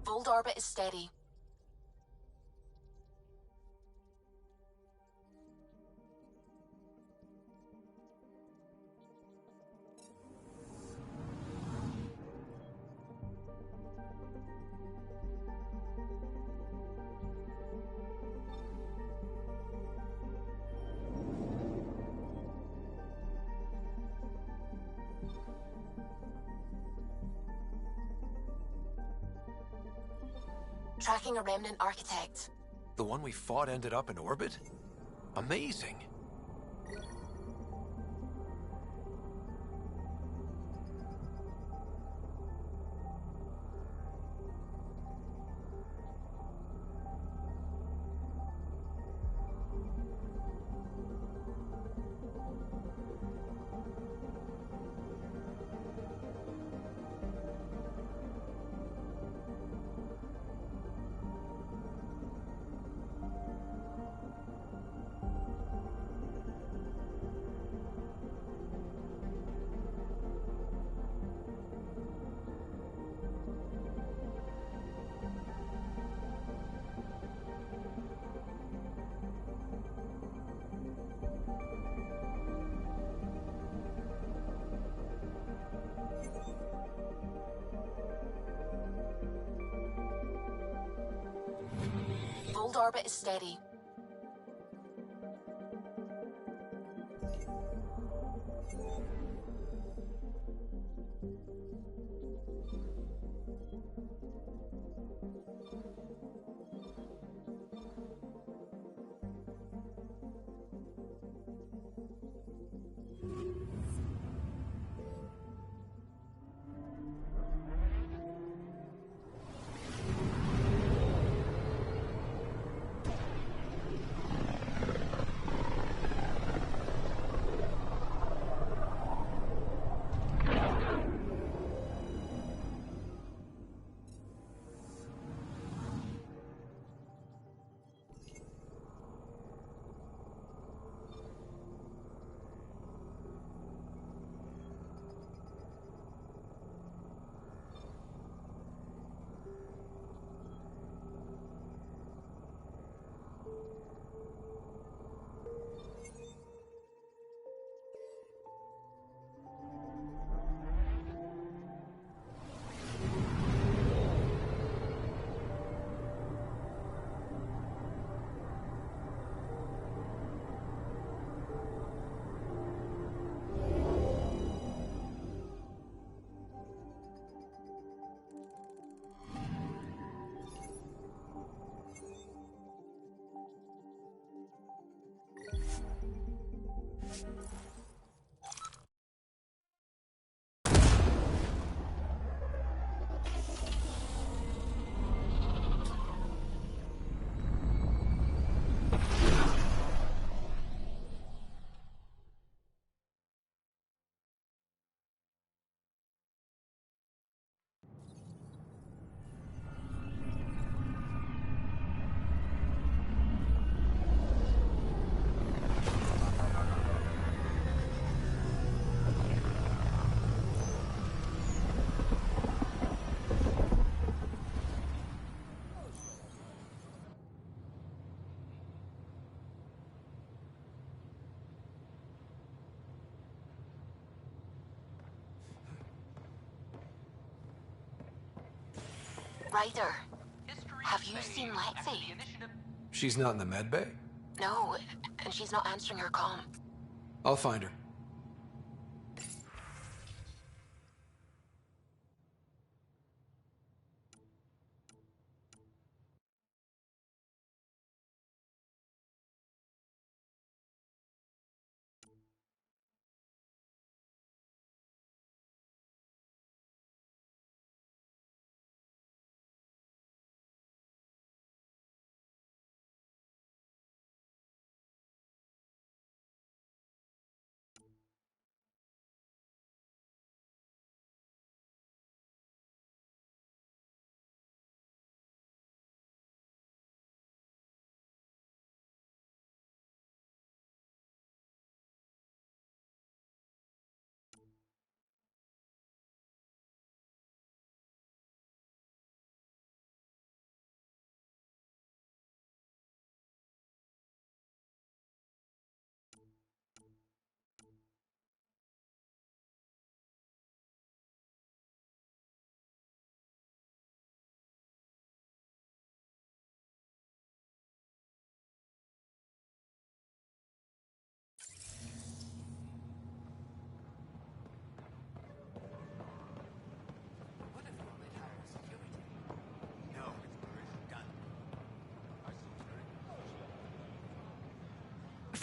Hold orbit is steady. Tracking a remnant architect. The one we fought ended up in orbit? Amazing. Hold orbit is steady. Ryder, have you seen Lexi? She's not in the med bay? No, and she's not answering her comm. I'll find her.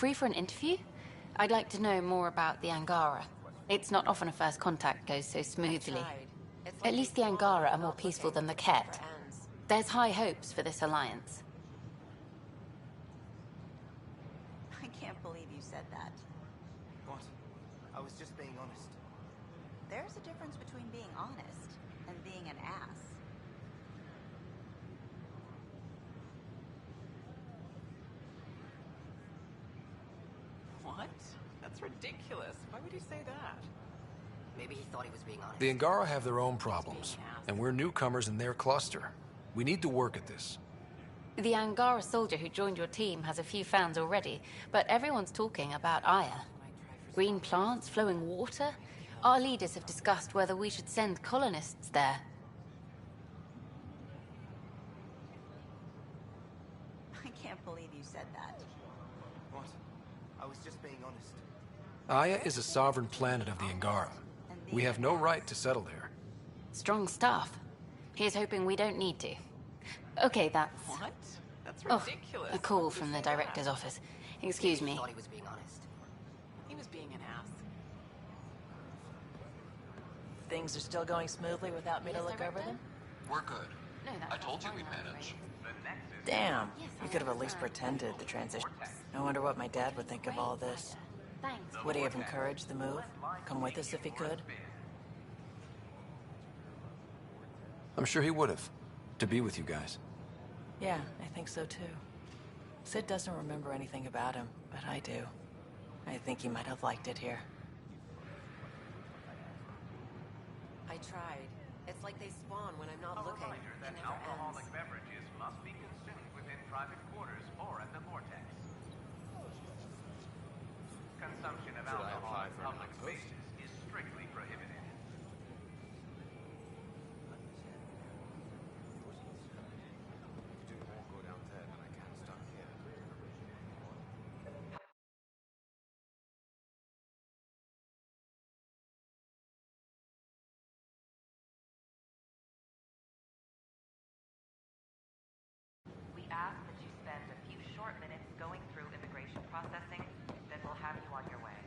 free for an interview? I'd like to know more about the Angara. It's not often a first contact goes so smoothly. At least the Angara are more peaceful than the Ket. There's high hopes for this alliance. I can't believe you said that. What? I was just being honest. There's a difference between being honest and being an ass. What? That's ridiculous. Why would he say that? Maybe he thought he was being honest. The Angara have their own problems, and we're newcomers in their cluster. We need to work at this. The Angara soldier who joined your team has a few fans already, but everyone's talking about Aya. Green plants, flowing water? Our leaders have discussed whether we should send colonists there. I can't believe you said that. What? I was just being honest. Aya is a sovereign planet of the Angara. We have no right to settle there. Strong stuff. Here's hoping we don't need to. Okay, that's... What? That's Oh, ridiculous. a call from the director's office. Excuse me. He thought he was being honest. He was being an ass. Things are still going smoothly without me to Yes, look over Director? them? We're good. No, I told you we'd manage. Damn, you could have at least pretended the transition. I wonder what my dad would think of all this. Thanks. Would he have encouraged the move? Come with us if he could? I'm sure he would have. To be with you guys. Yeah, I think so too. Sid doesn't remember anything about him, but I do. I think he might have liked it here. I tried. It's like they spawn when I'm not looking. It never ends. Beverages must be consumed within private quarters or at the vortex. Consumption of alcohol in public spaces is strictly prohibited. Do more good out there than I can stuck here. We ask that you spend a few short minutes going through immigration processing, then we'll have you on your way.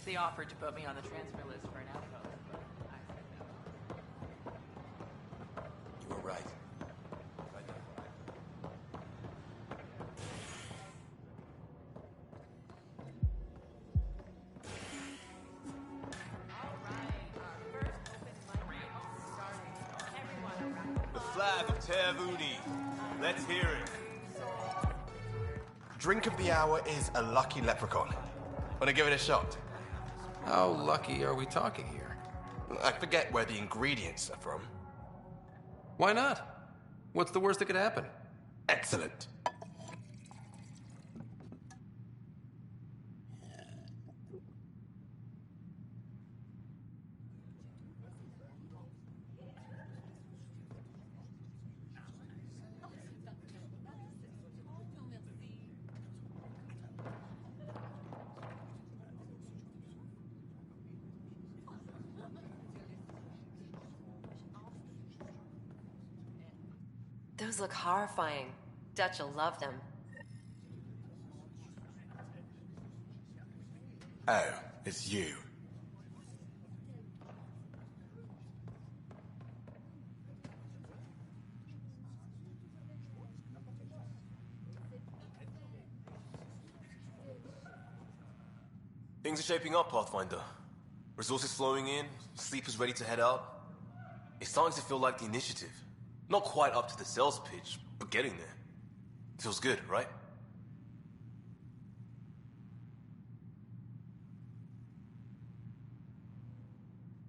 They offered to put me on the transfer list for an outpost, but I said no. You were right. The flag of Tervuni. Let's hear it. Drink of the hour is a lucky leprechaun. Wanna give it a shot? How lucky are we talking here? I forget where the ingredients are from. Why not? What's the worst that could happen? Excellent. Those look horrifying. Dutch will love them. Oh, it's you. Things are shaping up, Pathfinder. Resources flowing in, sleepers ready to head out. It's starting to feel like the initiative. Not quite up to the sales pitch, but getting there. Feels good, right?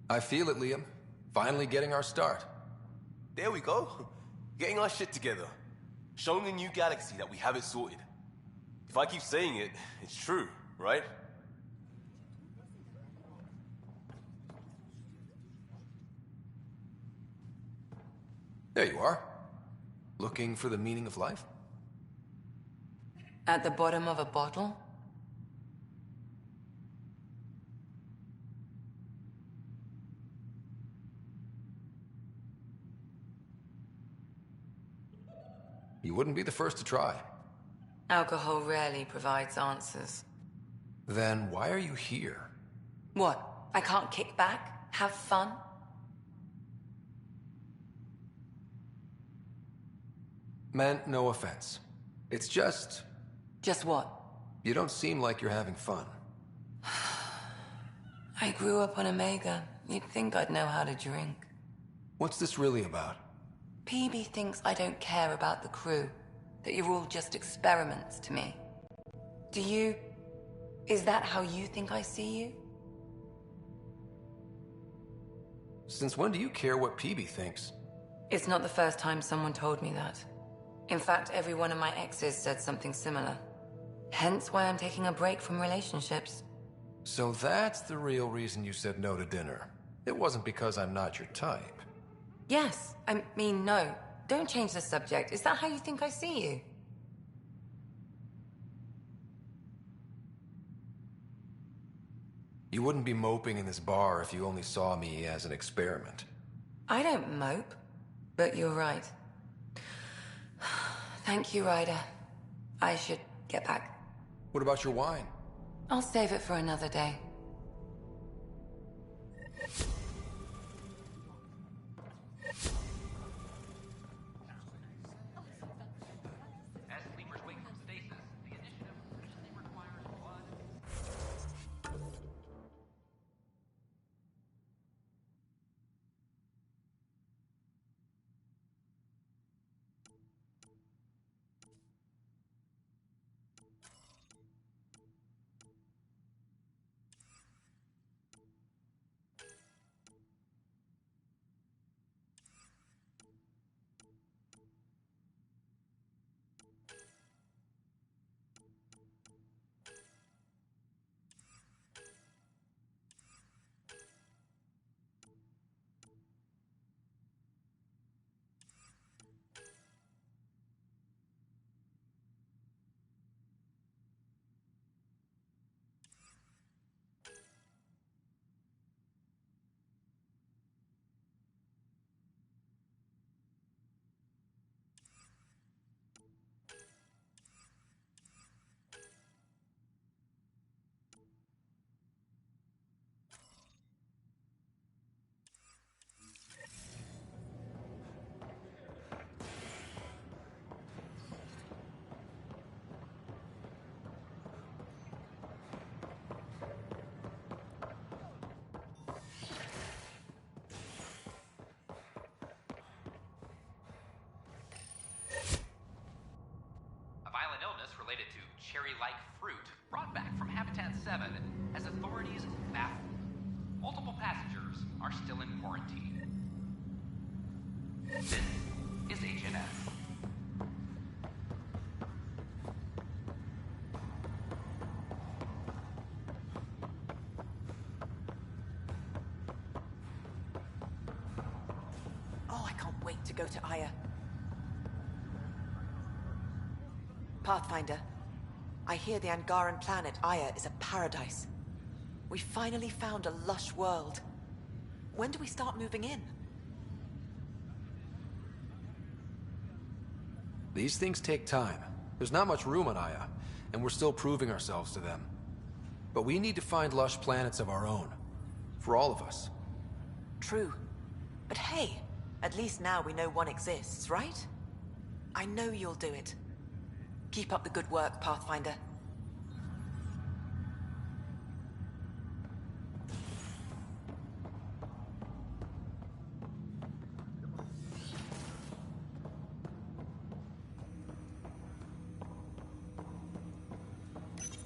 I feel it, Liam. Finally getting our start. There we go. Getting our shit together. Showing the new galaxy that we have it sorted. If I keep saying it, it's true, right? There you are. Looking for the meaning of life? At the bottom of a bottle? You wouldn't be the first to try. Alcohol rarely provides answers. Then why are you here? What? I can't kick back? Have fun? Meant no offense. It's just... Just what? You don't seem like you're having fun. I grew up on Omega. You'd think I'd know how to drink. What's this really about? PB thinks I don't care about the crew. That you're all just experiments to me. Do you... Is that how you think I see you? Since when do you care what PB thinks? It's not the first time someone told me that. In fact, every one of my exes said something similar. Hence why I'm taking a break from relationships. So that's the real reason you said no to dinner. It wasn't because I'm not your type. Yes, I mean, no. Don't change the subject. Is that how you think I see you? You wouldn't be moping in this bar if you only saw me as an experiment. I don't mope, but you're right. Thank you, Ryder. I should get back. What about your wine? I'll save it for another day. As sleepers wake from stasis, the initiative usually requires blood. Related to cherry-like fruit brought back from Habitat 7 as authorities baffled. Multiple passengers are still in quarantine. This is HNS. Oh, I can't wait to go to Aya. Pathfinder, I hear the Angaran planet Aya is a paradise. We finally found a lush world. When do we start moving in? These things take time. There's not much room on Aya, and we're still proving ourselves to them. But we need to find lush planets of our own. For all of us. True. But hey, at least now we know one exists, right? I know you'll do it. Keep up the good work, Pathfinder.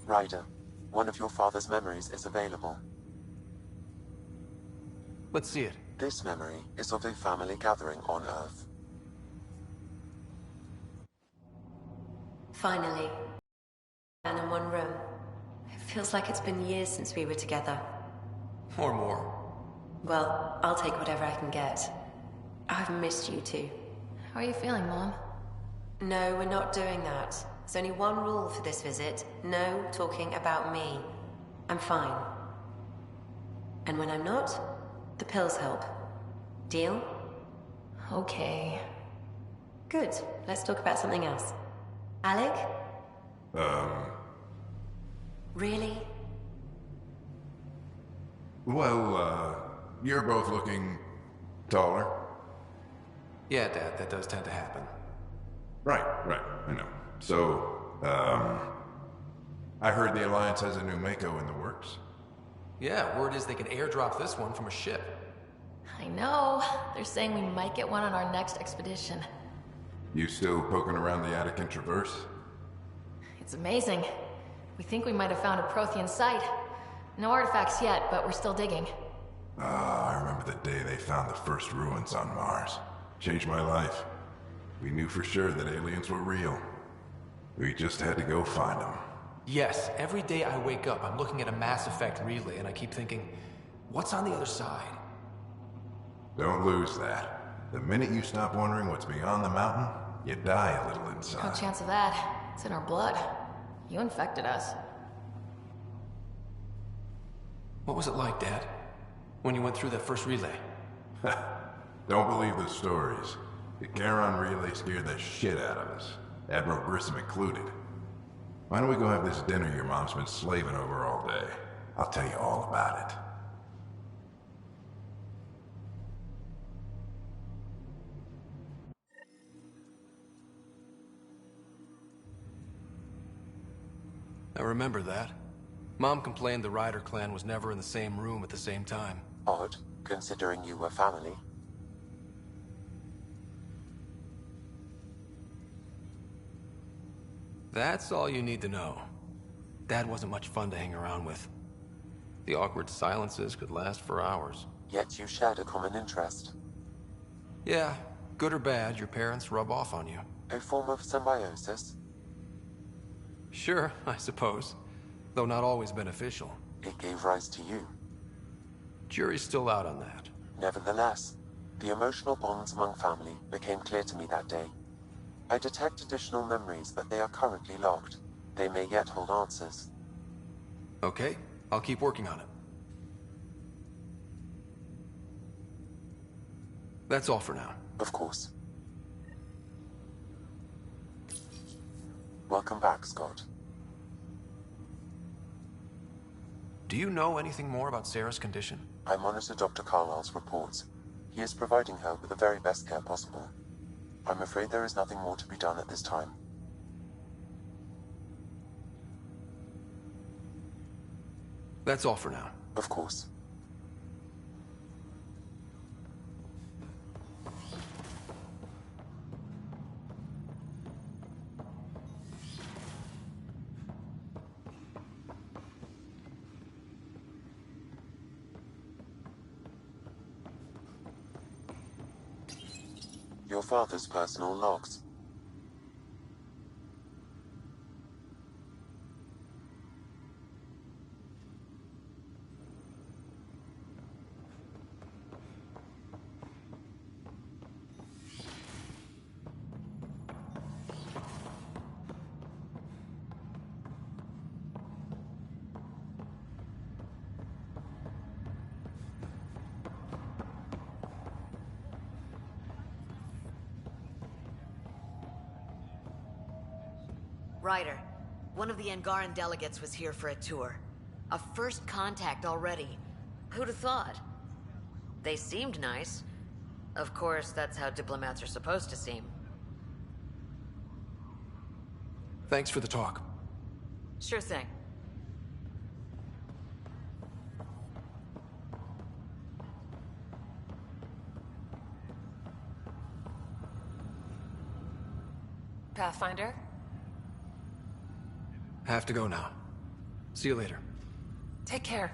Ryder, one of your father's memories is available. Let's see it. This memory is of a family gathering on Earth. Finally. And in one room. It feels like it's been years since we were together. Or more. Well, I'll take whatever I can get. I've missed you too. How are you feeling, Mom? No, we're not doing that. There's only one rule for this visit. No talking about me. I'm fine. And when I'm not, the pills help. Deal? Okay. Good. Let's talk about something else. Alec? Really? Well, you're both looking taller. Yeah, Dad, that does tend to happen. Right, I know. So, I heard the Alliance has a new Mako in the works. Yeah, word is they can airdrop this one from a ship. I know. They're saying we might get one on our next expedition. You still poking around the Attican Traverse? It's amazing. We think we might have found a Prothean site. No artifacts yet, but we're still digging. I remember the day they found the first ruins on Mars. Changed my life. We knew for sure that aliens were real. We just had to go find them. Yes, every day I wake up, I'm looking at a Mass Effect relay and I keep thinking, what's on the other side? Don't lose that. The minute you stop wondering what's beyond the mountain, you die a little inside. No chance of that. It's in our blood. You infected us. What was it like, Dad? When you went through that first relay? Don't believe the stories. The Charon relay scared the shit out of us. Admiral Grissom included. Why don't we go have this dinner your mom's been slaving over all day? I'll tell you all about it. I remember that. Mom complained the Ryder clan was never in the same room at the same time. Odd, considering you were family. That's all you need to know. Dad wasn't much fun to hang around with. The awkward silences could last for hours. Yet you shared a common interest. Yeah, good or bad, your parents rub off on you. A form of symbiosis? Sure, I suppose. Though not always beneficial. It gave rise to you. Jury's still out on that. Nevertheless, the emotional bonds among family became clear to me that day. I detect additional memories, but they are currently locked. They may yet hold answers. Okay, I'll keep working on it. That's all for now. Of course. Welcome back, Scott. Do you know anything more about Sarah's condition? I monitor Dr. Carlisle's reports. He is providing her with the very best care possible. I'm afraid there is nothing more to be done at this time. That's all for now. Of course. Your father's personal logs. Ryder, one of the Angaran delegates was here for a tour. A first contact already. Who'd have thought? They seemed nice. Of course, that's how diplomats are supposed to seem. Thanks for the talk. Sure thing. Pathfinder? Have to go now. See you later. Take care.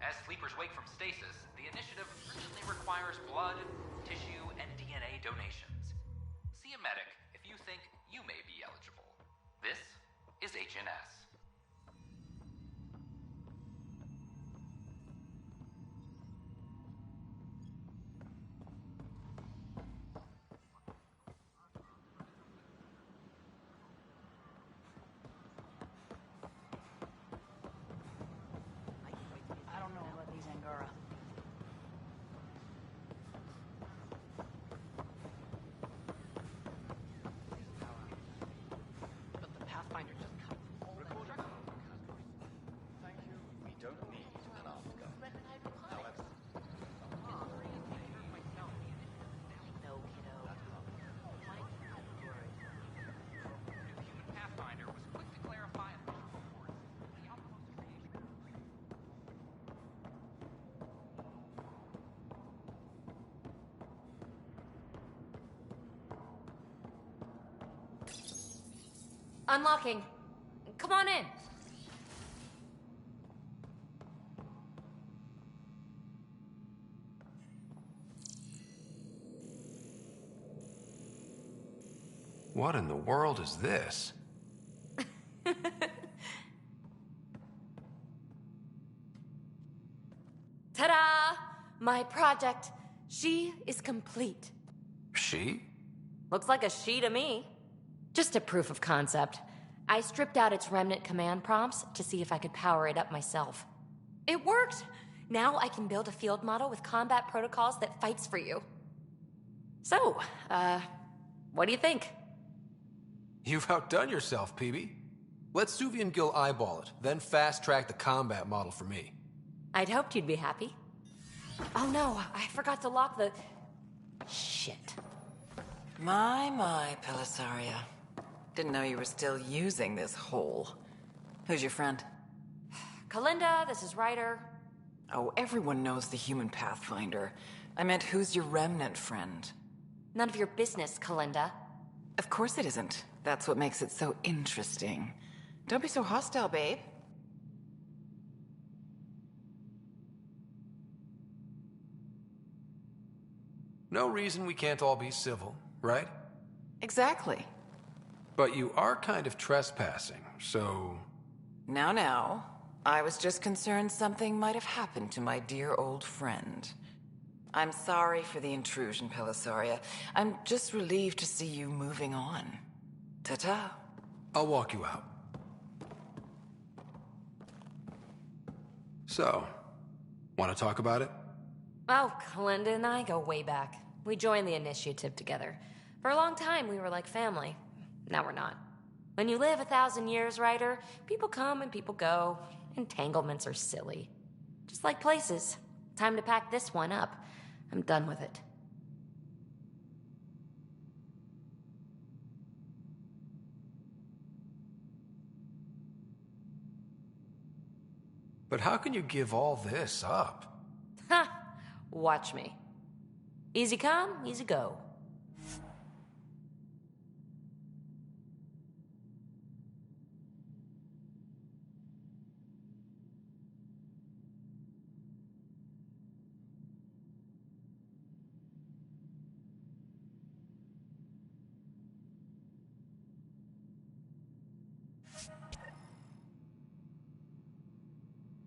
As sleepers wake from stasis, the initiative urgently requires blood, tissue, and DNA donations. See a medic if you think you may be eligible. This is HNS. I don't know about these Angara. But the Pathfinder just cut all that truck. Thank you. We don't need an aftergun. However, No, kiddo. New human Pathfinder was quick to clarify official reports. The outpost creation. Unlocking. Come on in. What in the world is this? Ta-da! My project. She is complete. She? Looks like a she to me. Just a proof of concept. I stripped out its remnant command prompts to see if I could power it up myself. It worked! Now I can build a field model with combat protocols that fights for you. So, what do you think? You've outdone yourself, PB. Let Suvi and Gil eyeball it, then fast-track the combat model for me. I'd hoped you'd be happy. Oh no, I forgot to lock the... Shit. My, Pelisaria. Didn't know you were still using this hole. Who's your friend? Kalinda, this is Ryder. Oh, everyone knows the human Pathfinder. I meant, who's your remnant friend? None of your business, Kalinda. Of course it isn't. That's what makes it so interesting. Don't be so hostile, babe. No reason we can't all be civil, right? Exactly. But you are kind of trespassing, so... Now. I was just concerned something might have happened to my dear old friend. I'm sorry for the intrusion, Pelisaria. I'm just relieved to see you moving on. Ta-ta. I'll walk you out. So, want to talk about it? Oh, Kalinda and I go way back. We joined the initiative together. For a long time, we were like family. Now we're not. When you live 1,000 years, Ryder, people come and people go. Entanglements are silly. Just like places. Time to pack this one up. I'm done with it. But how can you give all this up? Ha! Watch me. Easy come, easy go.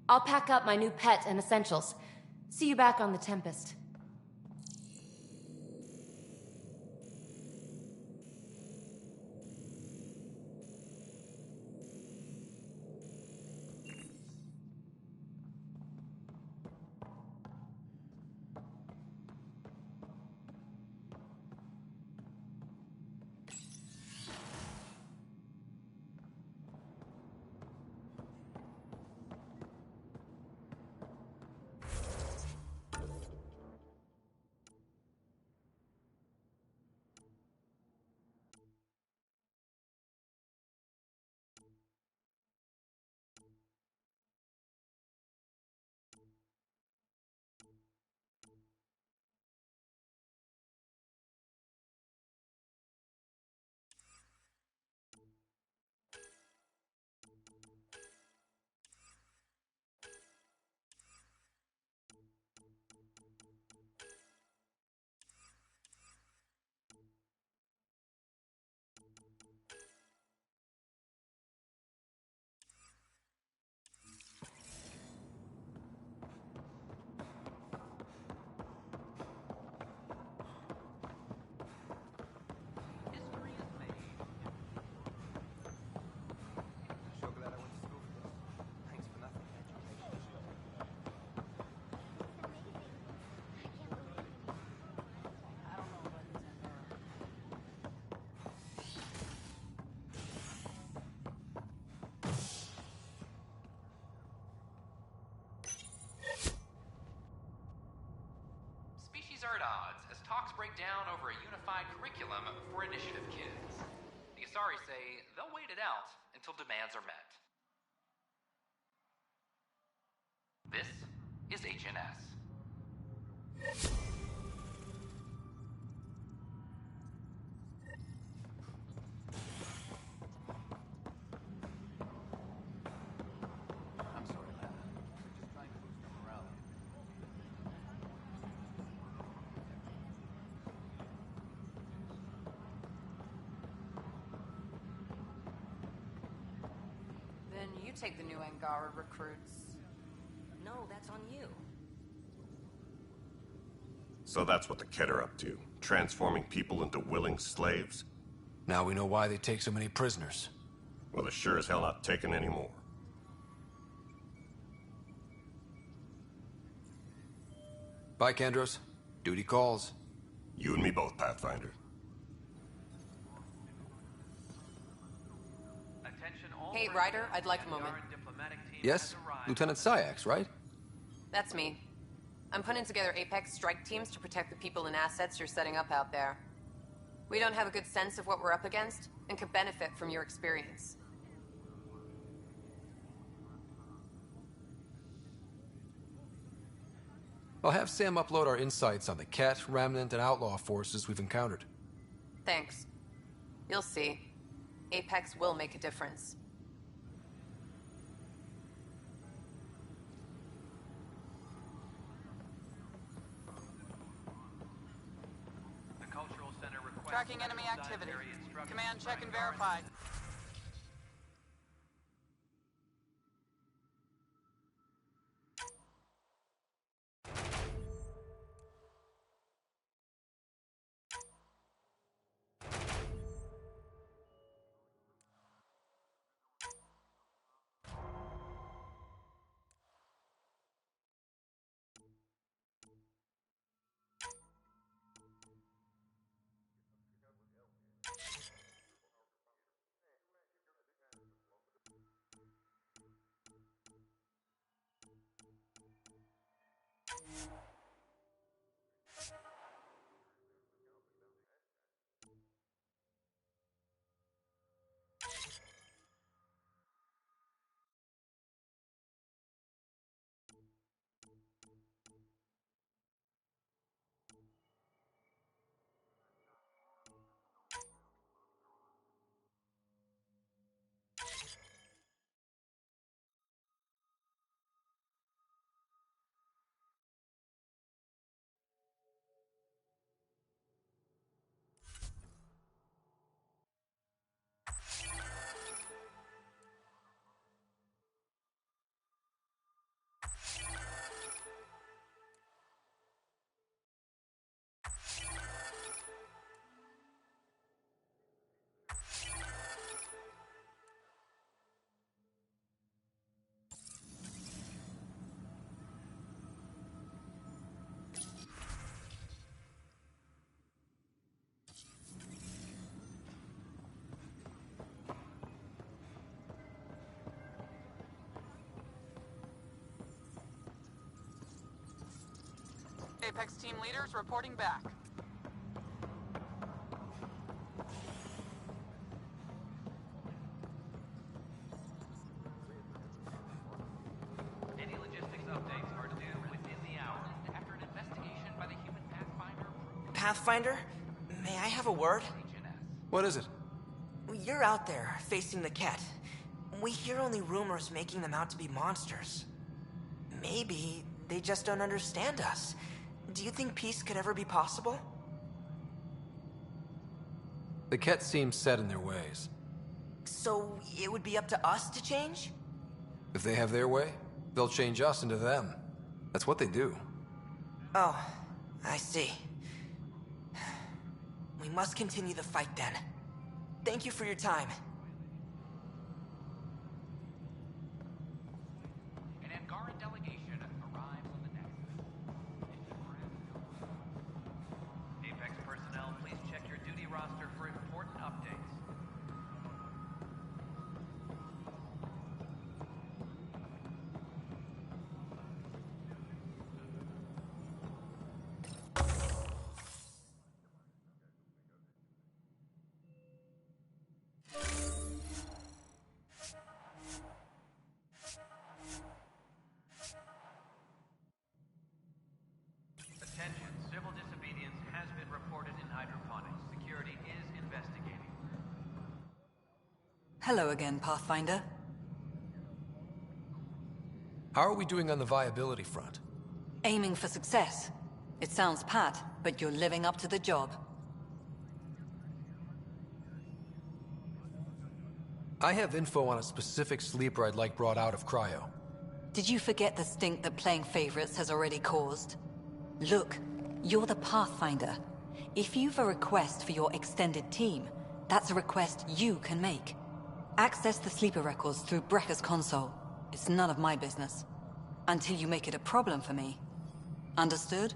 I'll pack up my new pet and essentials. See you back on the Tempest. down over a unified curriculum for initiative kids. The Asari say they'll wait it out until demands are met. This is HNS. Then you take the new Angara recruits. No, that's on you. So that's what the Kett are up to, transforming people into willing slaves? Now we know why they take so many prisoners. Well, they're sure as hell not taking any more. Bye, Kendros. Duty calls. You and me both, Pathfinder. Hey, Ryder, I'd like a moment. Yes? Lieutenant Syax, right? That's me. I'm putting together Apex strike teams to protect the people and assets you're setting up out there. We don't have a good sense of what we're up against, and could benefit from your experience. I'll have Sam upload our insights on the Kett, Remnant, and Outlaw forces we've encountered. Thanks. You'll see. Apex will make a difference. Tracking enemy activity. Command check and verify. Apex team leaders reporting back. Any logistics updates are due within the hour after an investigation by the human Pathfinder. Pathfinder? May I have a word? What is it? You're out there, facing the Kett. We hear only rumors making them out to be monsters. Maybe they just don't understand us. Do you think peace could ever be possible? The Kett seem set in their ways. So it would be up to us to change? If they have their way, they'll change us into them. That's what they do. Oh, I see. We must continue the fight then. Thank you for your time. An Angaran delegation arrives on the nexus. Apex personnel, please check your duty roster for important updates. Hello again, Pathfinder. How are we doing on the viability front? Aiming for success. It sounds pat, but you're living up to the job. I have info on a specific sleeper I'd like brought out of cryo. Did you forget the stink that playing favorites has already caused? Look, you're the Pathfinder. If you've a request for your extended team, that's a request you can make. Access the sleeper records through Brekker's console. It's none of my business. Until you make it a problem for me. Understood?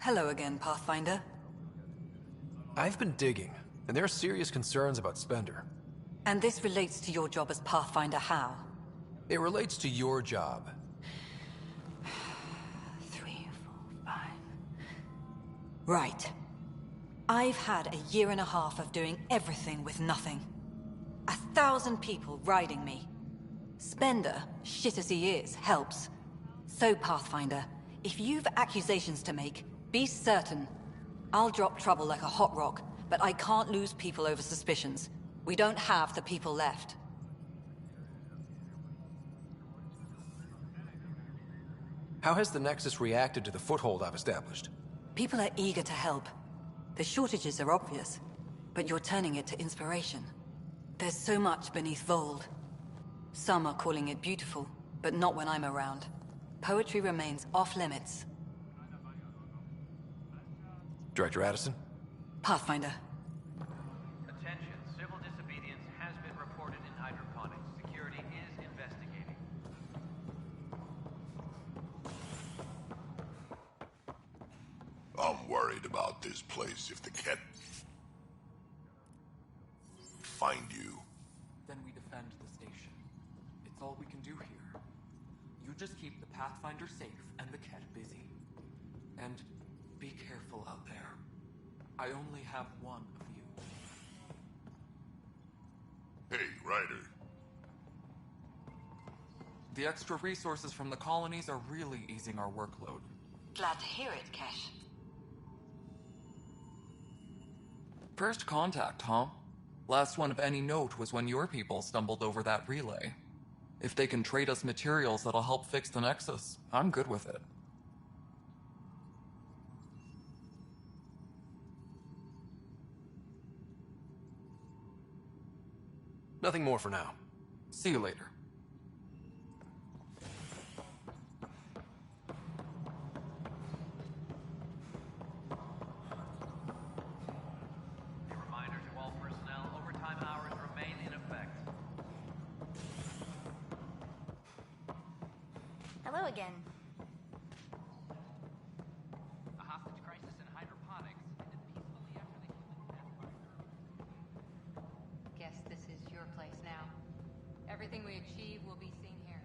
Hello again, Pathfinder. I've been digging, and there are serious concerns about Spender. And this relates to your job as Pathfinder how? It relates to your job. 3, 4, 5... Right. I've had a year and a half of doing everything with nothing. 1,000 people riding me. Spender, shit as he is, helps. So, Pathfinder, if you've accusations to make, be certain. I'll drop trouble like a hot rock, but I can't lose people over suspicions. We don't have the people left. How has the Nexus reacted to the foothold I've established? People are eager to help. The shortages are obvious, but you're turning it to inspiration. There's so much beneath Vold. Some are calling it beautiful, but not when I'm around. Poetry remains off-limits. Director Addison? Pathfinder. Attention, civil disobedience has been reported in hydroponics. Security is investigating. I'm worried about this place if the cat find you. Then we defend the station. It's all we can do here. You just keep the Pathfinder safe and the cat busy. And be careful out there. I only have one of you. Hey, Ryder. The extra resources from the colonies are really easing our workload. Glad to hear it, Kesh. First contact, huh? Last one of any note was when your people stumbled over that relay. If they can trade us materials that'll help fix the Nexus, I'm good with it. Nothing more for now. See you later. A reminder to all personnel, overtime hours remain in effect. Hello again. A hostage crisis in hydroponics ended peacefully after the human Guess this is your place now. Everything we achieve will be seen here.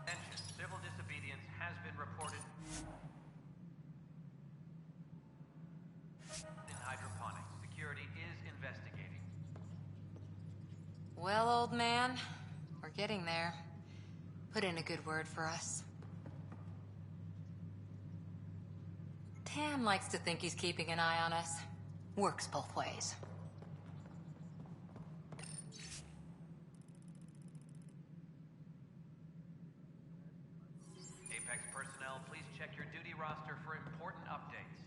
Attention, civil disobedience has been reported in hydroponics. Security is investigating. Well, old man, we're getting there. Put in a good word for us. Tam likes to think he's keeping an eye on us. Works both ways. Apex personnel, please check your duty roster for important updates.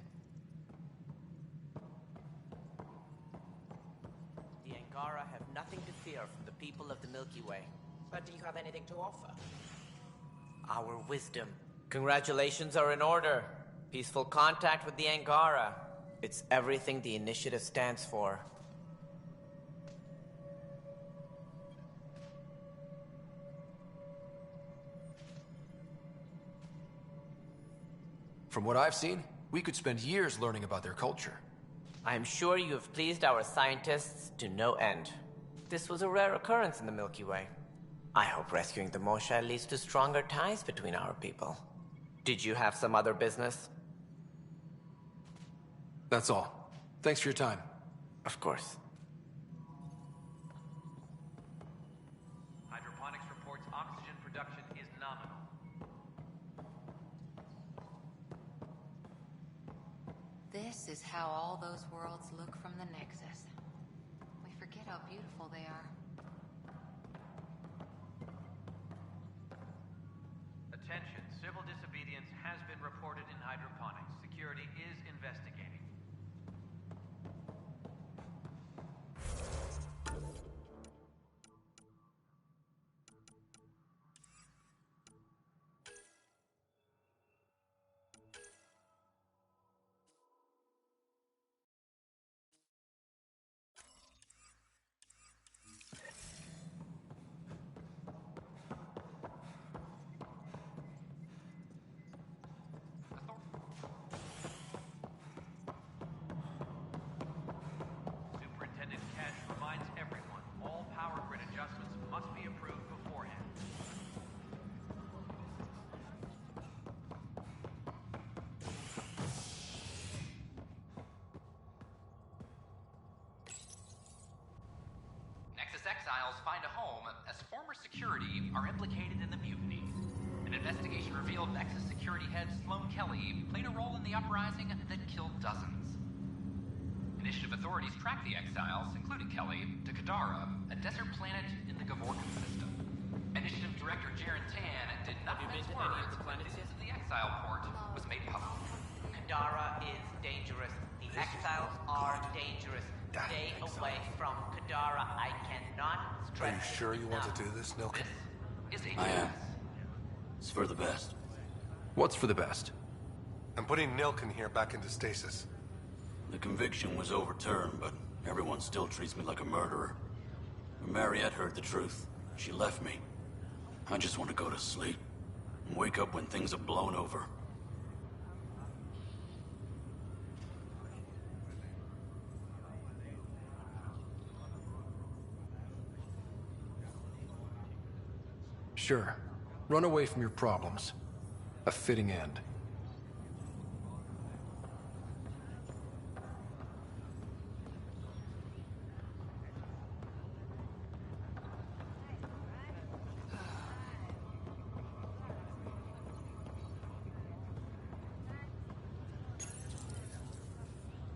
The Angara have nothing to fear from the people of the Milky Way. But do you have anything to offer? Our wisdom. Congratulations are in order. Peaceful contact with the Angara. It's everything the initiative stands for. From what I've seen, we could spend years learning about their culture. I am sure you have pleased our scientists to no end. This was a rare occurrence in the Milky Way. I hope rescuing the Moshae leads to stronger ties between our people. Did you have some other business? That's all. Thanks for your time. Of course. Hydroponics reports oxygen production is nominal. This is how all those worlds look from the Nexus. We forget how beautiful they are. Attention, civil disobedience has been reported in hydroponics. Security is investigating. Superintendent Cash reminds everyone, all power grid adjustments must be approved beforehand. Nexus exiles find a home as former security are implicated in the mutiny. An investigation revealed Nexus security head Sloan Kelly played a role in the uprising that killed dozens. Initiative authorities tracked the exiles, including Kelly, to Kadara, a desert planet in the Gavorkan system. Initiative Director Jaren Tan did not mince words when news of the exile port was made public. Kadara is dangerous. The exiles are dangerous. Stay away from Kadara. I cannot stress. Are you sure you want to do this, Nilken? I am. It's for the best. What's for the best? I'm putting Nilken here back into stasis. The conviction was overturned, but everyone still treats me like a murderer. When Mariette heard the truth, she left me. I just want to go to sleep and wake up when things have blown over. Sure. Run away from your problems. A fitting end.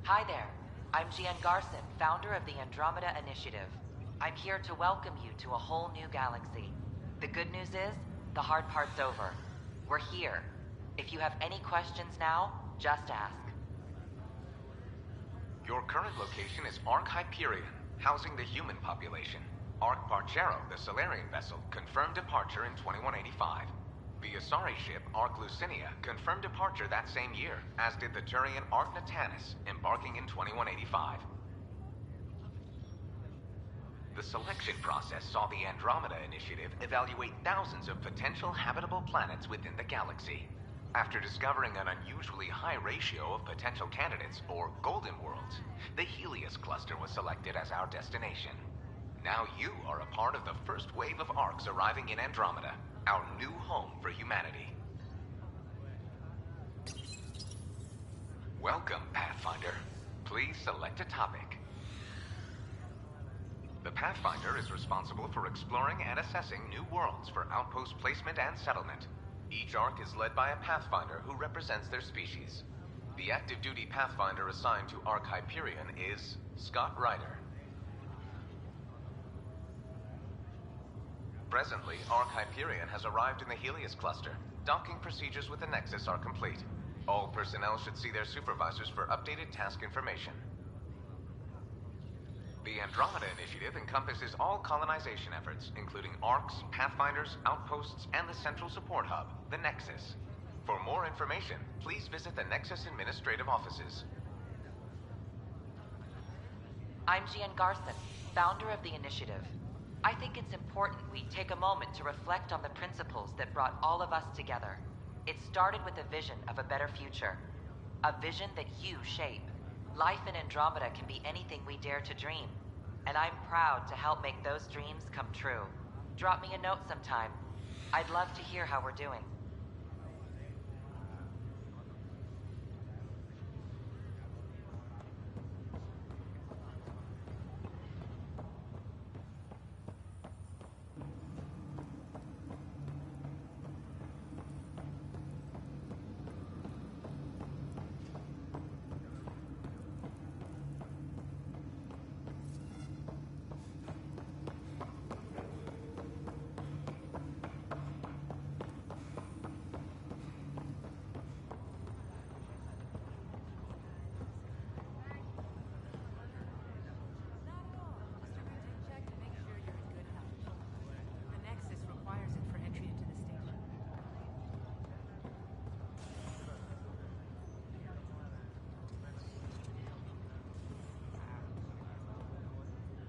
Hi there. I'm Jian Garson, founder of the Andromeda Initiative. I'm here to welcome you to a whole new galaxy. The good news is, the hard part's over. We're here. If you have any questions now, just ask. Your current location is Ark Hyperion, housing the human population. Ark Barchero, the Solarian vessel, confirmed departure in 2185. The Asari ship, Ark Lucinia, confirmed departure that same year, as did the Turian Ark Natanus, embarking in 2185. The selection process saw the Andromeda Initiative evaluate thousands of potential habitable planets within the galaxy. After discovering an unusually high ratio of potential candidates, or golden worlds, the Helios cluster was selected as our destination. Now you are a part of the first wave of Arks arriving in Andromeda, our new home for humanity. Welcome, Pathfinder. Please select a topic. The Pathfinder is responsible for exploring and assessing new worlds for outpost placement and settlement. Each Ark is led by a Pathfinder who represents their species. The active duty Pathfinder assigned to Ark Hyperion is Scott Ryder. Presently, Ark Hyperion has arrived in the Helios cluster. Docking procedures with the Nexus are complete. All personnel should see their supervisors for updated task information. The Andromeda Initiative encompasses all colonization efforts, including Arks, Pathfinders, outposts, and the central support hub, the Nexus. For more information, please visit the Nexus Administrative Offices. I'm Jian Garson, founder of the Initiative. I think it's important we take a moment to reflect on the principles that brought all of us together. It started with a vision of a better future. A vision that you shape. Life in Andromeda can be anything we dare to dream. and I'm proud to help make those dreams come true. Drop me a note sometime. I'd love to hear how we're doing.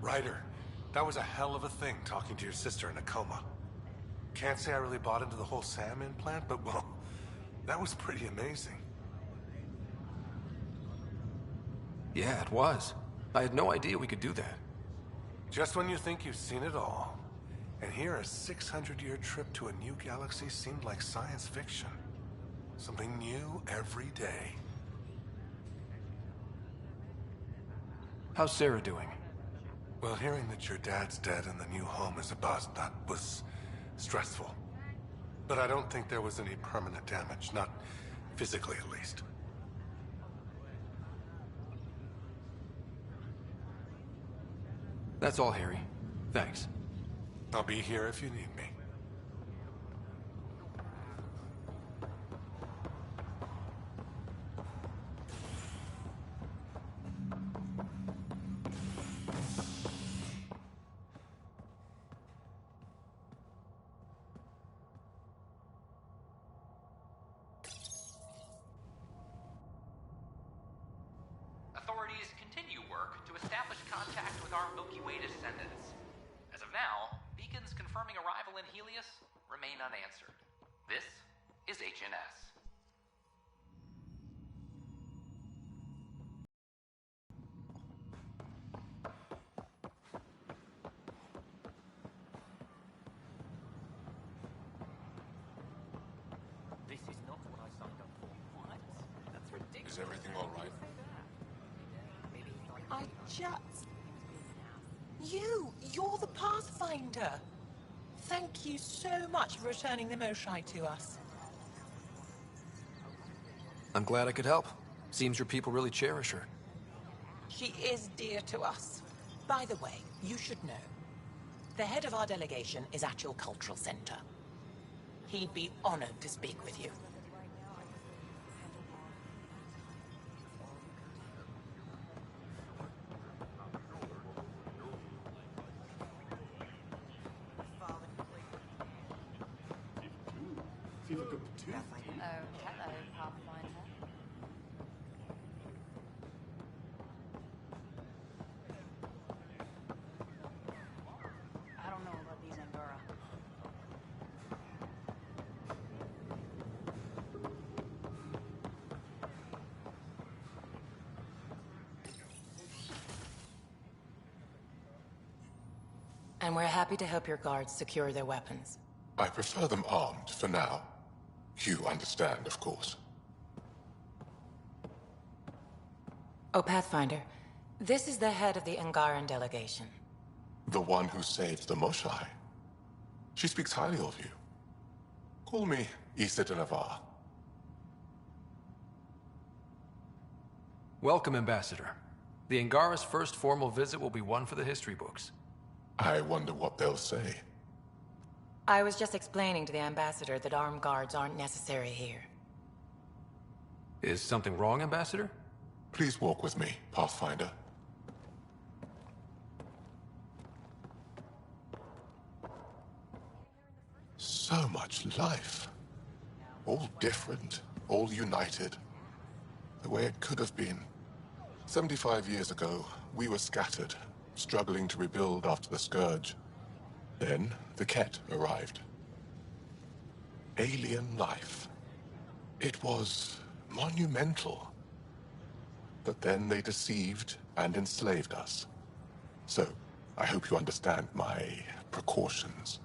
Ryder, that was a hell of a thing talking to your sister in a coma. Can't say I really bought into the whole Sam implant, but well, that was pretty amazing. Yeah, it was. I had no idea we could do that. Just when you think you've seen it all, and here a 600-year trip to a new galaxy seemed like science fiction. Something new every day. How's Sarah doing? Well, hearing that your dad's dead and the new home is a bust, that was stressful. But I don't think there was any permanent damage, not physically at least. That's all, Harry. Thanks. I'll be here if you need me. Authorities continue work to establish contact with our Milky Way descendants. As of now, beacons confirming arrival in Helios remain unanswered. This is HNS. This is not what I signed up for. What? That's ridiculous. Is everything all right? I just... You're the Pathfinder. Thank you so much for returning the Moshai to us. I'm glad I could help. Seems your people really cherish her. She is dear to us. By the way, you should know. The head of our delegation is at your cultural center. He'd be honored to speak with you. Oh, hello, Pathfinder. I don't know about these Angara. And we're happy to help your guards secure their weapons. I prefer them armed for now. You understand, of course. Oh, Pathfinder, this is the head of the Angaran delegation. The one who saved the Moshai. She speaks highly of you. Call me Issa de Navarre. Welcome, Ambassador. The Angara's first formal visit will be one for the history books. I wonder what they'll say. I was just explaining to the Ambassador that armed guards aren't necessary here. Is something wrong, Ambassador? Please walk with me, Pathfinder. So much life. All different, all united. The way it could have been. 75 years ago, we were scattered, struggling to rebuild after the Scourge. Then, the Ket arrived. Alien life. It was monumental. But then they deceived and enslaved us. So, I hope you understand my precautions.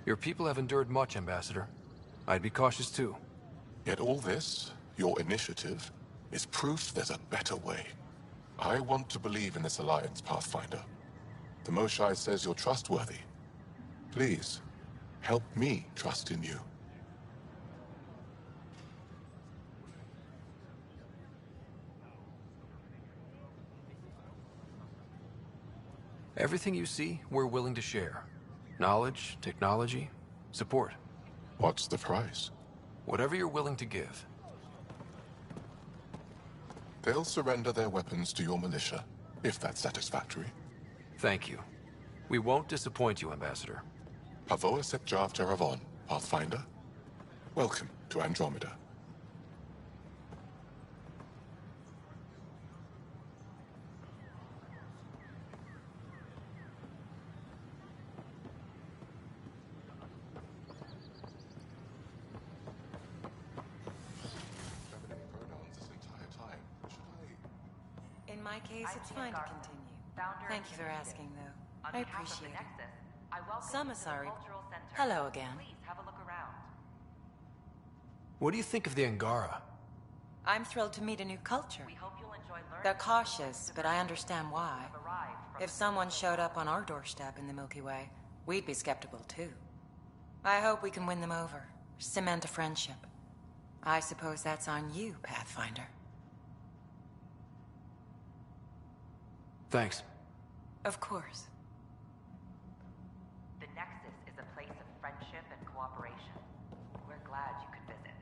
Your people have endured much, Ambassador. I'd be cautious too. Yet all this, your initiative, is proof there's a better way. I want to believe in this alliance, Pathfinder. The Moshae says you're trustworthy. Please, help me trust in you. Everything you see, we're willing to share. Knowledge, technology, support. What's the price? Whatever you're willing to give. They'll surrender their weapons to your militia, if that's satisfactory. Thank you. We won't disappoint you, Ambassador. Pavoa Sep Jav Teravon, Pathfinder. Welcome to Andromeda. In my case, it's fine to continue. Thank you for asking, though. I appreciate it. Samasari. Hello again. What do you think of the Angara? I'm thrilled to meet a new culture. They're cautious, but I understand why. If someone showed up on our doorstep in the Milky Way, we'd be skeptical too. I hope we can win them over, cement a friendship. I suppose that's on you, Pathfinder. Thanks. Of course. The Nexus is a place of friendship and cooperation. We're glad you could visit.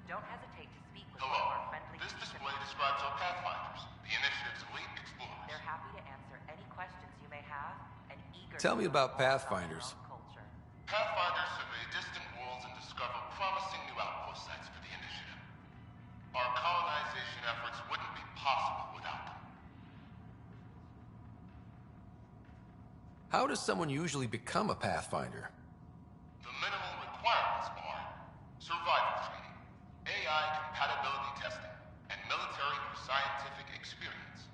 Don't hesitate to speak with one of our friendly... This display describes our Pathfinders, the Initiative's elite explorers. They're happy to answer any questions you may have and eager... Tell me about Pathfinders. Pathfinders survey distant worlds and discover promising new outpost sites for the Initiative. Our colonization efforts wouldn't be possible without them. How does someone usually become a Pathfinder? The minimal requirements are survival training, AI compatibility testing, and military or scientific experience.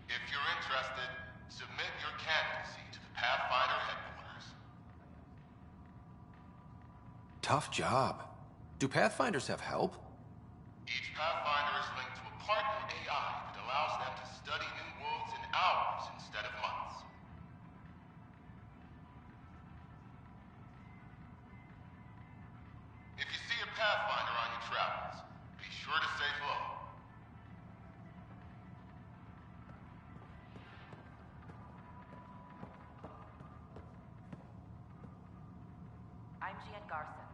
If you're interested, submit your candidacy to the Pathfinder headquarters. Tough job. Do Pathfinders have help? Each Pathfinder is linked to a partner AI that allows them to study new worlds in hours instead of months. If you see a Pathfinder on your travels, be sure to say hello. I'm Gian Garson.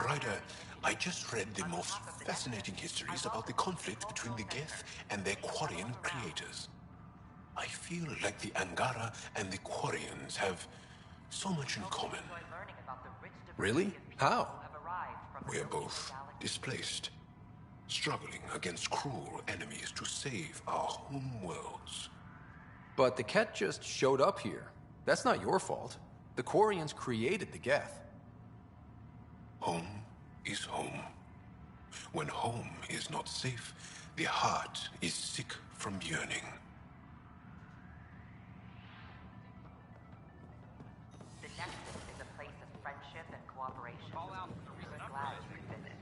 Ryder, I just read the most fascinating histories about the conflict between the Geth and their Quarian creators. I feel like the Angara and the Quarians have so much in common. Really? How? We're both displaced, struggling against cruel enemies to save our home worlds. But the Ket just showed up here. That's not your fault. The Quarians created the Geth. Home is home. When home is not safe, the heart is sick from yearning. The Nexus is a place of friendship and cooperation. We're glad you could visit.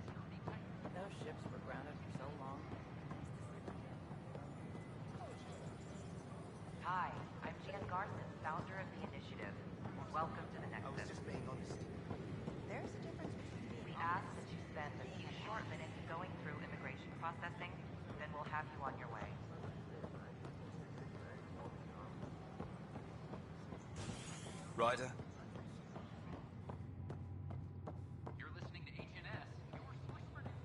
Those ships were grounded for so long. Hi, I'm Gian Garson, founder of the Initiative. Welcome to the Nexus. There's a difference between we ask that you spend a few short minutes going through immigration processing, then we'll have you on your way. Ryder? You're listening to HNS, your source for news.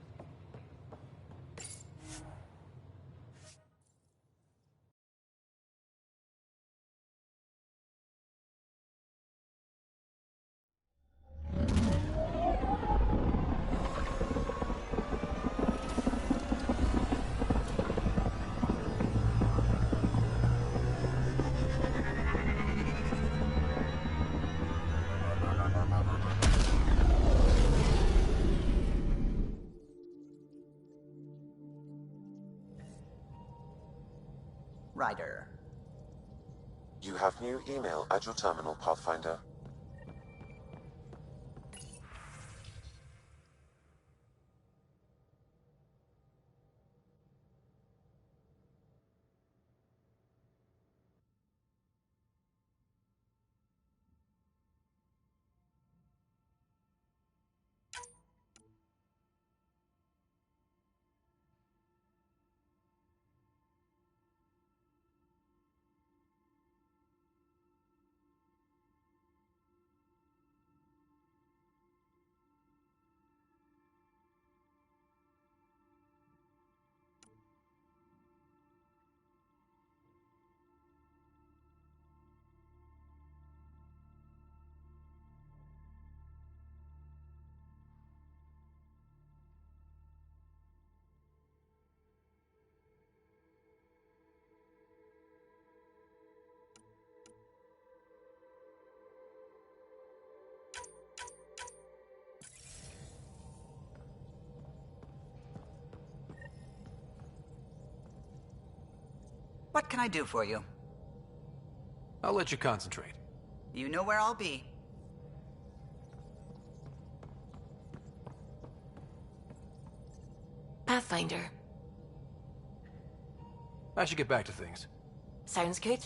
Ryder. You have new email at your terminal, Pathfinder. What can I do for you? I'll let you concentrate. You know where I'll be. Pathfinder. I should get back to things. Sounds good.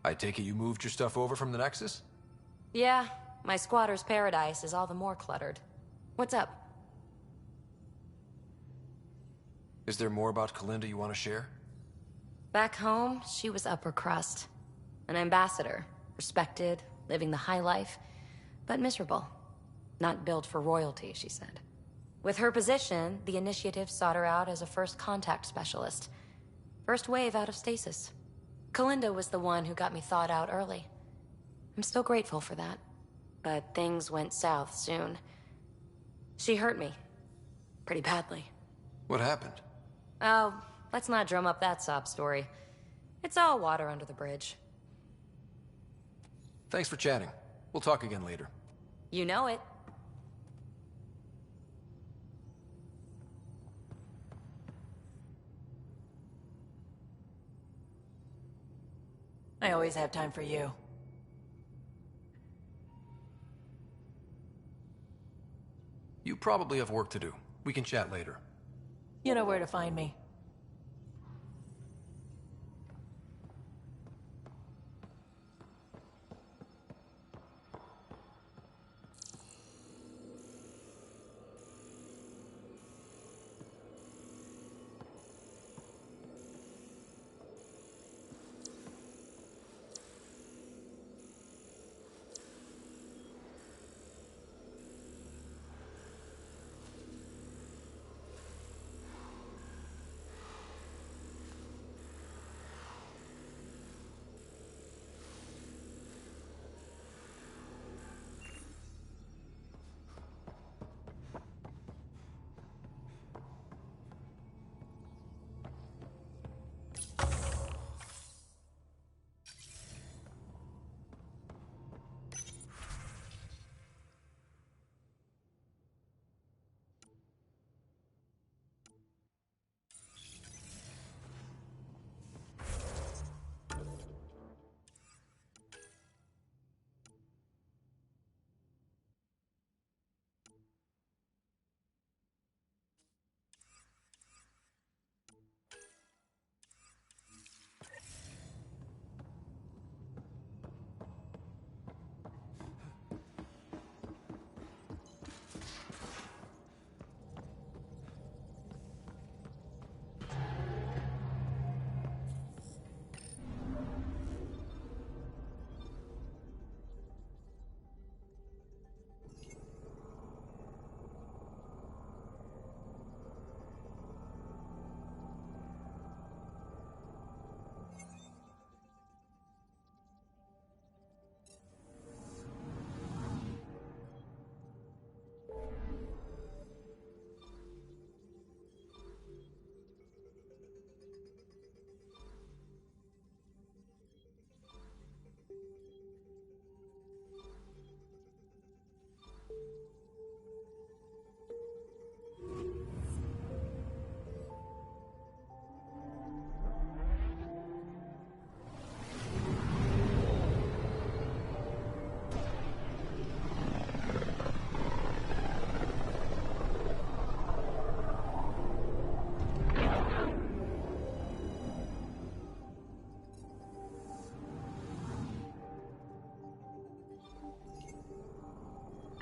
I take it you moved your stuff over from the Nexus? Yeah, my squatter's paradise is all the more cluttered. What's up? Is there more about Kalinda you want to share? Back home, she was upper crust. An ambassador, respected, living the high life, but miserable. Not built for royalty, she said. With her position, the initiative sought her out as a first contact specialist. First wave out of stasis. Kalinda was the one who got me thawed out early. I'm still grateful for that. But things went south soon. She hurt me. Pretty badly. What happened? Oh, let's not drum up that sob story. It's all water under the bridge. Thanks for chatting. We'll talk again later. You know it. I always have time for you. You probably have work to do. We can chat later. You know where to find me.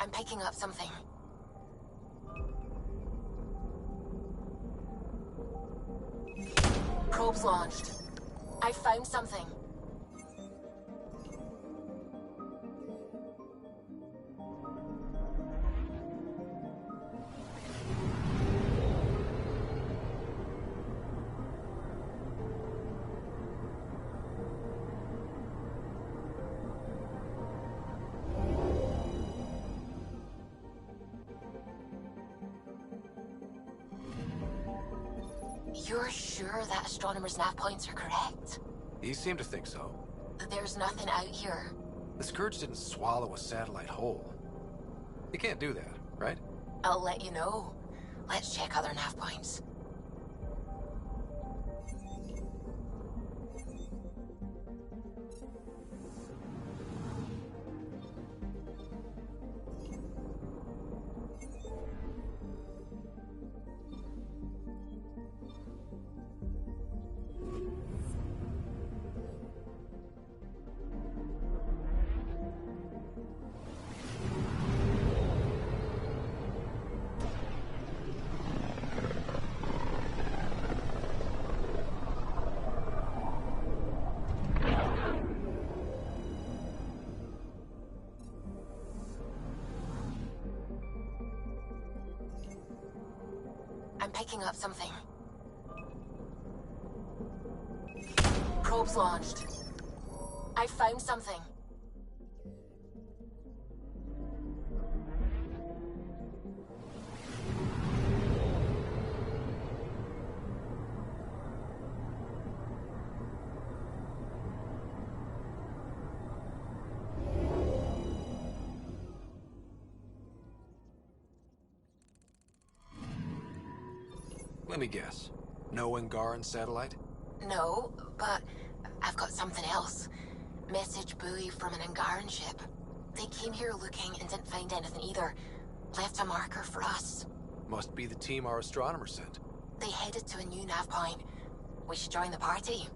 I'm picking up something. Probes launched. I found something. You're sure that astronomer's nav points are correct? He seemed to think so. There's nothing out here. The Scourge didn't swallow a satellite whole. You can't do that, right? I'll let you know. Let's check other nav points. I'm picking up something. Probes launched. I found something. Let me guess. No Angaran satellite? No, but I've got something else. Message buoy from an Angaran ship. They came here looking and didn't find anything either. Left a marker for us. Must be the team our astronomer sent. They headed to a new nav point. We should join the party.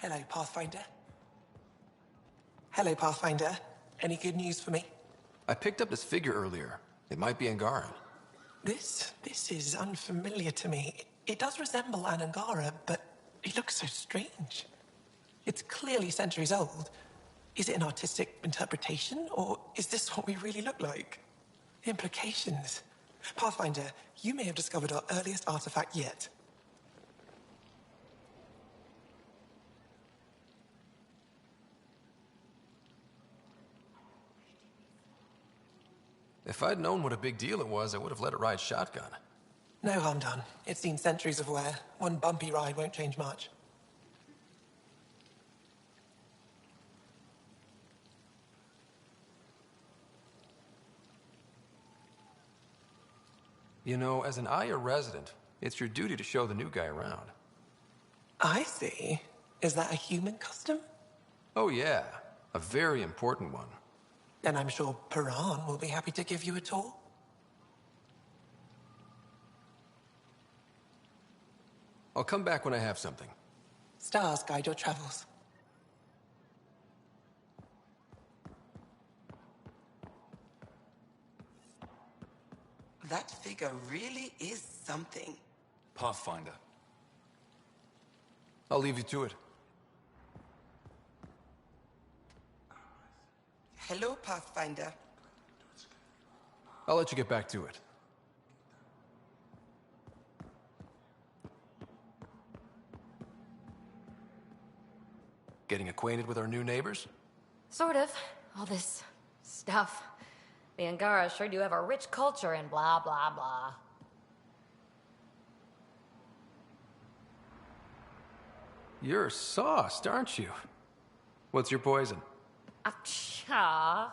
Hello, Pathfinder. Hello, Pathfinder. Any good news for me? I picked up this figure earlier. It might be Angaran. This is unfamiliar to me. It does resemble an Angara, but it looks so strange. It's clearly centuries old. Is it an artistic interpretation, or is this what we really look like? Implications. Pathfinder, you may have discovered our earliest artifact yet. If I'd known what a big deal it was, I would have let it ride shotgun. No harm done. It's seen centuries of wear. One bumpy ride won't change much. You know, as an Aya resident, it's your duty to show the new guy around. I see. Is that a human custom? Oh yeah, a very important one. Then I'm sure Piran will be happy to give you a tour. I'll come back when I have something. Stars guide your travels. That figure really is something. Pathfinder. I'll leave you to it. Hello, Pathfinder. I'll let you get back to it. Getting acquainted with our new neighbors? Sort of. All this stuff. The Angara sure do have a rich culture and blah, blah, blah. You're sauced, aren't you? What's your poison? Aw.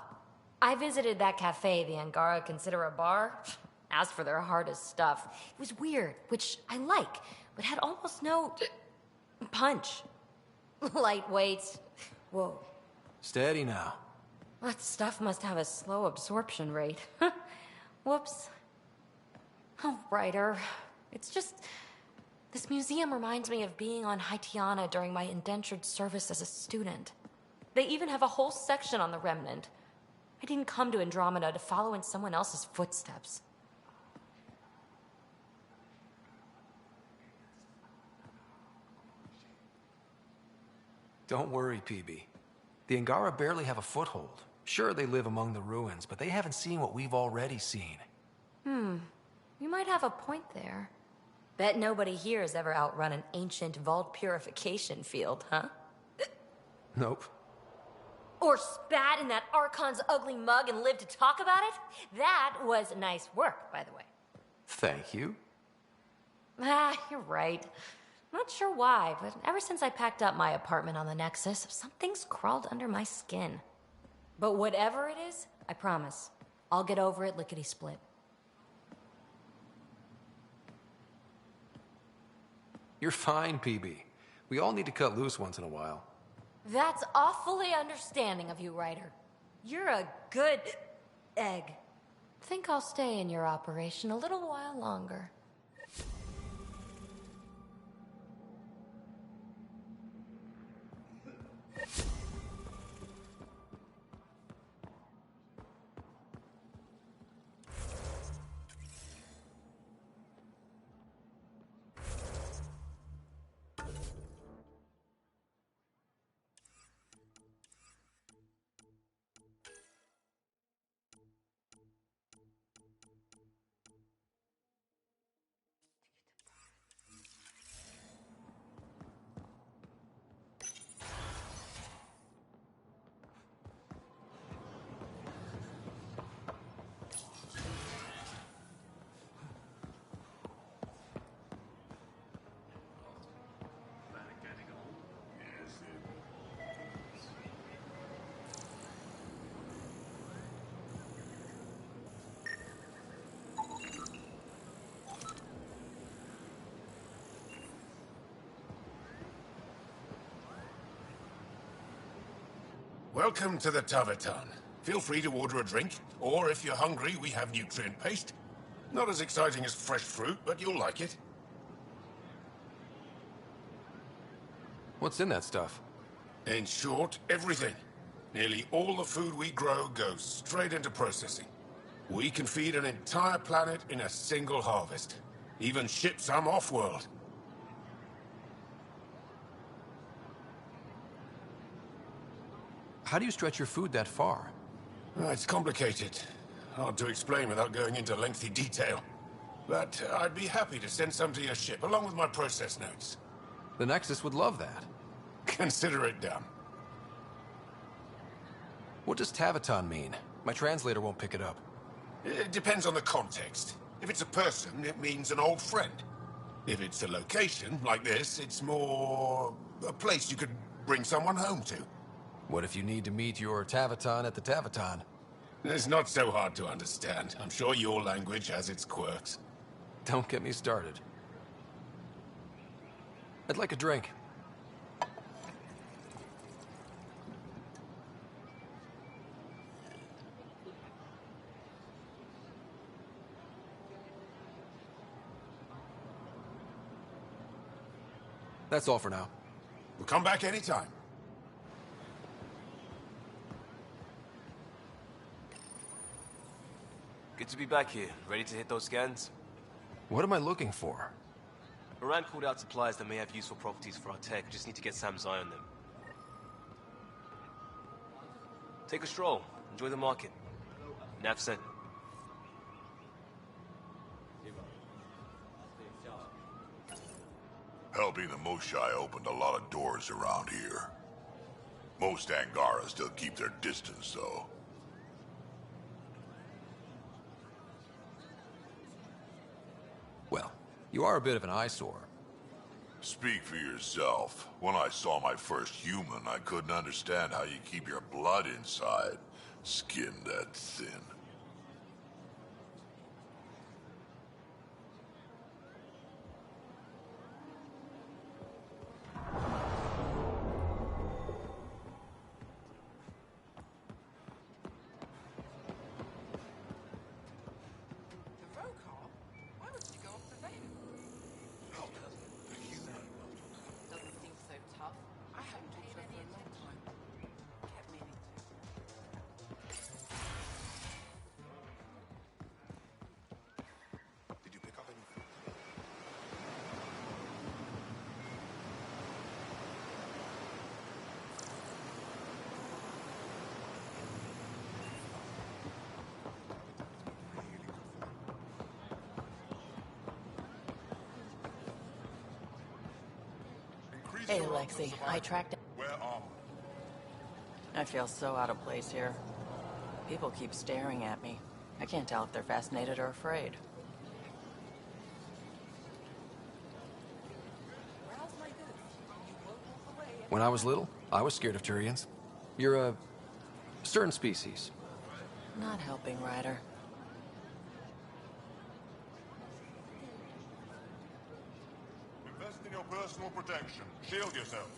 I visited that cafe the Angara consider a bar. Asked for their hardest stuff. It was weird, which I like, but had almost no punch. Lightweight. Whoa. Steady now. That stuff must have a slow absorption rate. Whoops. Oh, Ryder. It's just... This museum reminds me of being on Haitiana during my indentured service as a student. They even have a whole section on the Remnant. I didn't come to Andromeda to follow in someone else's footsteps. Don't worry, PB. The Angara barely have a foothold. Sure, they live among the ruins, but they haven't seen what we've already seen. You might have a point there. Bet nobody here has ever outrun an ancient vault purification field, huh? Nope. Or spat in that Archon's ugly mug and lived to talk about it? That was nice work, by the way. Thank you. You're right. Not sure why, but ever since I packed up my apartment on the Nexus, something's crawled under my skin. But whatever it is, I promise, I'll get over it lickety-split. You're fine, PB. We all need to cut loose once in a while. That's awfully understanding of you, Ryder. You're a good egg. Think I'll stay in your operation a little while longer. Welcome to the Tavertan. Feel free to order a drink, or if you're hungry, we have nutrient paste. Not as exciting as fresh fruit, but you'll like it. What's in that stuff? In short, everything. Nearly all the food we grow goes straight into processing. We can feed an entire planet in a single harvest. Even ship some off-world. How do you stretch your food that far? It's complicated. Hard to explain without going into lengthy detail. But I'd be happy to send some to your ship, along with my process notes. The Nexus would love that. Consider it done. What does Taviton mean? My translator won't pick it up. It depends on the context. If it's a person, it means an old friend. If it's a location, like this, it's more a place you could bring someone home to. What if you need to meet your Taviton at the Taviton? It's not so hard to understand. I'm sure your language has its quirks. Don't get me started. I'd like a drink. That's all for now. We'll come back anytime. Good to be back here. Ready to hit those scans? What am I looking for? Moran called out supplies that may have useful properties for our tech. Just need to get Sam's eye on them. Take a stroll. Enjoy the market. Nav sent. Helping the Moshai opened a lot of doors around here. Most Angara still keep their distance, though. Well, you are a bit of an eyesore. Speak for yourself. When I saw my first human, I couldn't understand how you keep your blood inside. Skin that thin. Hey, Lexi, I tracked... Where are I feel so out of place here. People keep staring at me. I can't tell if they're fascinated or afraid. When I was little, I was scared of Turians. You're a certain species. Not helping, Ryder. Invest in your personal protection. Shield yourself.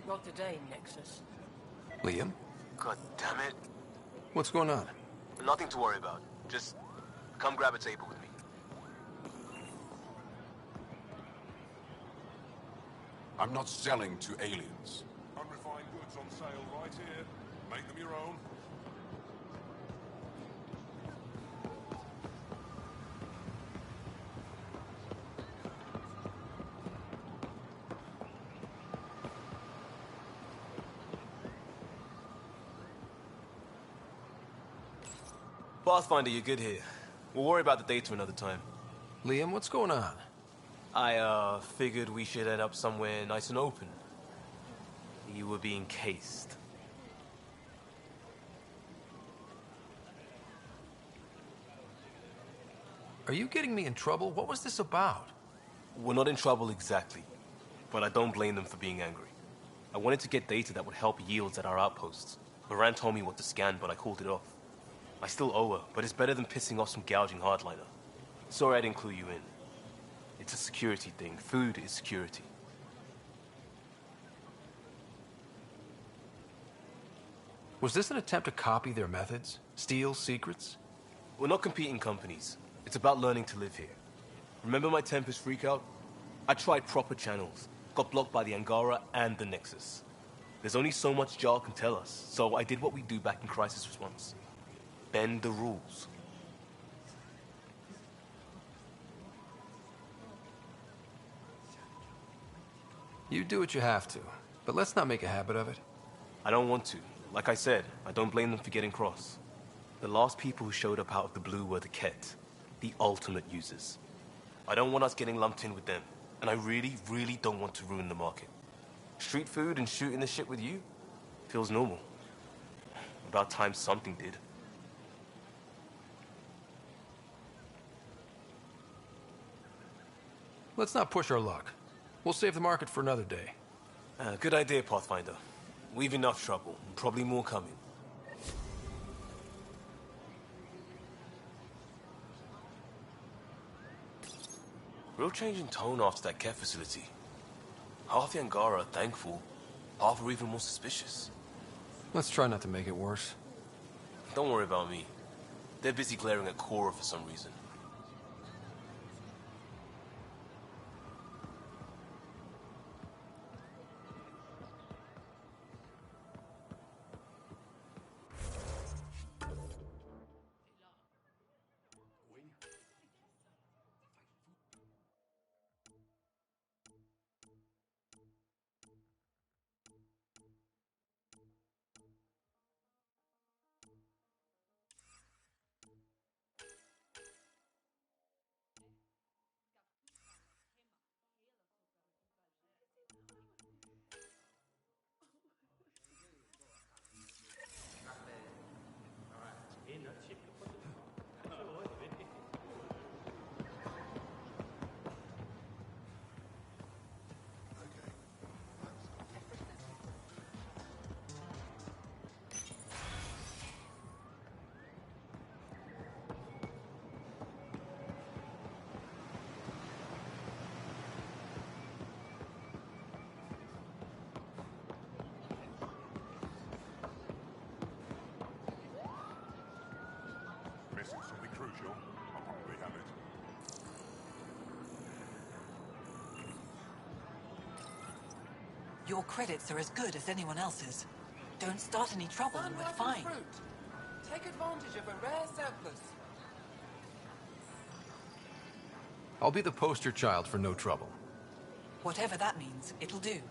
Not today, Nexus. Liam? God damn it. What's going on? Nothing to worry about. Just come grab a table with me. I'm not selling to aliens. Unrefined goods on sale right here. Make them your own. Pathfinder, you're good here. We'll worry about the data another time. Liam, what's going on? I, figured we should head up somewhere nice and open. You were being cased. Are you getting me in trouble? What was this about? We're not in trouble exactly, but I don't blame them for being angry. I wanted to get data that would help yields at our outposts. Moran told me what to scan, but I called it off. I still owe her, but it's better than pissing off some gouging hardliner. Sorry I didn't clue you in. It's a security thing. Food is security. Was this an attempt to copy their methods? Steal secrets? We're not competing companies. It's about learning to live here. Remember my Tempest freakout? I tried proper channels. got blocked by the Angara and the Nexus. There's only so much Jar can tell us, so I did what we do back in crisis response. Bend the rules. You do what you have to, but let's not make a habit of it. I don't want to. Like I said, I don't blame them for getting cross. The last people who showed up out of the blue were the Ket, the ultimate users. I don't want us getting lumped in with them, and I really, really don't want to ruin the market. Street food and shooting the shit with you feels normal. About time something did. Let's not push our luck. We'll save the market for another day. Good idea, Pathfinder. We've enough trouble, and probably more coming. Real change in tone after that Ket facility. Half the Angara are thankful, half are even more suspicious. Let's try not to make it worse. Don't worry about me. They're busy glaring at Cora for some reason. Missing something crucial? I'll probably have it. Your credits are as good as anyone else's. Don't start any trouble and we're fine. Fruit. Take advantage of a rare surplus. I'll be the poster child for no trouble. Whatever that means, it'll do.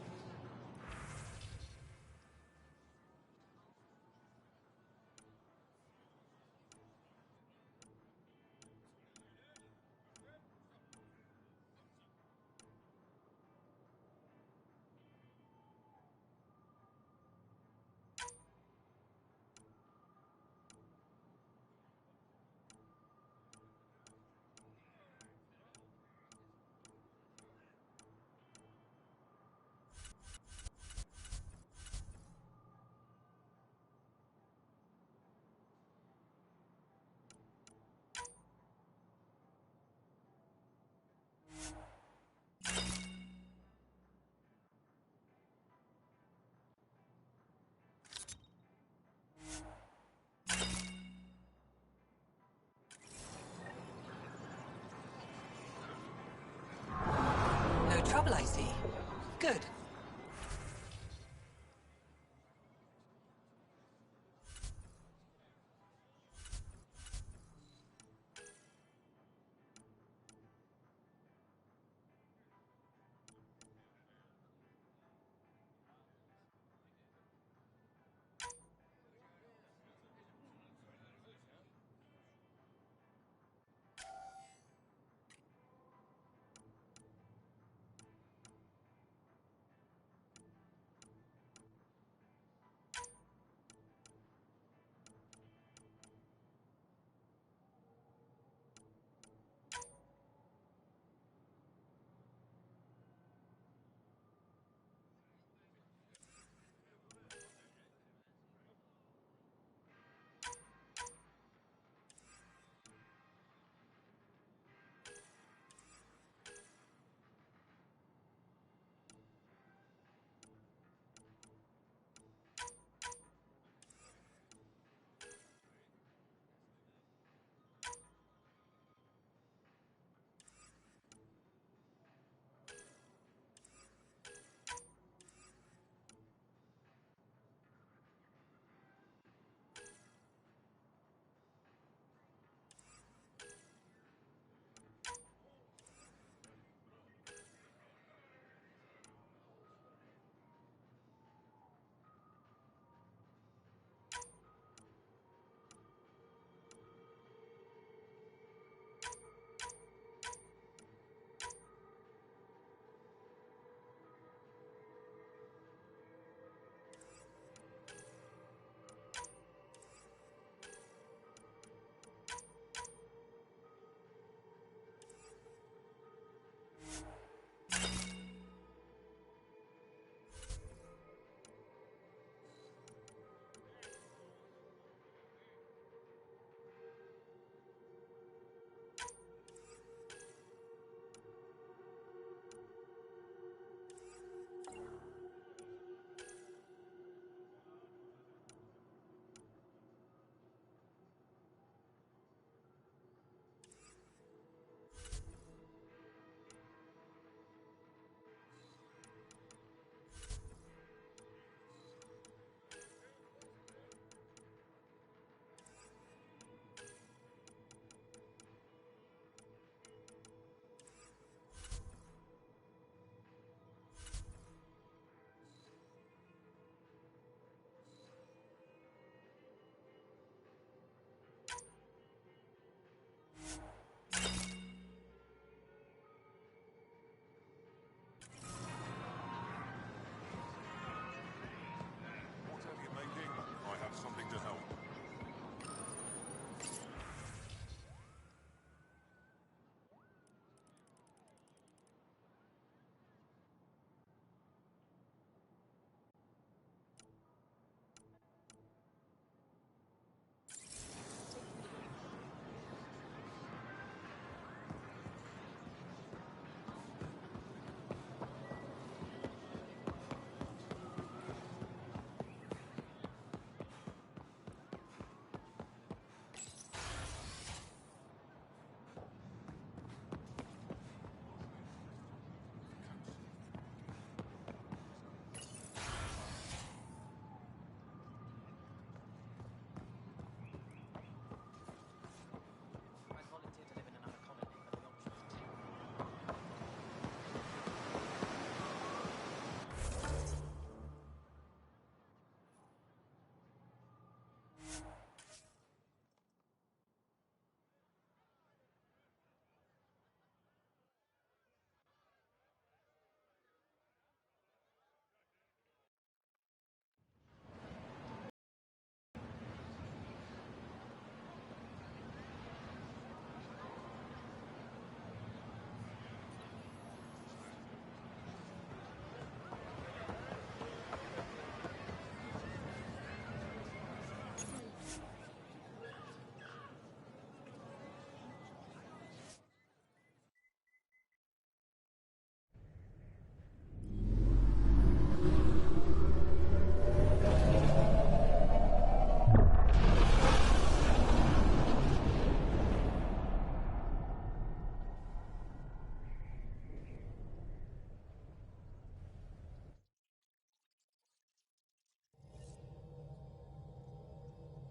No trouble, I see. Good.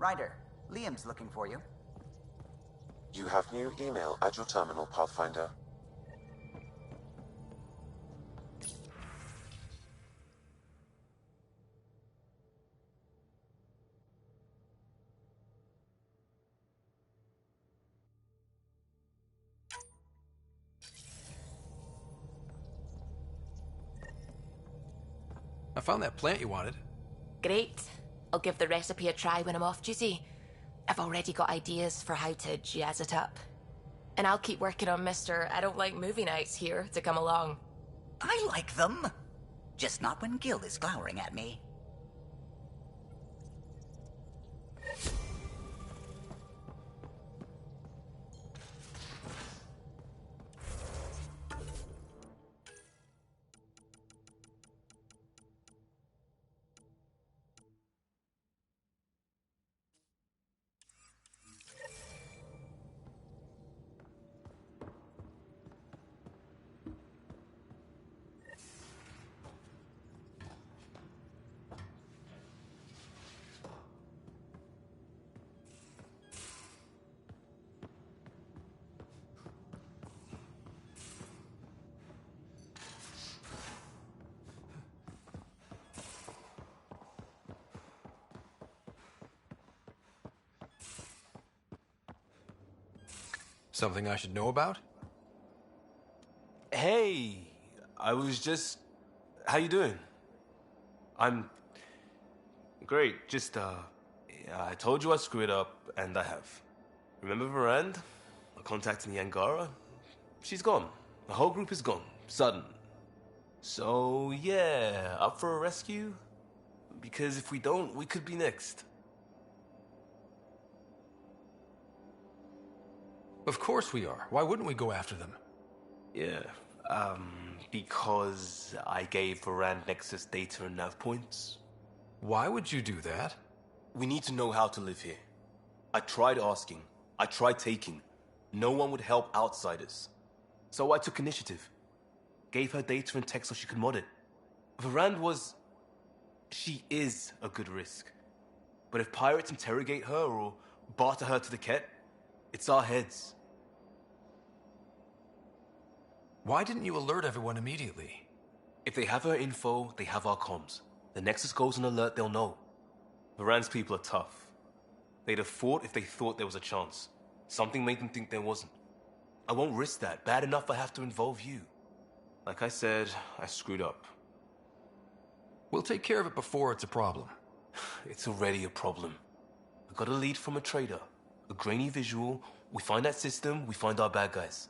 Ryder, Liam's looking for you. You have new email at your terminal, Pathfinder. I found that plant you wanted. Great. I'll give the recipe a try when I'm off duty. I've already got ideas for how to jazz it up. And I'll keep working on Mr. I don't like movie nights here to come along. I like them. Just not when Gil is glowering at me. Something I should know about? Hey, I was just... How you doing? I'm... Great, just, yeah, I told you I screwed up, and I have. Remember Varand? I contacted the Angara? She's gone. The whole group is gone. Sudden. So, yeah, up for a rescue? Because if we don't, we could be next. Of course we are. Why wouldn't we go after them? Yeah, because I gave Varand Nexus data and nav points. Why would you do that? We need to know how to live here. I tried asking. I tried taking. No one would help outsiders. So I took initiative. Gave her data and tech so she could mod it. Varand was... She is a good risk. But if pirates interrogate her or barter her to the Ket, it's our heads. Why didn't you alert everyone immediately? If they have her info, they have our comms. The Nexus goes on alert, they'll know. Varand's people are tough. They'd have fought if they thought there was a chance. Something made them think there wasn't. I won't risk that. Bad enough I have to involve you. Like I said, I screwed up. We'll take care of it before it's a problem. It's already a problem. I got a lead from a trader. A grainy visual. We find that system, we find our bad guys.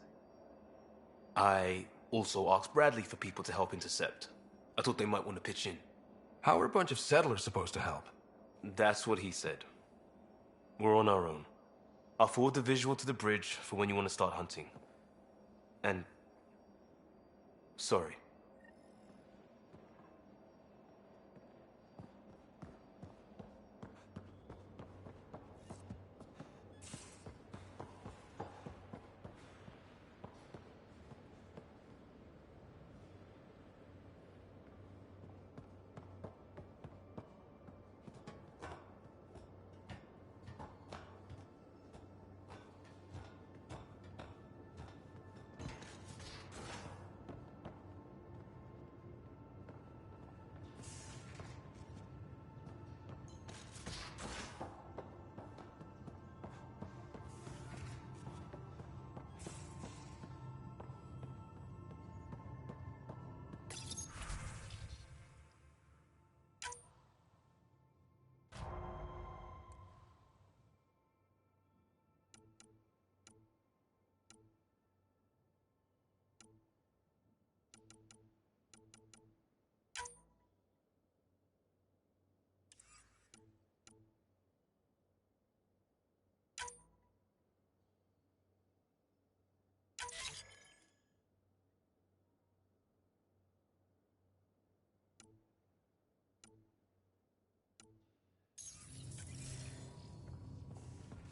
I also asked Bradley for people to help intercept. I thought they might want to pitch in. How are a bunch of settlers supposed to help? That's what he said. We're on our own. I'll forward the visual to the bridge for when you want to start hunting. And... sorry.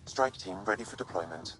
Strike team ready for deployment.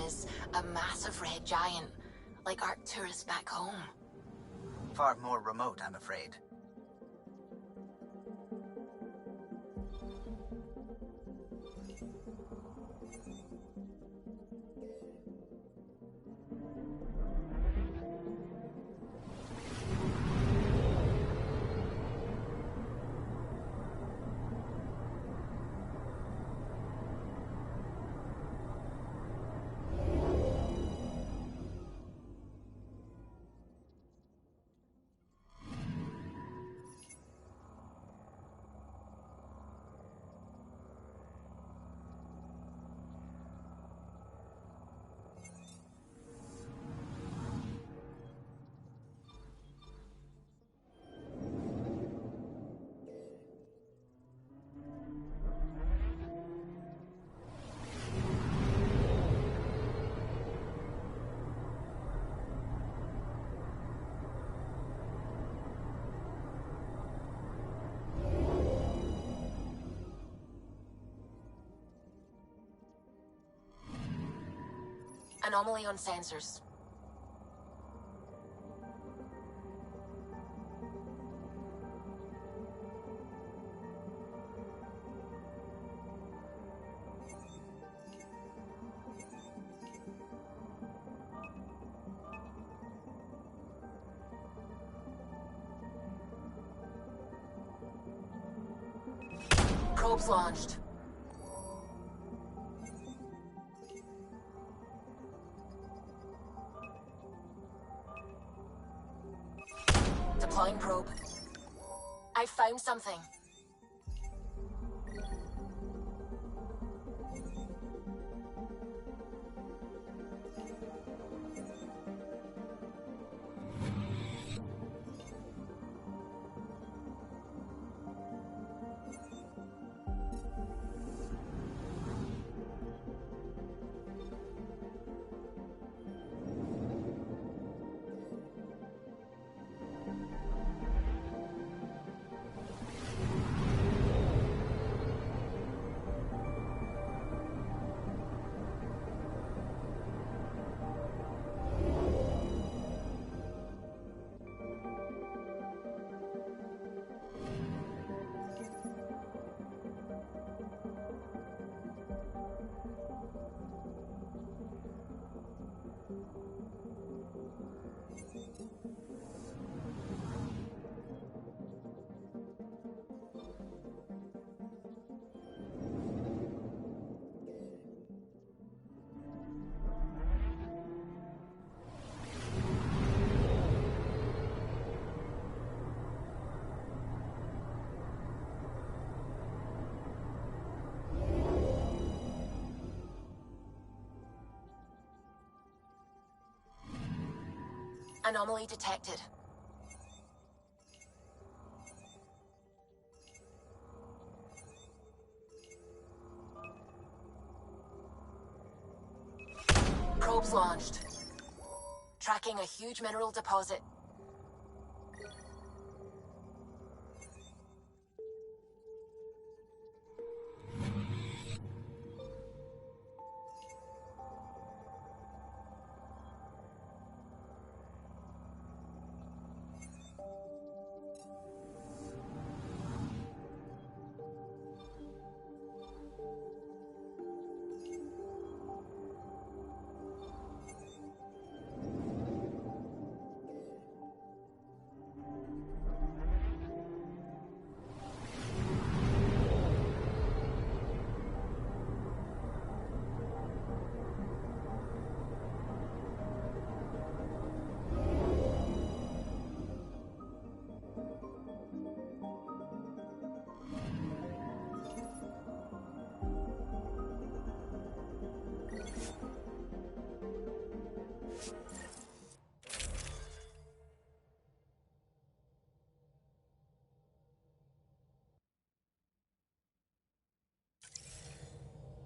is a massive red giant, like our tourists back home. Far more remote, I'm afraid. Anomaly on sensors. Probes launched. Deploying probe. I found something. Anomaly detected. Probes launched. Tracking a huge mineral deposit.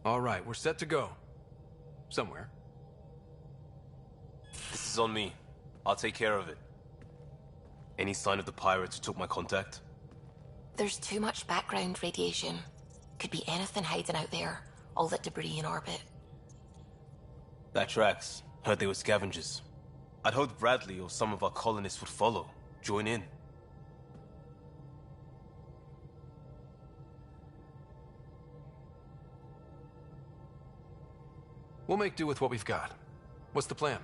All right, we're set to go. Somewhere. This is on me. I'll take care of it. Any sign of the pirates who took my contact? There's too much background radiation. Could be anything hiding out there. All that debris in orbit. That tracks. Heard they were scavengers. I'd hoped Bradley or some of our colonists would follow. Join in. We'll make do with what we've got. What's the plan?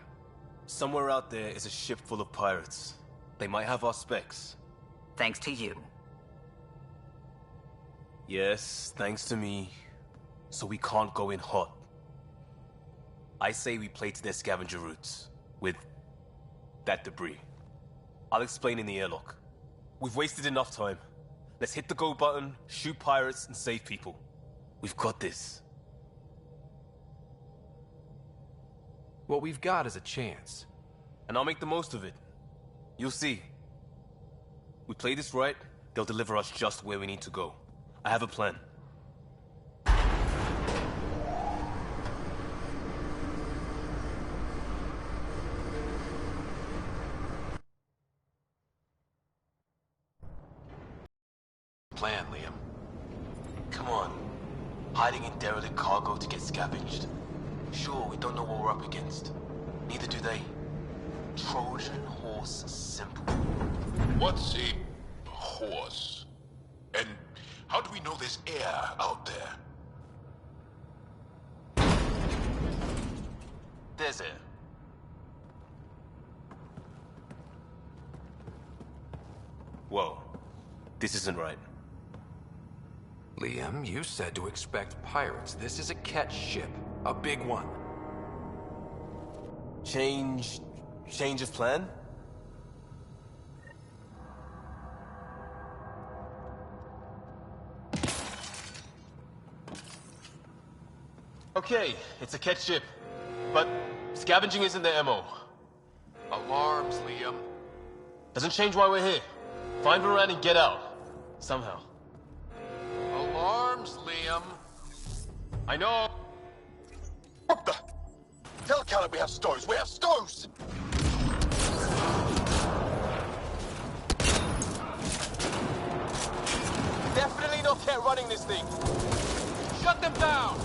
Somewhere out there is a ship full of pirates. They might have our specs. Thanks to you. Yes, thanks to me. So we can't go in hot. I say we play to their scavenger routes. With that debris. I'll explain in the airlock. We've wasted enough time. Let's hit the go button, shoot pirates, and save people. We've got this. What we've got is a chance. And I'll make the most of it. You'll see. We play this right, they'll deliver us just where we need to go. I have a plan. Plan, Liam. Come on. Hiding in derelict cargo to get scavenged. Sure, we don't know what we're up against. Neither do they. Trojan horse simple. What's a horse? And how do we know there's air out there? There's air. Whoa. This isn't right. Liam, you said to expect pirates. This is a catch ship. A big one. Change of plan? Okay, it's a catch ship. But scavenging isn't their MO. Alarms, Liam. Doesn't change why we're here. Find Varan and get out. Somehow. Alarms, Liam. I know. What the? Tell Callan we have stoves. We have stoves! Definitely not Cat running this thing. Shut them down!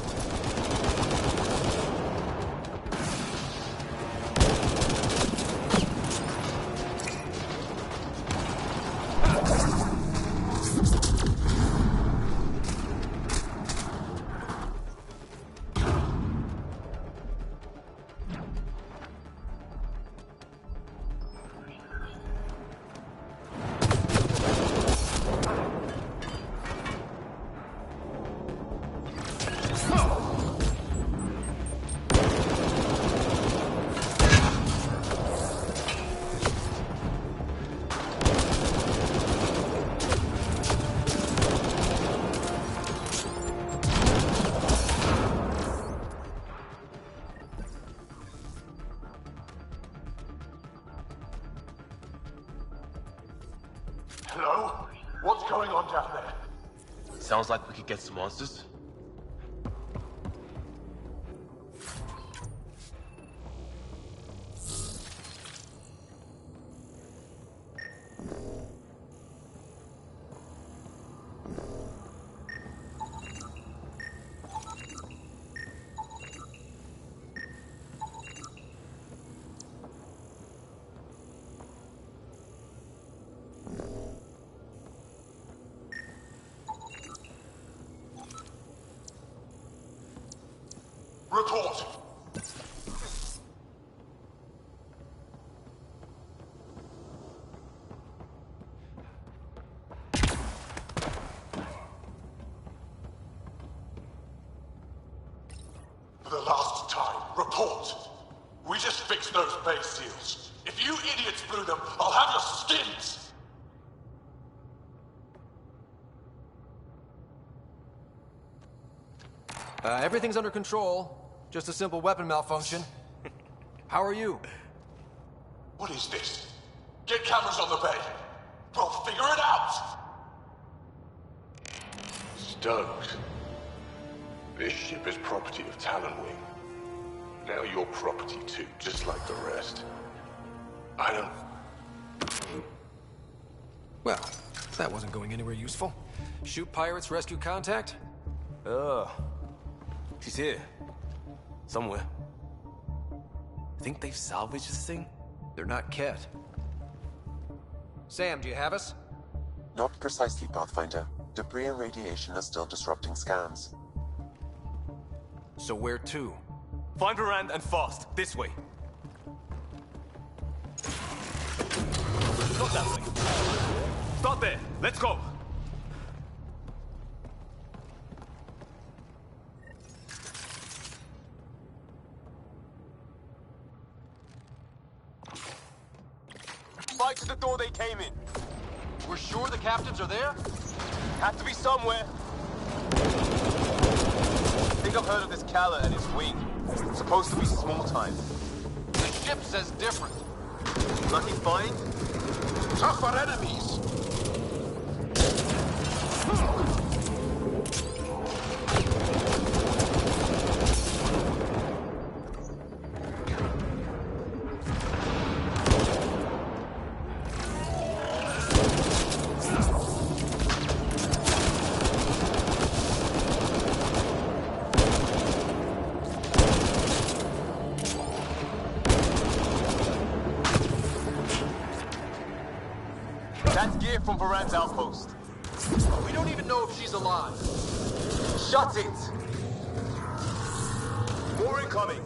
Hello? What's going on down there? Sounds like we could get some answers. Report! For the last time, report! We just fixed those base seals. If you idiots blew them, I'll have your skins! Everything's under control. Just a simple weapon malfunction. How are you? What is this? Get cameras on the bay. We'll figure it out! Stokes. This ship is property of Talonwing. Now you're property too, just like the rest. I don't... Well, that wasn't going anywhere useful. Shoot pirates, rescue contact? She's here. Somewhere. Think they've salvaged this thing? They're not Ket. Sam, do you have us? Not precisely, Pathfinder. Debris and radiation are still disrupting scans. So where to? Find Varand and fast. This way. Not that way. Start there. Let's go. Right to the door they came in. We're sure the captives are there? Have to be somewhere. I think I've heard of this Kala and his wing. It's supposed to be small time. The ship says different. Lucky find? Tougher enemies! That's gear from Varand's outpost. We don't even know if she's alive. Shut it! More incoming!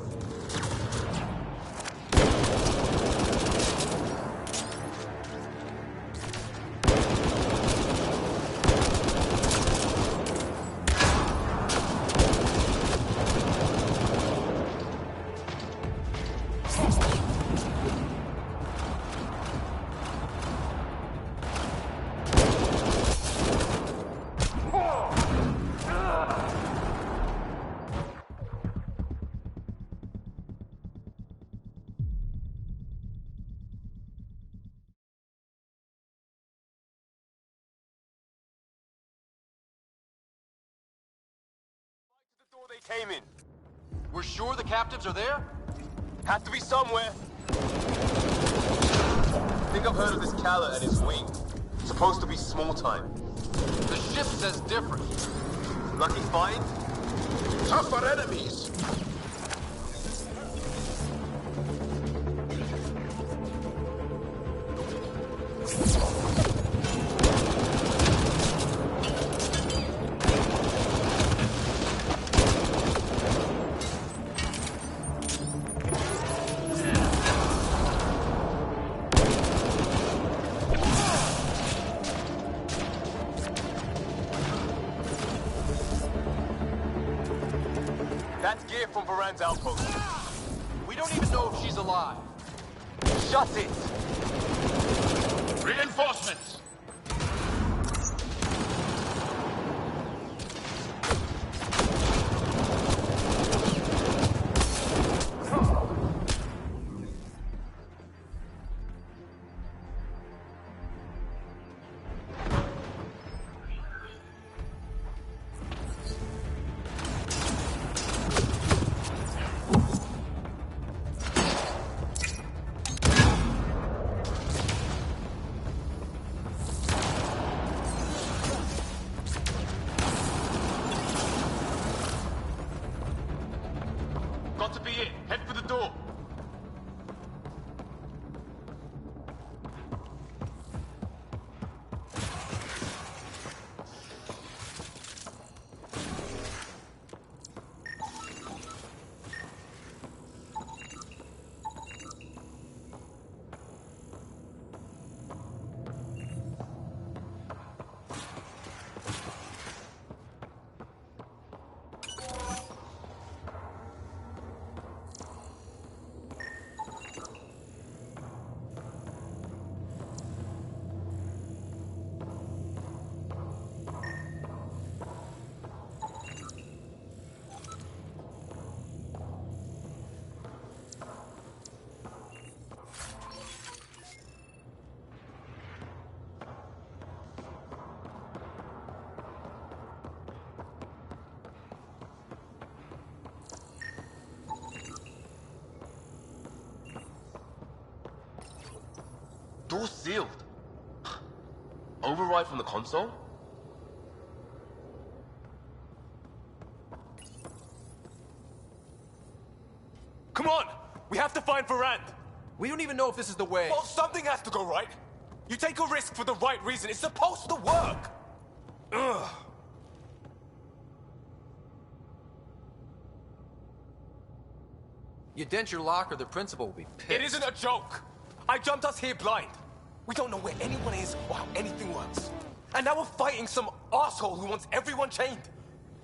They came in. We're sure the captives are there? Have to be somewhere. I think I've heard of this Kala and his wing. It's supposed to be small time. The ship says different. Lucky find? Tougher enemies! That's gear from Varand's outpost. We don't even know if she's alive. Shut it! Reinforcements! Got to be it. Head for the door. Door sealed. Override from the console? Come on! We have to find Varand! We don't even know if this is the way. Well, something has to go right! You take a risk for the right reason. It's supposed to work! Ugh. You dent your locker, the principal will be pissed. It isn't a joke! I jumped us here blind. We don't know where anyone is or how anything works. And now we're fighting some asshole who wants everyone chained.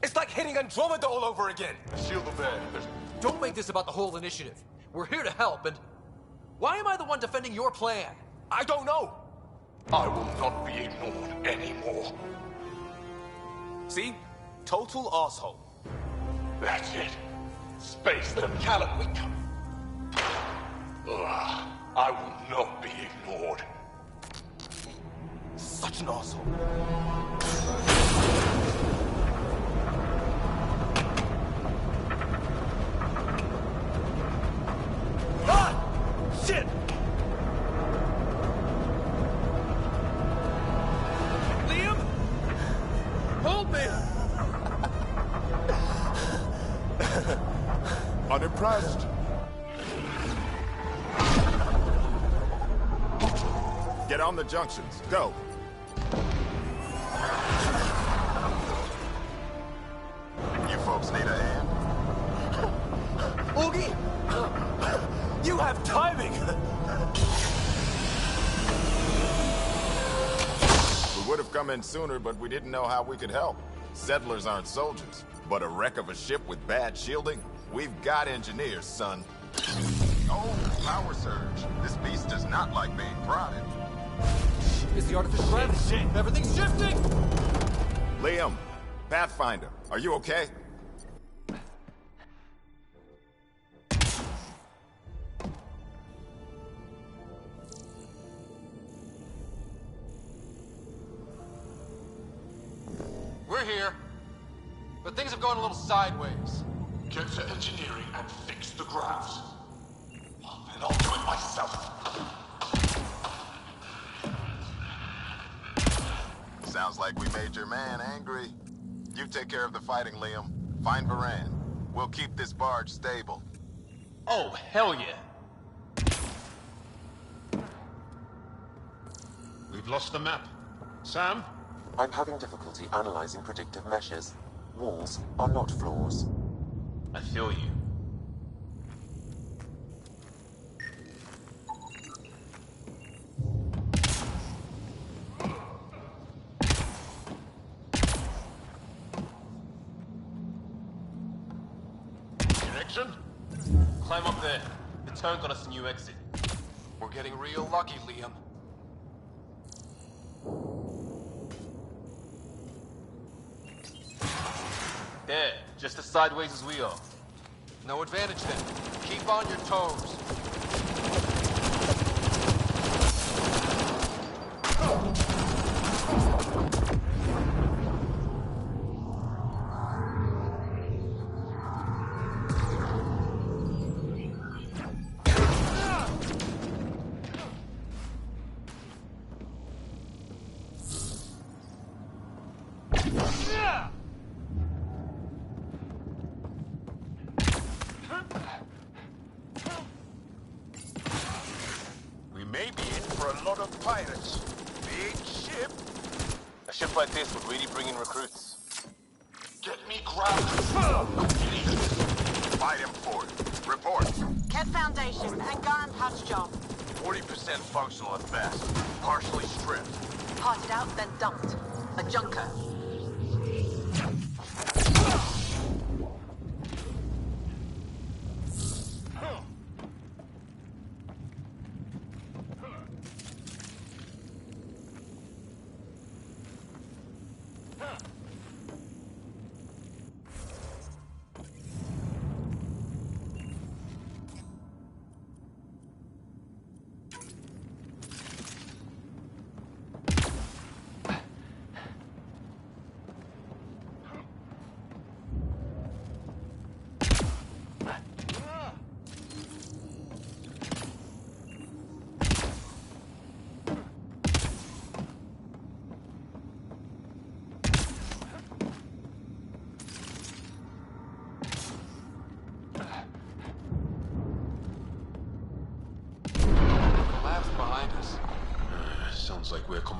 It's like hitting Andromeda all over again. Shield the van. Don't make this about the whole initiative. We're here to help, and... Why am I the one defending your plan? I don't know. I will not be ignored anymore. See? Total asshole. That's it. Space them, Callum. I will not be ignored. Such an asshole. Ah! Shit! Liam? Hold me! Unimpressed. Get on the junctions. Go. You folks need a hand? Augie! You have timing! We would have come in sooner, but we didn't know how we could help. Settlers aren't soldiers, but a wreck of a ship with bad shielding? We've got engineers, son. Oh, power surge. This beast does not like being prodded. It's the artificial gravity. Shit. Everything's shifting! Liam, Pathfinder, are you okay? We're here, but things have gone a little sideways. Get to engineering and fix the graphs. And I'll do it myself. Sounds like we made your man angry. You take care of the fighting, Liam. Find Varand. We'll keep this barge stable. Oh, hell yeah. We've lost the map. Sam? I'm having difficulty analyzing predictive meshes. Walls are not floors. I feel you. Connection? Climb up there. The turn got us a new exit. We're getting real lucky, Liam. There, just as sideways as we are. No advantage then. Keep on your toes. We may be in for a lot of pirates. Big ship. A ship like this would really bring in recruits. Get me grounded. Fight him for it. Report. Kett Foundation, Angaran patch job. 40% functional at best. Partially stripped. Parted out, then dumped. A junker.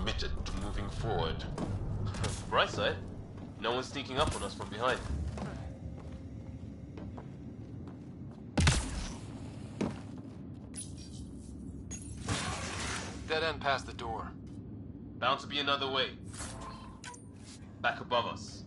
committed to moving forward. Bright side, no one's sneaking up on us from behind. Dead end past the door. Bound to be another way. Back above us.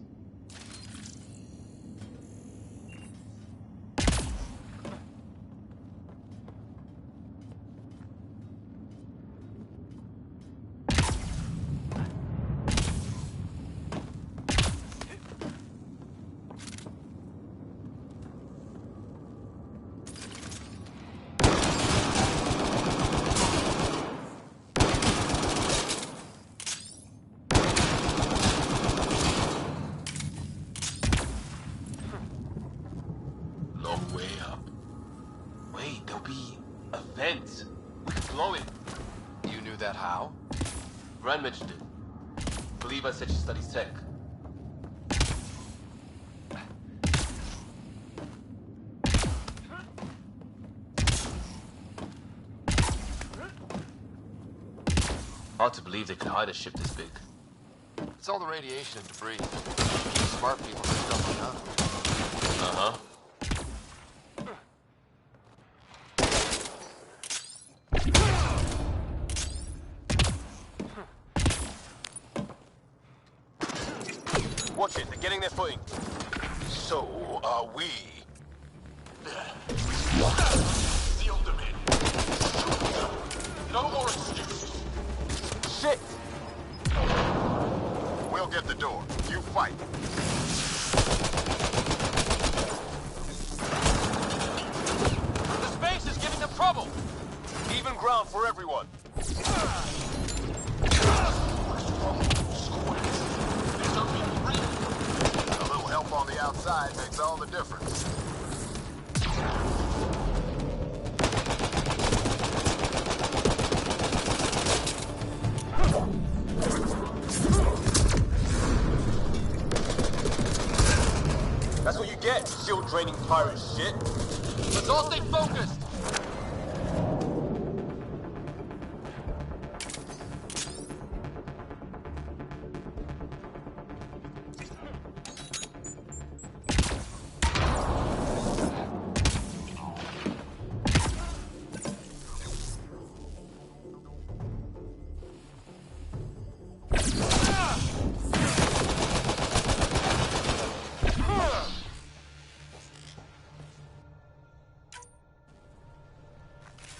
Rand mentioned it. Believe I said she studies tech. Hard to believe they could hide a ship this big. It's all the radiation and debris. Keep smart people from stumbling on it. Uh-huh. Watch it, they're getting their footing. So are we. Seal them in. No more excuses. Shit! We'll get the door. You fight. The space is giving them trouble. Even ground for everyone. Help on the outside makes all the difference. That's what you get, shield draining pirate shit. Let's all stay focused.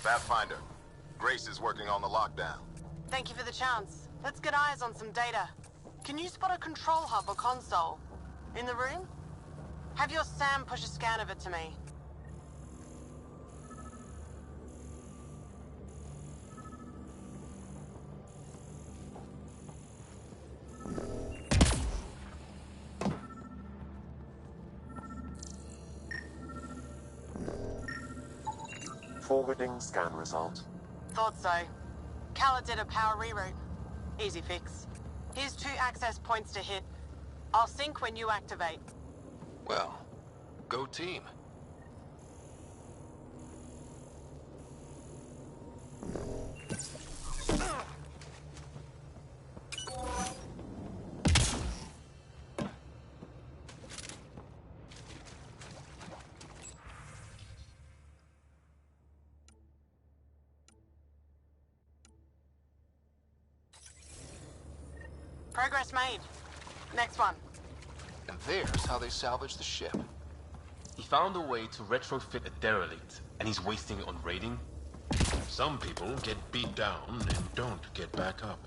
Pathfinder, Grace is working on the lockdown. Thank you for the chance. Let's get eyes on some data. Can you spot a control hub or console? In the room? Have your Sam push a scan of it to me. Forwarding scan result. Thought so. Kala did a power reroute. Easy fix. Here's 2 access points to hit. I'll sync when you activate. Well, go team. Progress made. Next one. And there's how they salvage the ship. He found a way to retrofit a derelict, and he's wasting it on raiding? Some people get beat down and don't get back up.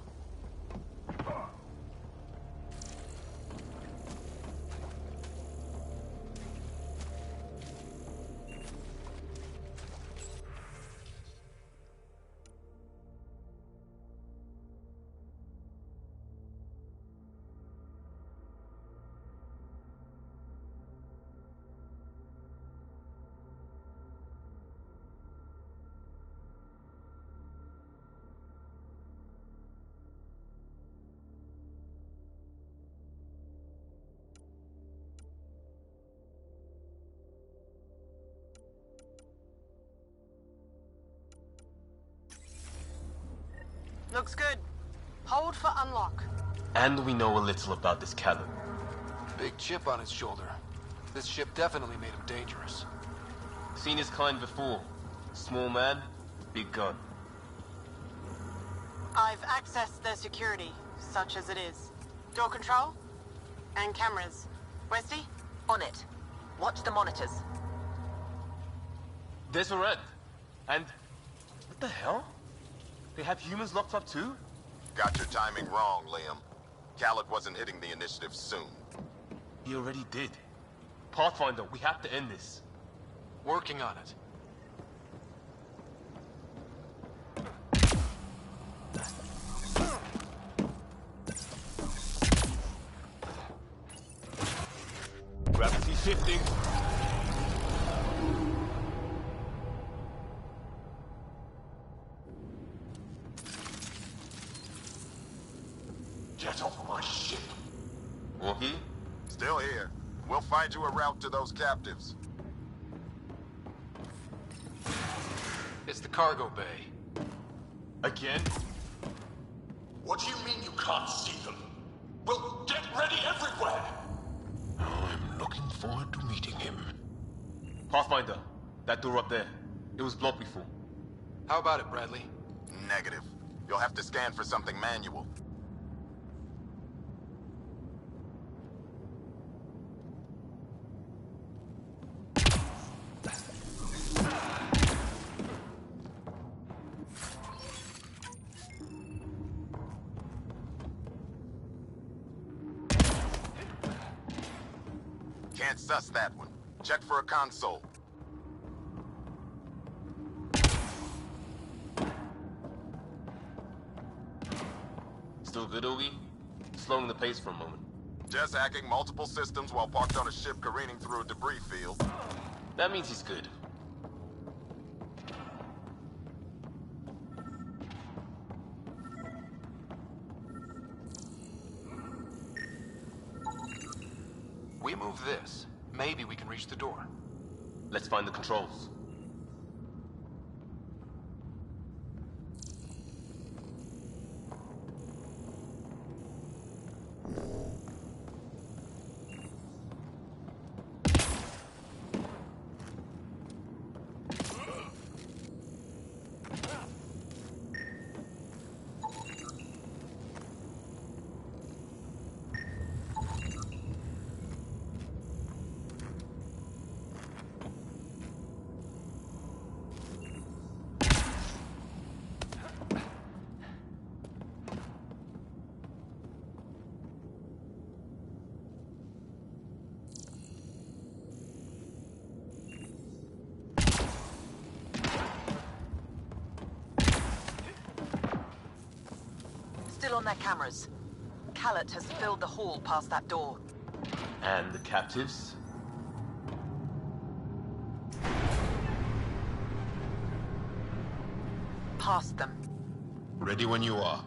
Looks good. Hold for unlock. And we know a little about this Callum. Big chip on his shoulder. This ship definitely made him dangerous. Seen his kind before. Small man, big gun. I've accessed their security, such as it is. Door control? And cameras. Westy? On it. Watch the monitors. There's a red. And... what the hell? They have humans locked up too? Got your timing wrong, Liam. Khaled wasn't hitting the initiative soon. He already did. Pathfinder, we have to end this. Working on it. Gravity shifting. Get off my ship. Walkie? Still here. We'll find you a route to those captives. It's the cargo bay. Again? What do you mean you can't see them? Well, get ready everywhere! I'm looking forward to meeting him. Pathfinder, that door up there. It was blocked before. How about it, Bradley? Negative. You'll have to scan for something manual. Can't suss that one. Check for a console. Still good, Ogie? Slowing the pace for a moment. Just hacking multiple systems while parked on a ship careening through a debris field. That means he's good. We move this. Maybe we can reach the door. Let's find the controls. Still on their cameras. Khaled has filled the hall past that door. And the captives? Past them. Ready when you are.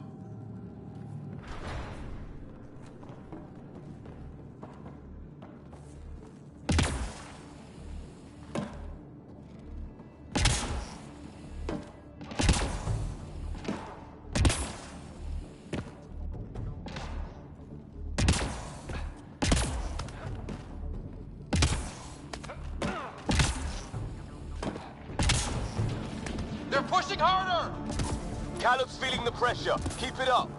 They're pushing harder! Caleb's feeling the pressure. Keep it up.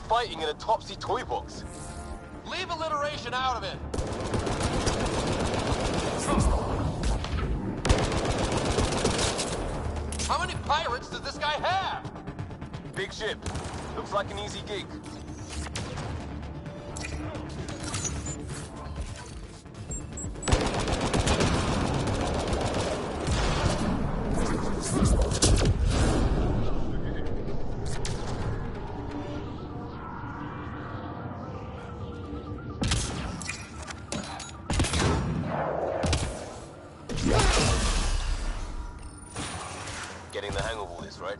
Fighting in a Topsy toy box. Leave alliteration out of it! How many pirates does this guy have? Big ship. Looks like an easy gig. right?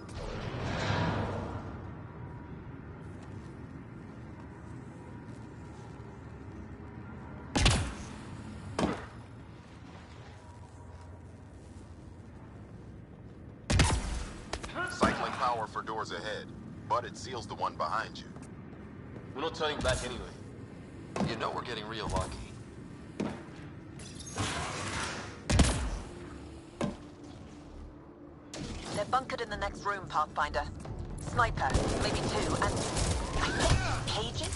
Cycling power for doors ahead, but it seals the one behind you. We're not turning back anyway. You know we're getting real lucky. They're bunkered in the next room, Pathfinder. Sniper, maybe two, and I think cages?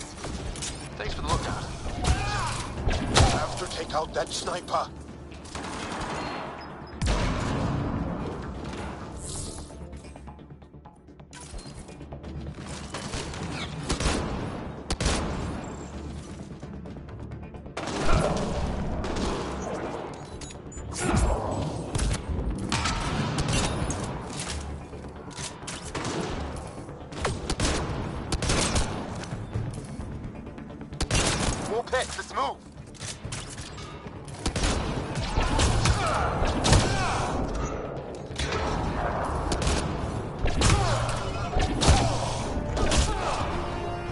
Thanks for the lookout. Have to take out that sniper. More pets, let's move!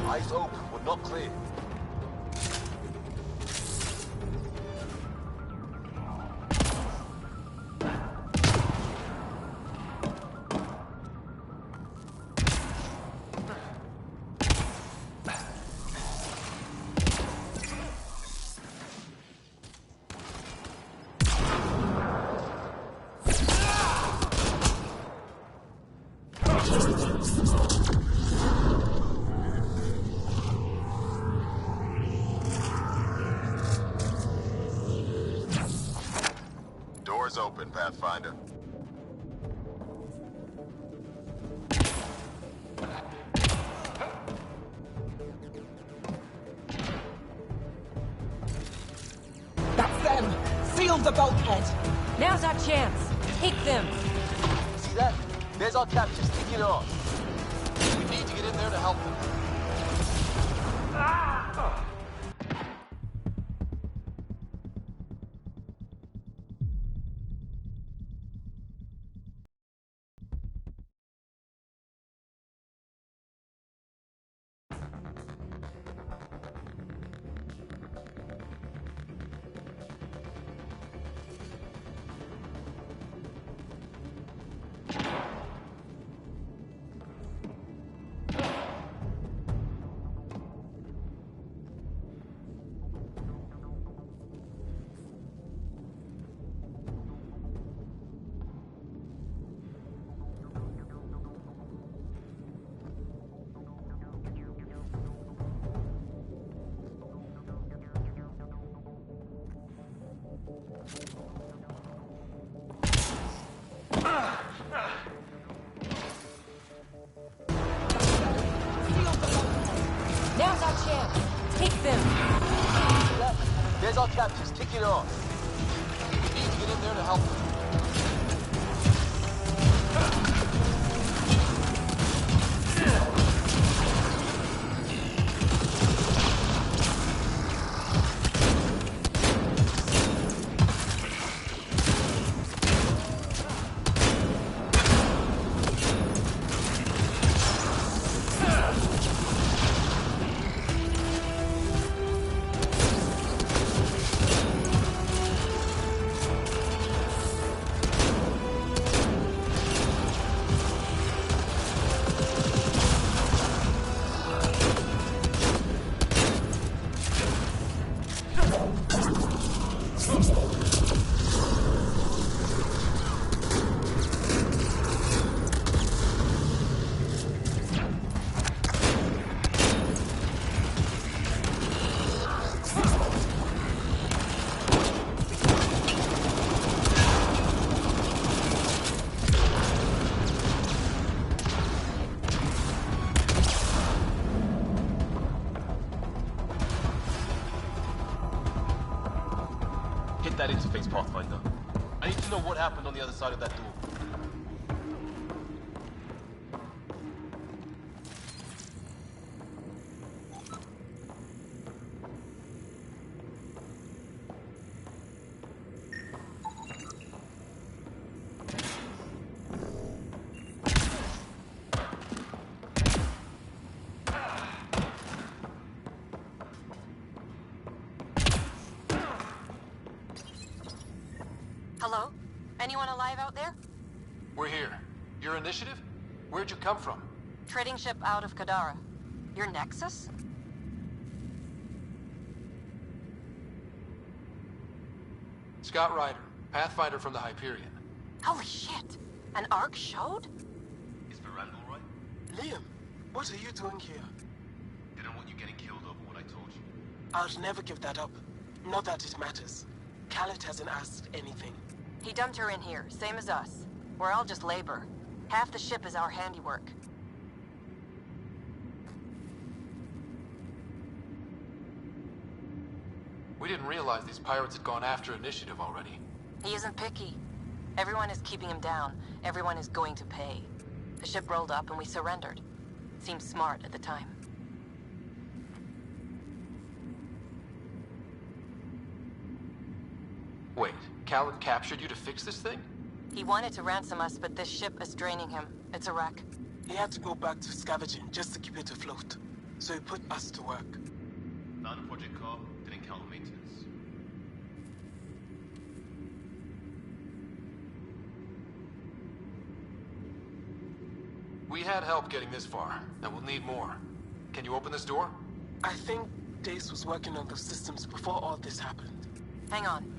Eyes open, we're not clear. Doors open, Pathfinder. That's them! Seal the bulkhead! Now's our chance. Take them. See that? There's our captors kicking off. We need to get in there to help them. Now's our chance. Take them. There's our captors kicking off. We need to get in there to help them. Hit that interface, Pathfinder. I need to know what happened on the other side of that door. alive out there? We're here. Your initiative? Where'd you come from? Trading ship out of Kadara. Your Nexus? Scott Ryder, Pathfinder from the Hyperion. Holy shit! An Ark showed? Is Veranda all right? Liam, what are you doing here? Didn't want you getting killed over what I told you. I'll never give that up. Not that it matters. Khaled hasn't asked anything. He dumped her in here, same as us. We're all just labor. Half the ship is our handiwork. We didn't realize these pirates had gone after Initiative already. He isn't picky. Everyone is keeping him down. Everyone is going to pay. The ship rolled up and we surrendered. Seemed smart at the time. Wait, Khaled captured you to fix this thing? He wanted to ransom us, but this ship is draining him. It's a wreck. He had to go back to scavenging just to keep it afloat. So he put us to work. Found a project car, didn't count on maintenance. We had help getting this far, and we'll need more. Can you open this door? I think Dace was working on those systems before all this happened. Hang on.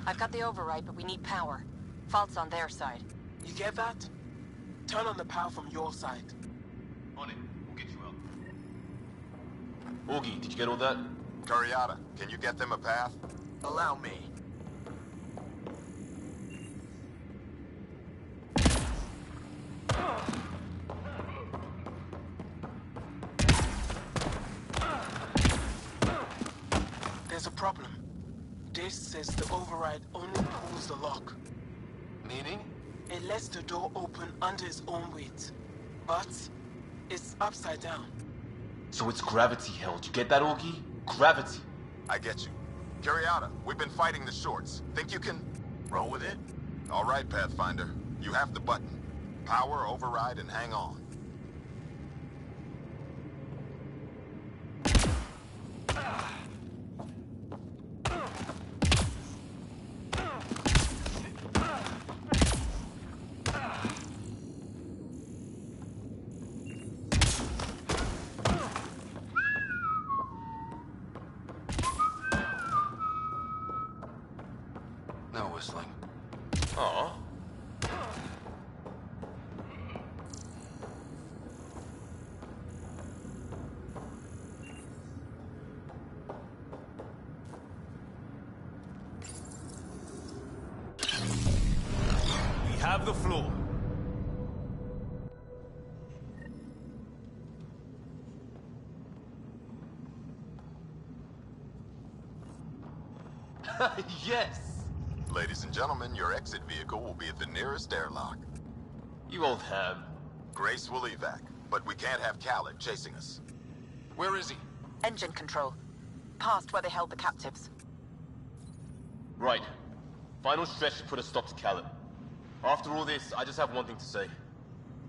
I've got the override, but we need power. Fault's on their side. You get that? Turn on the power from your side. On it. We'll get you out. Augie, did you get all that? Curiata, can you get them a path? Allow me. There's a problem. Dace says the override only pulls the lock. Meaning? It lets the door open under its own weight. But it's upside down. So it's gravity held. You get that, Augie? Gravity. I get you. Curiata, we've been fighting the shorts. Think you can roll with it? All right, Pathfinder. You have the button. Power, override, and hang on. No whistling. Aw. We have the floor. Yes! Ladies and gentlemen, your exit vehicle will be at the nearest airlock. You old ham. Grace will evac, but we can't have Khaled chasing us. Where is he? Engine control. Past where they held the captives. Right. Final stretch to put a stop to Khaled. After all this, I just have one thing to say.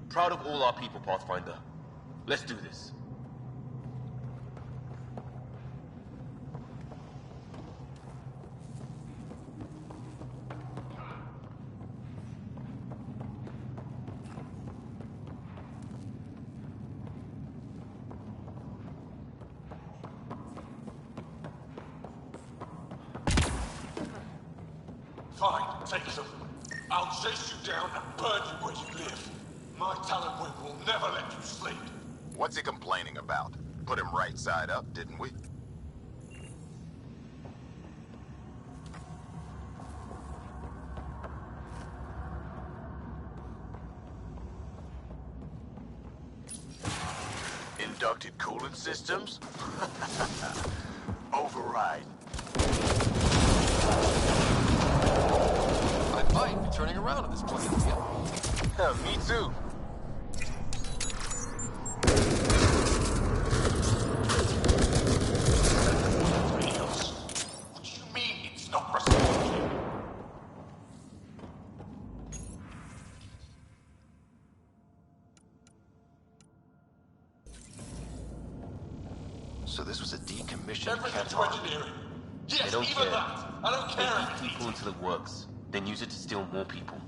Proud of all our people, Pathfinder. Let's do this. Fine, take them. I'll chase you down and burn you where you live. My talent wing will never let you sleep. What's he complaining about? Put him right side up, didn't we? Inducted coolant systems? Override. I might be turning around in this plane. Yeah, me too. What do you mean it's not reciprocated? So this was a decommissioned Everything to Cat. engineering. They Yes, don't even care. that. I don't care. They eat people until it works. then use it to steal more people.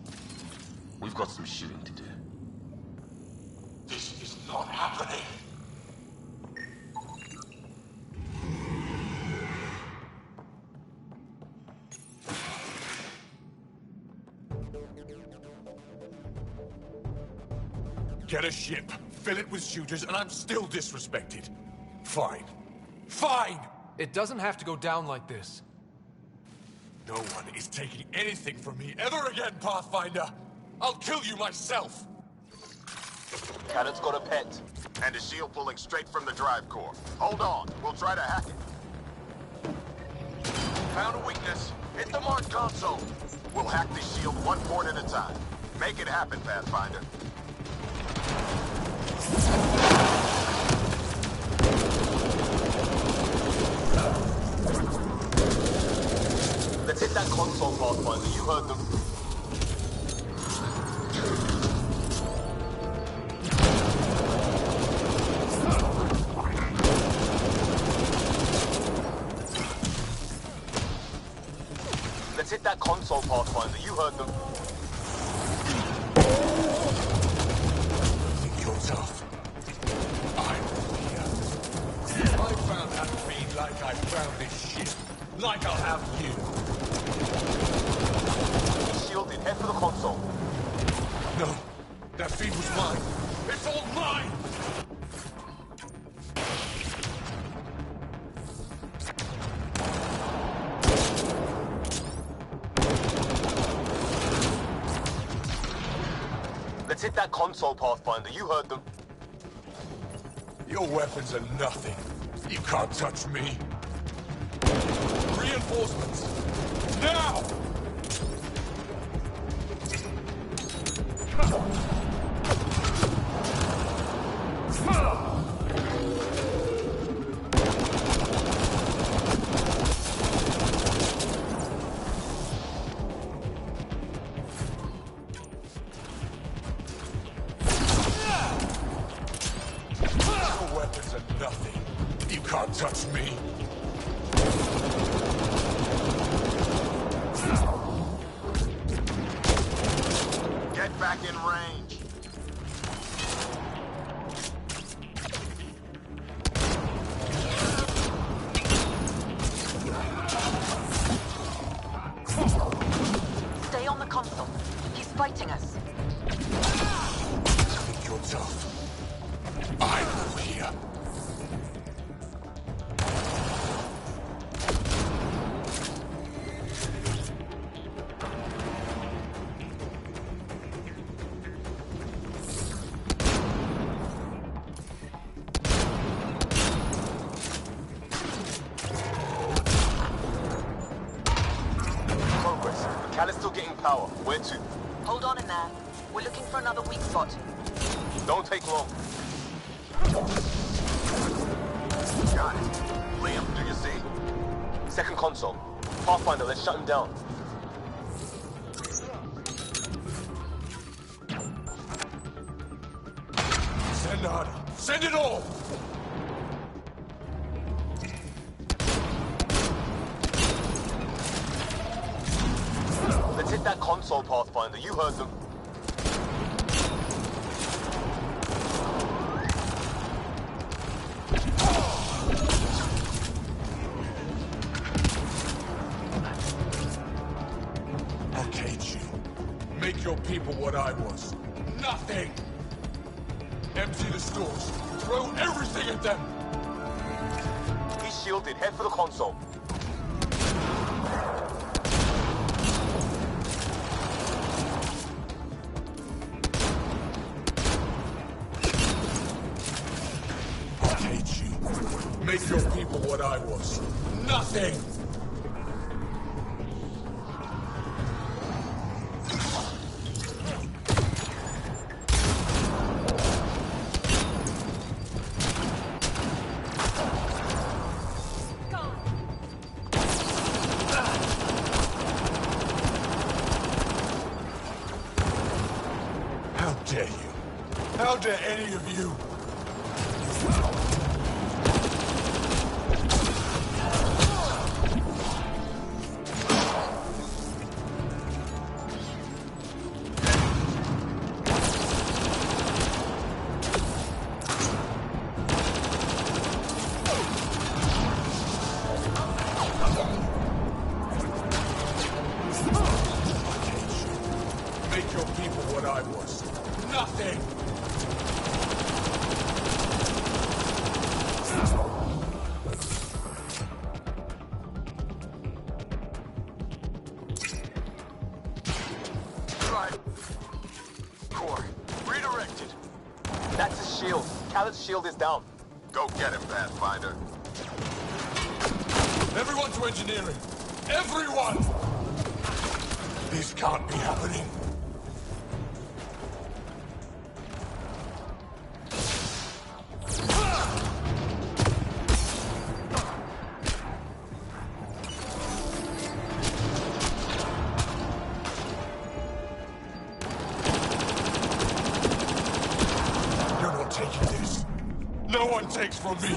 We've got some shooting to do. This is not happening. Get a ship, fill it with shooters, and I'm still disrespected. Fine. Fine! It doesn't have to go down like this. No one is taking anything from me ever again, Pathfinder! I'll kill you myself! Cannon's got a pet. And a shield pulling straight from the drive core. Hold on, we'll try to hack it. Found a weakness. Hit the mark console. We'll hack the shield one port at a time. Make it happen, Pathfinder. Let's hit that console, Pathfinder. You heard them. Let's hit that console, Pathfinder. You heard them. You're tough. I'm here. I found that feed like I found this ship. Like I'll have you. He's shielded. Head for the console. No. That feed was mine. It's all mine! Let's hit that console, Pathfinder. You heard them. Your weapons are nothing. You can't touch me. Reinforcements! Now! Your weapons are nothing. You can't touch me. Get back in range. Stay on the console. He's fighting us. Think you're tough. I'm here. Progress. Cal is still getting power. Where to? Hold on in there. We're looking for another weak spot. Don't take long. Got it. Liam, do you see? Second console. Pathfinder, let's shut him down. Send on. Send it all! Let's hit that console, Pathfinder. You heard them. I'll cage you. Make your people what I was. Nothing! Empty the stores. Throw everything at them! He's shielded. Head for the console. I'll cage you. Make your people what I was. Nothing! How dare you? How dare any of you? pilot's shield is down. Go get him, Pathfinder. Everyone to engineering! Everyone! This can't be happening. You're not taking this. No one takes from me.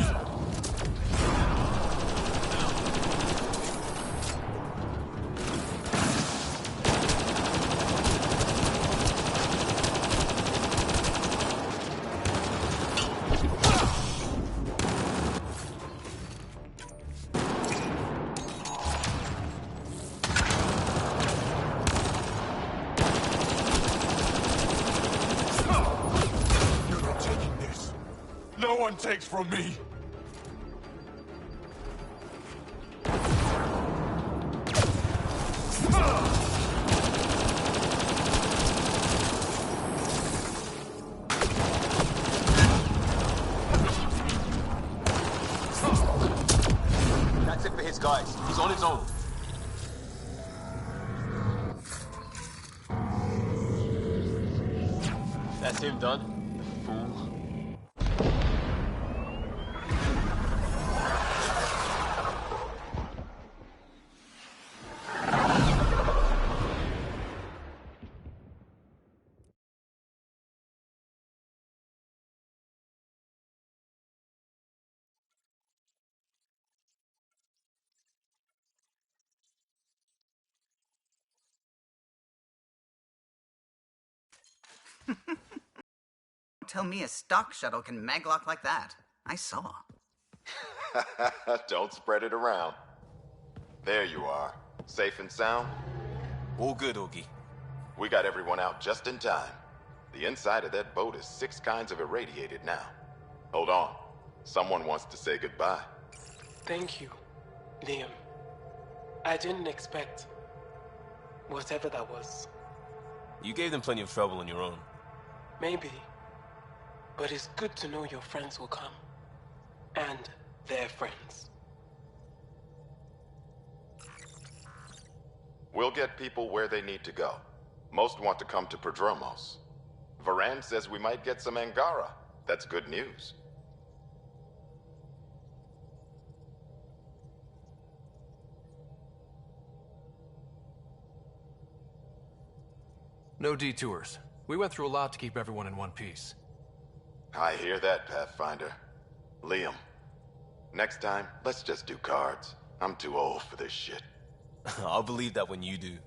No one takes from me! That's it for his guys. He's on his own. That's him done. Fool. Tell me a stock shuttle can maglock like that. I saw. Don't spread it around. There you are. Safe and sound? All good, Augie. We got everyone out just in time. The inside of that boat is 6 kinds of irradiated now. Hold on. Someone wants to say goodbye. Thank you, Liam. I didn't expect whatever that was. You gave them plenty of trouble on your own. Maybe. But it's good to know your friends will come. And their friends. We'll get people where they need to go. Most want to come to Prodromos. Varan says we might get some Angara. That's good news. No detours. We went through a lot to keep everyone in one piece. I hear that, Pathfinder. Liam, next time, let's just do cards. I'm too old for this shit. I'll believe that when you do.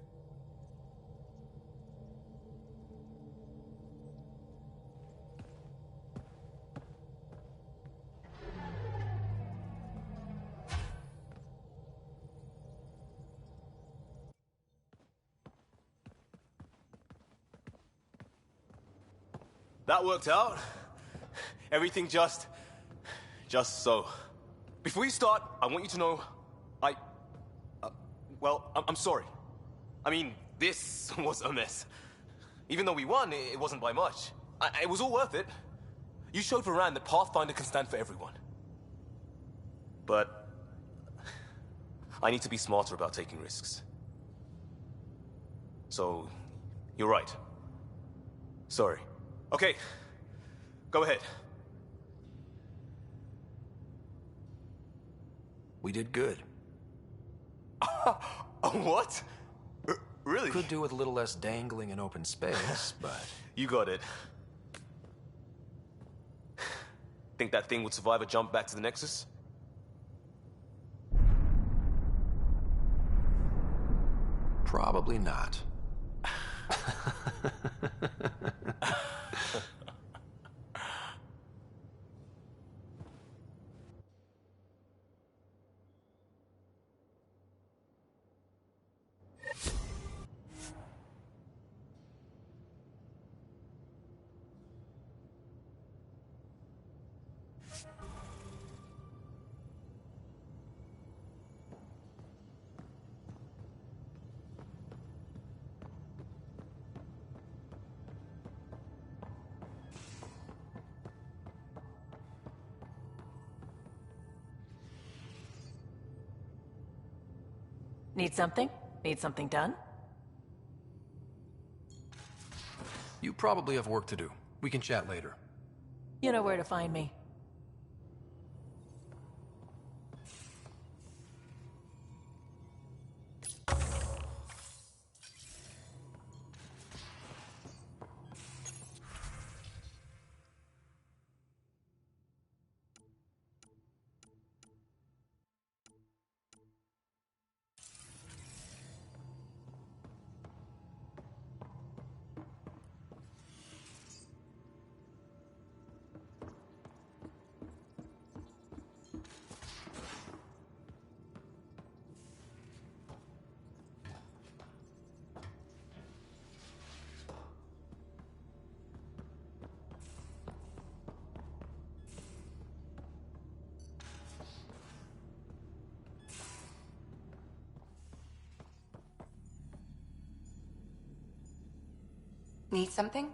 That worked out. Everything just so. Before you start, I want you to know, I'm sorry. I mean, this was a mess. Even though we won, it wasn't by much. It was all worth it. You showed Varan that Pathfinder can stand for everyone. But I need to be smarter about taking risks. So, you're right. Sorry. Okay, go ahead. We did good. What? Really? Could do with a little less dangling in open space, but... You got it. Think that thing would survive a jump back to the Nexus? Probably not. Need something? Need something done? You probably have work to do. We can chat later. You know where to find me. Need something?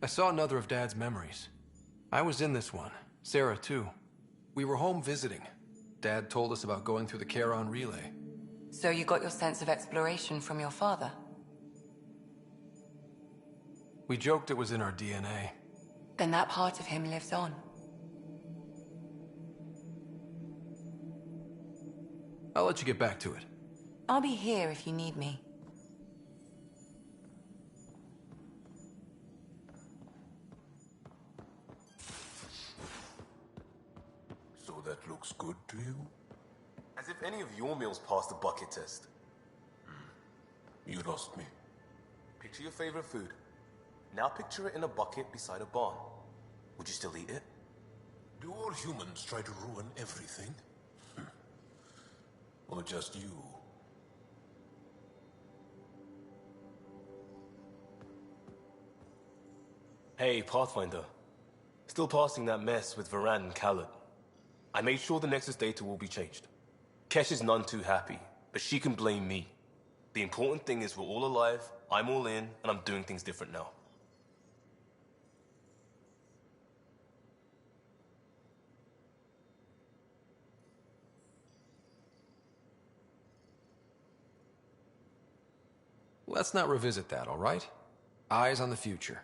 I saw another of Dad's memories. I was in this one. Sarah, too. We were home visiting. Dad told us about going through the Charon relay. So you got your sense of exploration from your father? We joked it was in our DNA. Then that part of him lives on. I'll let you get back to it. I'll be here if you need me. So that looks good to you? As if any of your meals passed the bucket test. You lost me. Picture your favorite food. Now picture it in a bucket beside a barn. Would you still eat it? Do all humans try to ruin everything? Or just you? Hey, Pathfinder. Still passing that mess with Varan and Khaled. I made sure the Nexus data will be changed. Kesh is none too happy, but she can blame me. The important thing is we're all alive, I'm all in, and I'm doing things different now. Let's not revisit that, all right? Eyes on the future.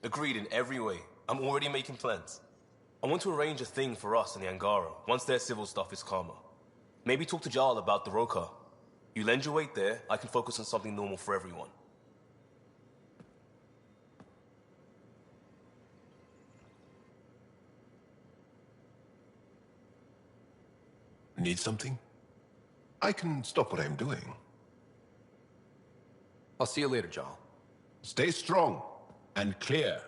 Agreed in every way. I'm already making plans. I want to arrange a thing for us and the Angara, once their civil stuff is calmer. Maybe talk to Jarl about the Roka. You lend your weight there, I can focus on something normal for everyone. Need something? I can stop what I'm doing. I'll see you later, Jarl. Stay strong and clear.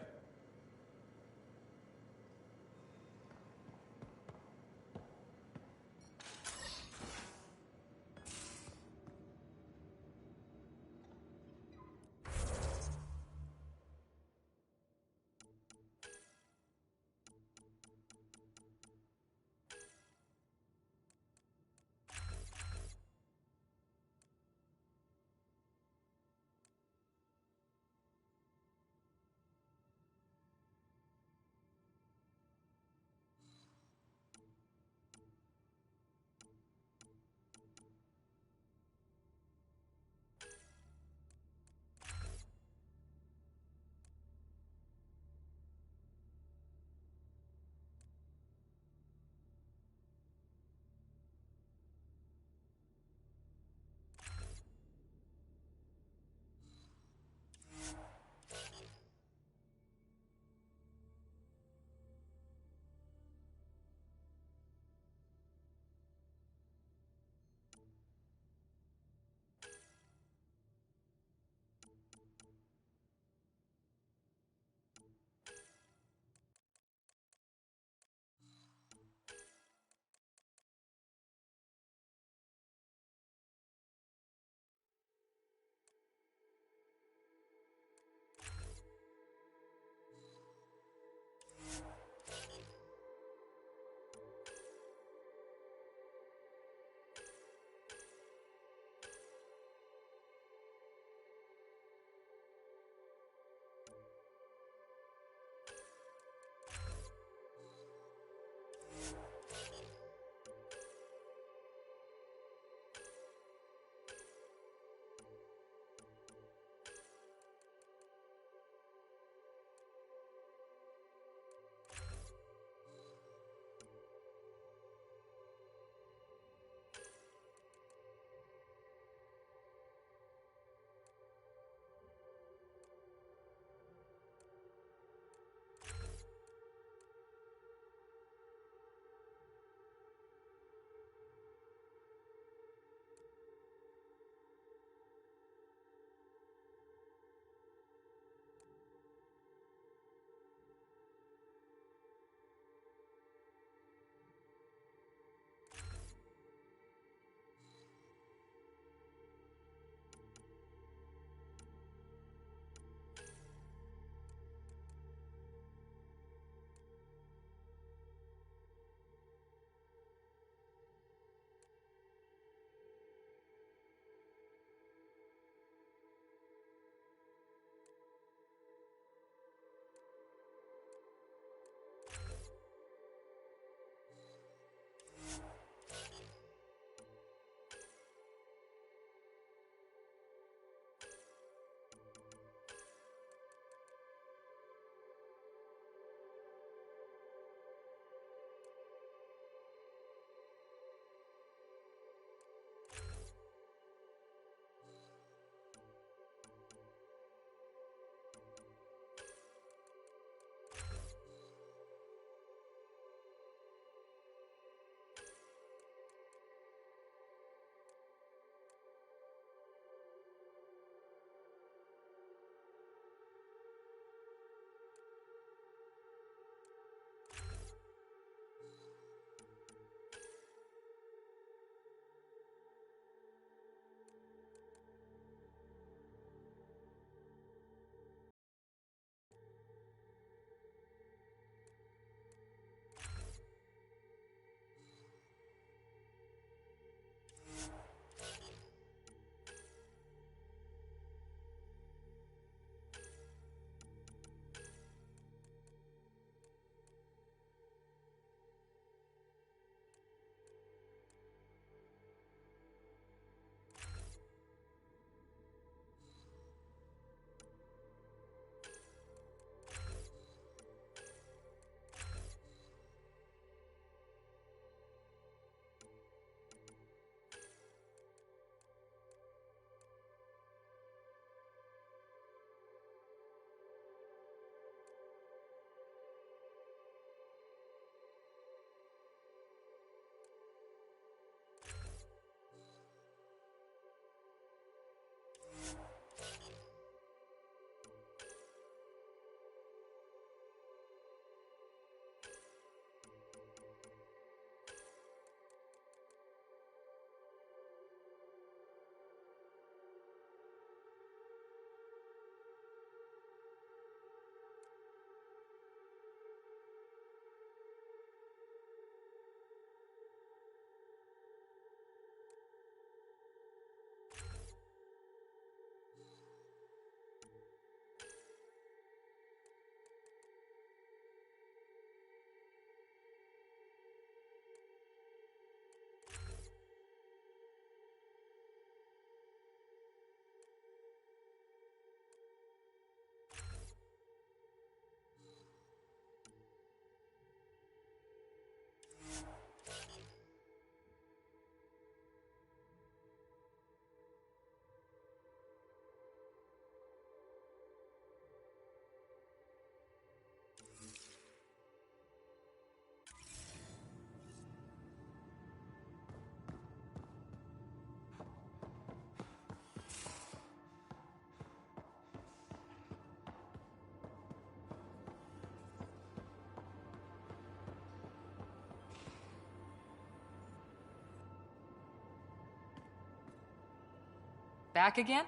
Back again?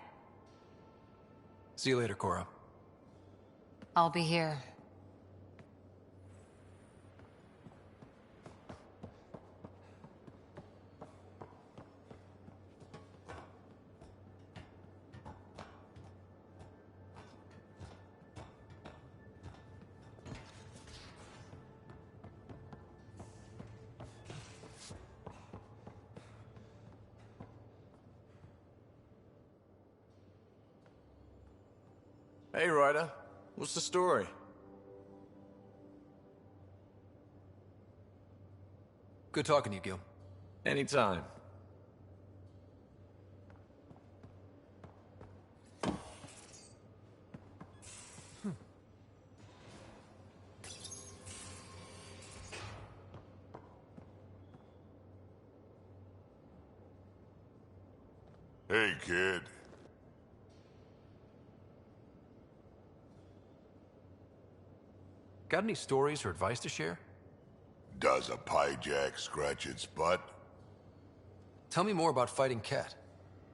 See you later, Cora. I'll be here. Hey, Ryder. What's the story? Good talking to you, Gil. Anytime. Hey, kid. Got any stories or advice to share? Does a pyjak scratch its butt? Tell me more about fighting Ket.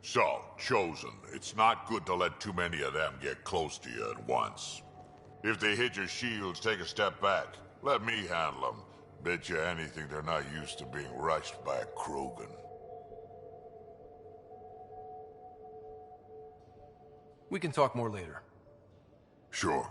So, Chosen, it's not good to let too many of them get close to you at once. If they hit your shields, take a step back. Let me handle them. Bet you anything they're not used to being rushed by a Krogan. We can talk more later. Sure.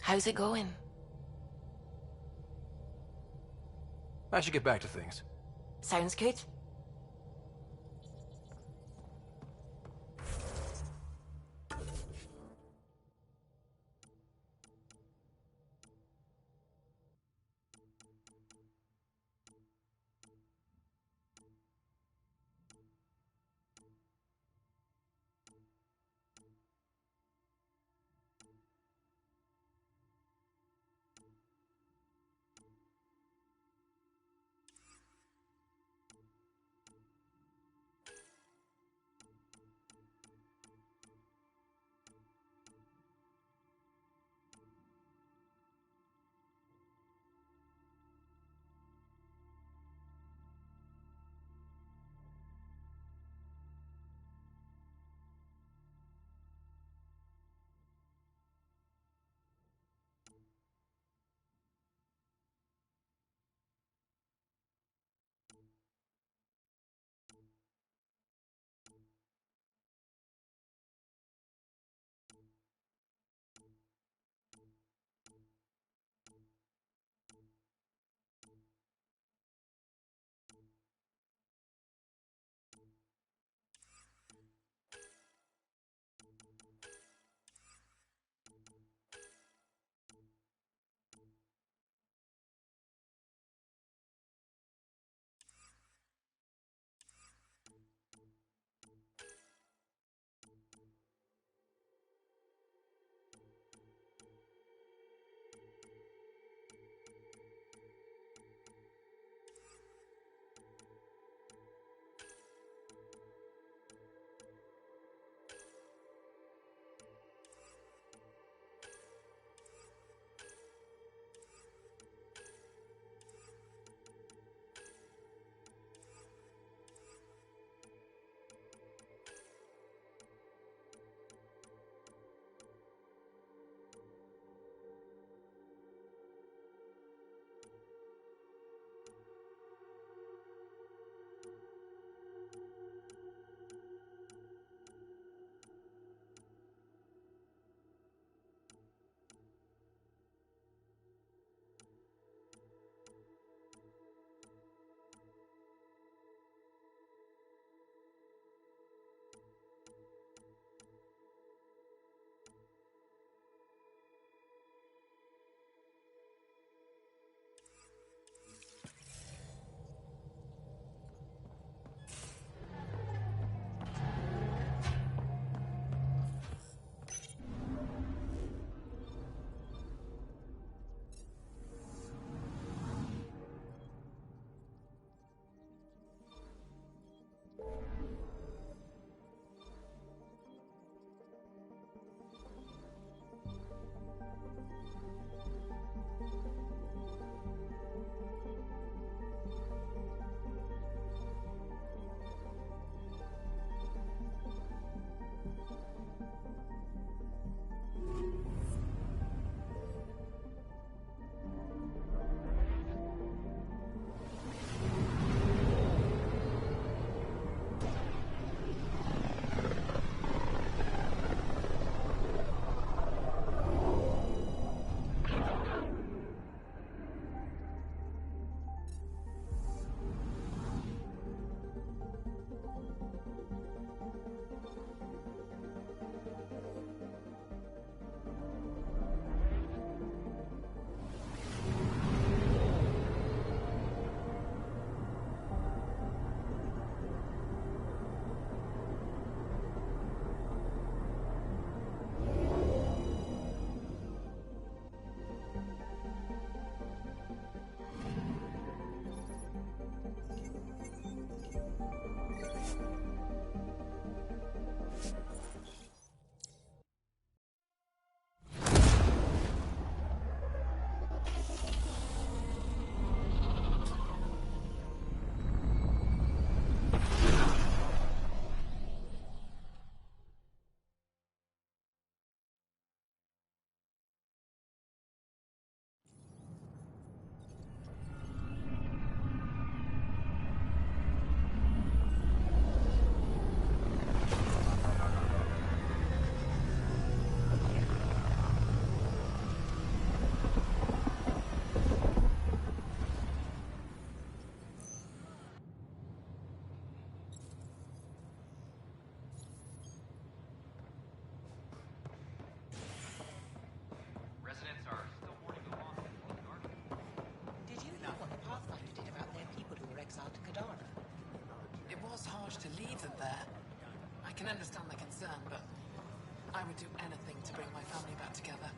How's it going? I should get back to things. Sounds good. to leave them there. I can understand the concern, but I would do anything to bring my family back together.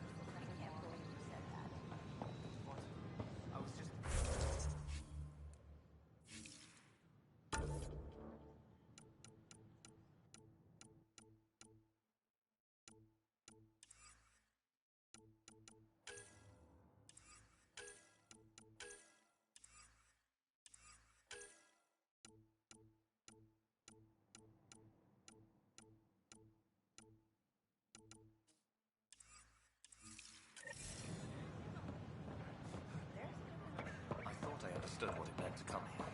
I thought I understood what it meant to come here.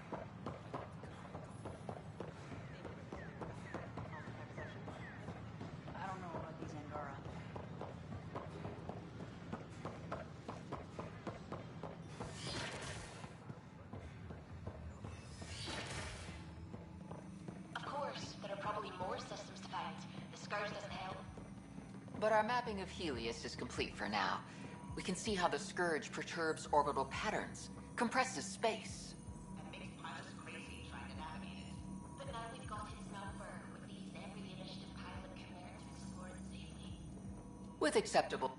I don't know about these Angara. Of course, there are probably more systems to find. The Scourge doesn't help. But our mapping of Helios is complete for now. We can see how the Scourge perturbs orbital patterns, compresses space. And makes pilots crazy trying to navigate it. But now we've got its number, with these every initiative pilot can learn to explore it safely. With acceptable...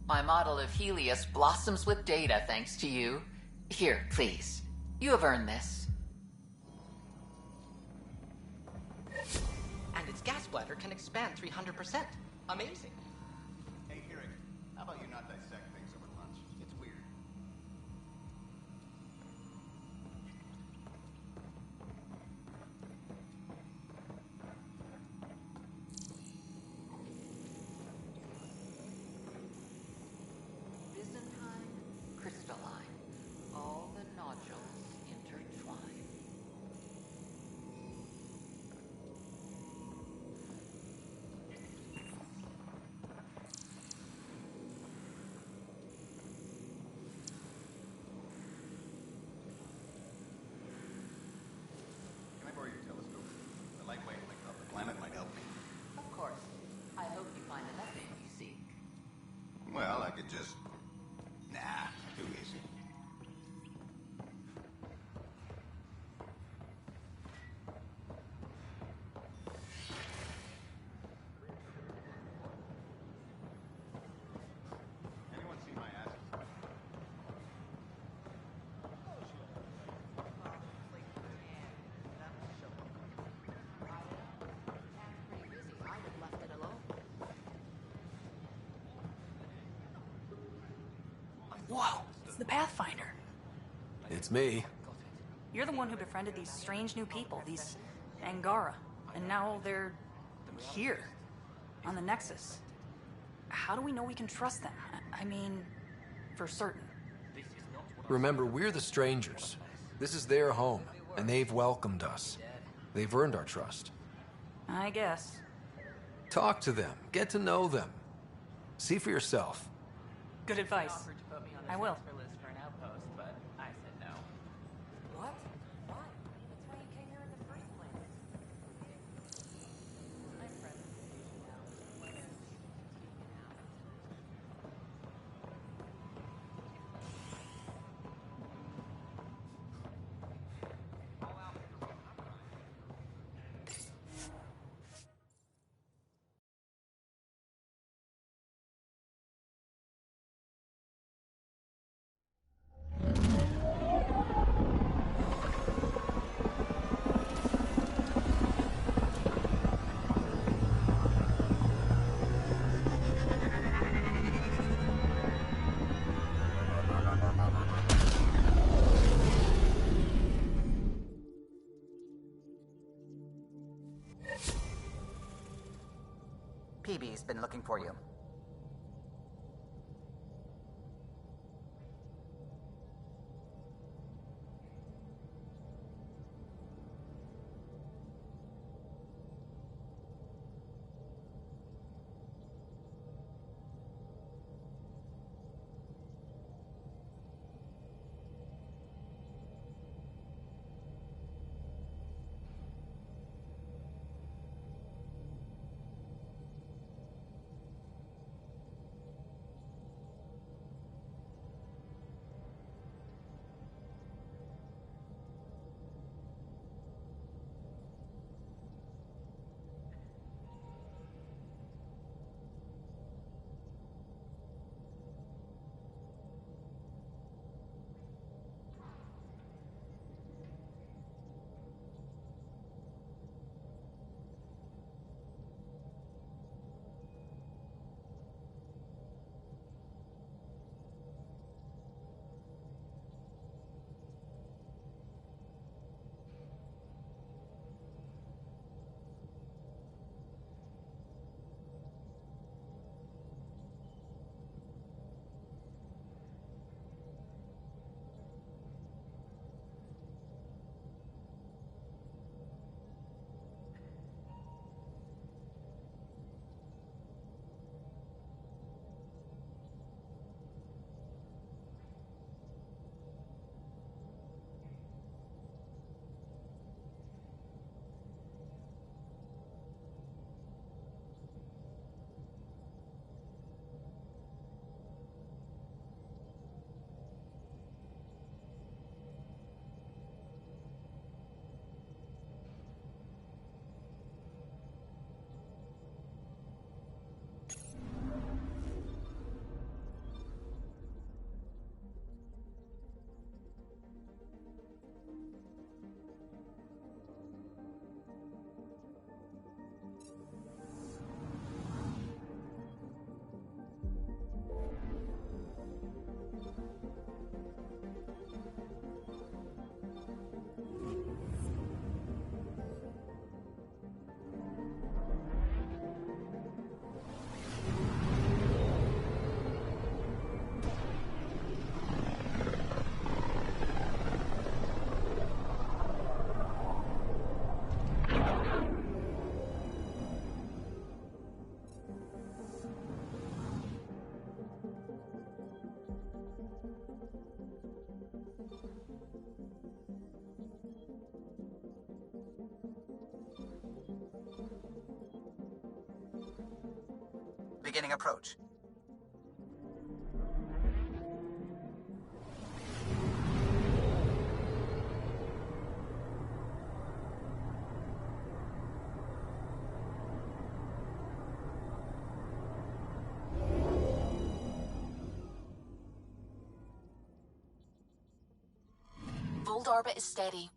My model of Helios blossoms with data thanks to you. Here, please. You have earned this. And its gas bladder can expand 300%. Amazing. Hey, Eric, how about you not dissect things over lunch? It's weird. Byzantine, crystalline. All the nodules intertwine. Can I borrow your telescope? The light wavelength of the planet might help me. Of course. I hope you find the methane you seek. Well, I could just... Nah, too easy. Anyone seen my asses? Whoa, it's the Pathfinder. It's me. You're the one who befriended these strange new people, these Angara. And now they're here, on the Nexus. How do we know we can trust them? I mean, for certain. Remember, we're the strangers. This is their home, and they've welcomed us. They've earned our trust. I guess. Talk to them. Get to know them. See for yourself. Good advice. I will. What? Why? That's why you came here in the first place. PB's been looking for you. beginning approach. Fold orbit is steady.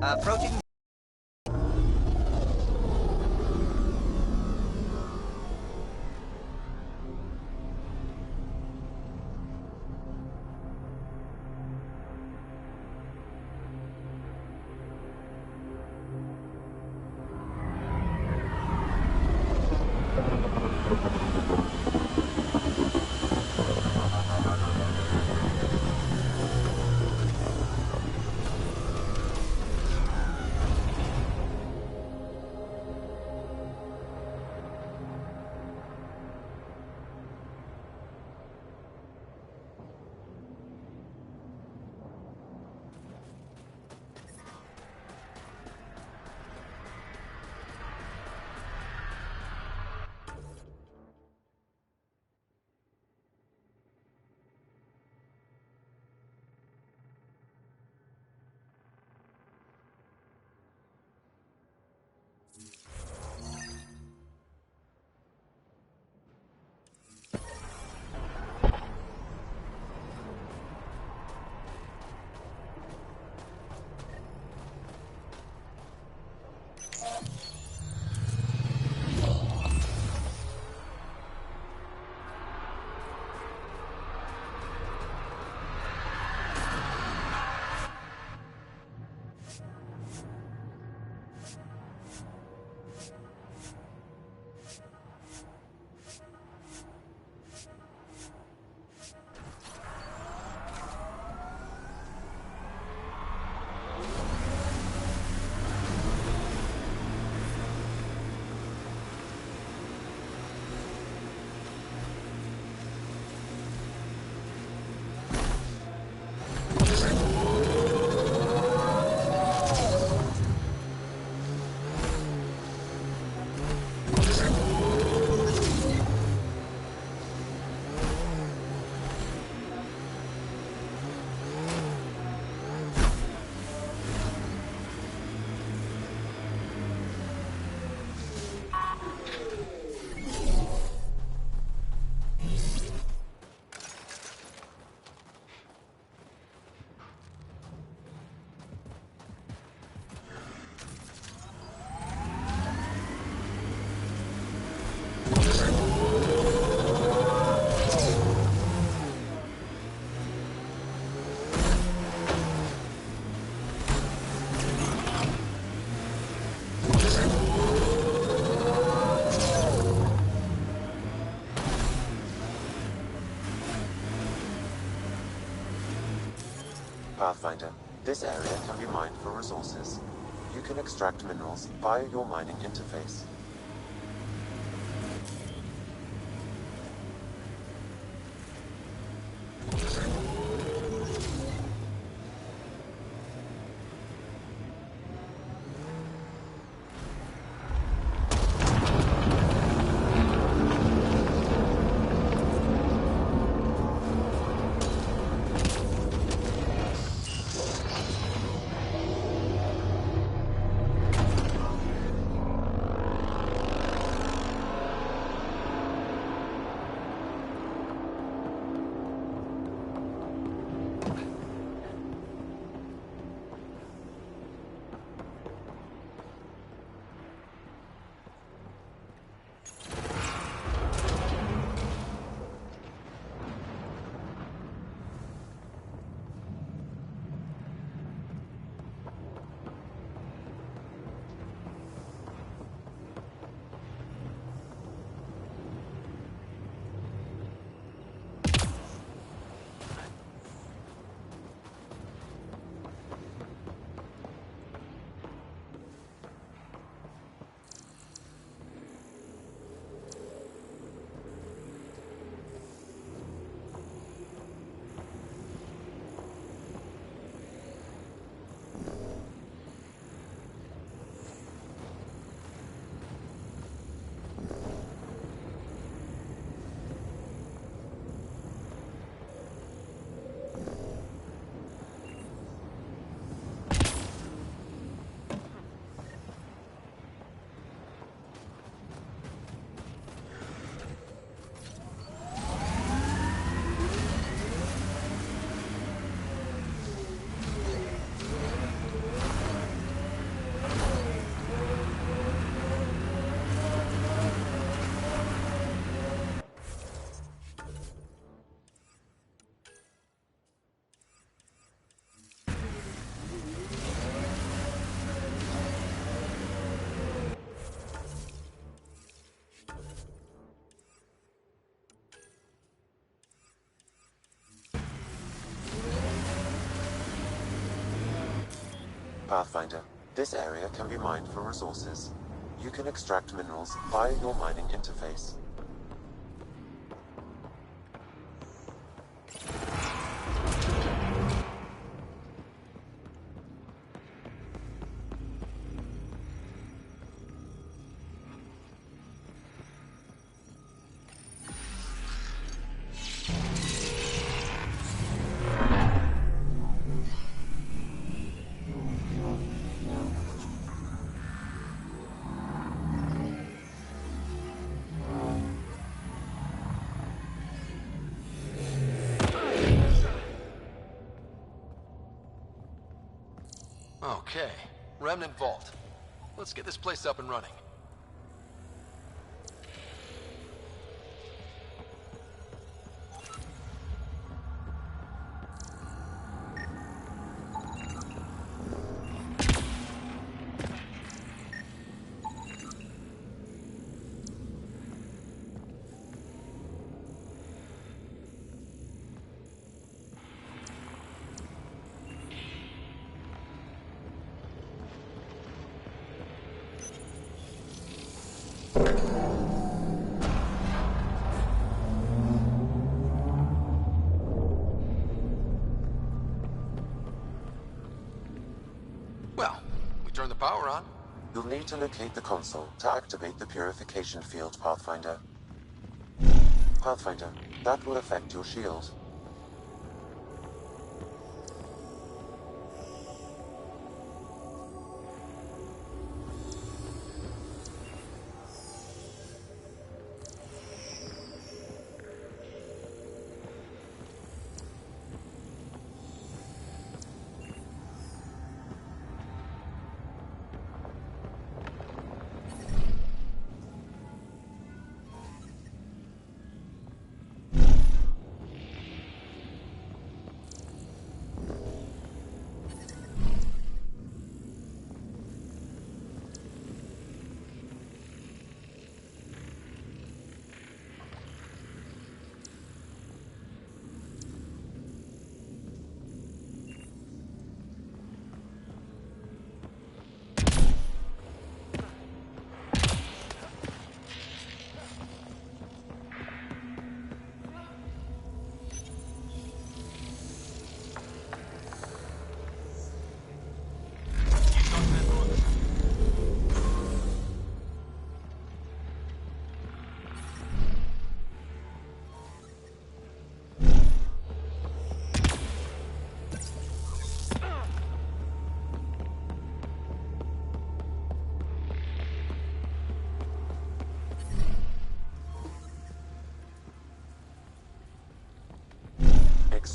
Approaching. Pathfinder, this area can be mined for resources. You can extract minerals via your mining interface. Pathfinder, this area can be mined for resources. You can extract minerals via your mining interface. Okay, Remnant Vault. Let's get this place up and running. Turn the power on. You'll need to locate the console to activate the purification field, Pathfinder. Pathfinder, that will affect your shield.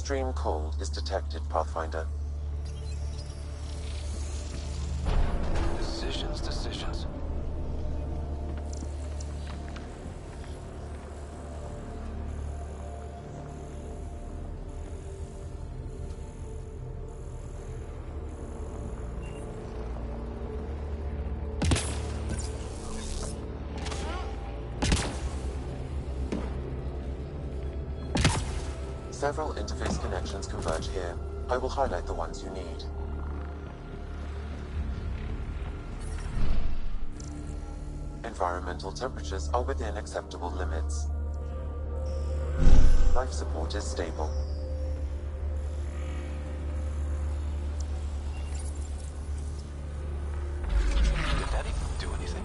Extreme cold is detected, Pathfinder. Decisions. Several interface connections converge here. I will highlight the ones you need. Environmental temperatures are within acceptable limits. Life support is stable. Did that even do anything?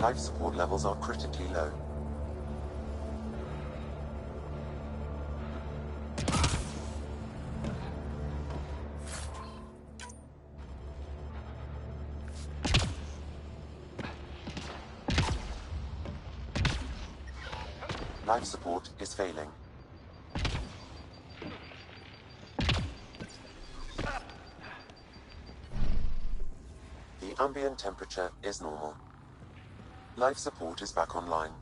Life support levels are critically low. Life support is failing. The ambient temperature is normal. Life support is back online.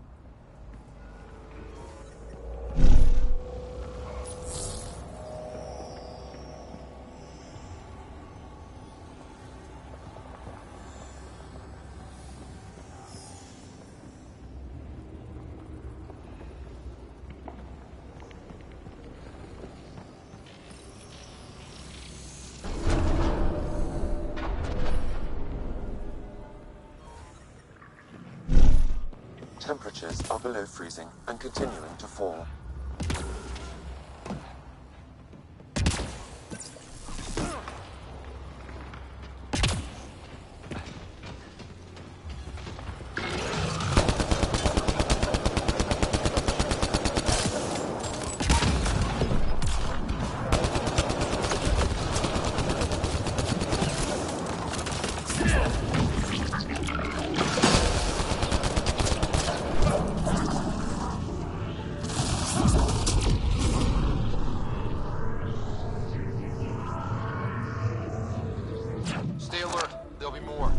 Temperatures are below freezing and continuing to fall. Stay alert. There'll be more.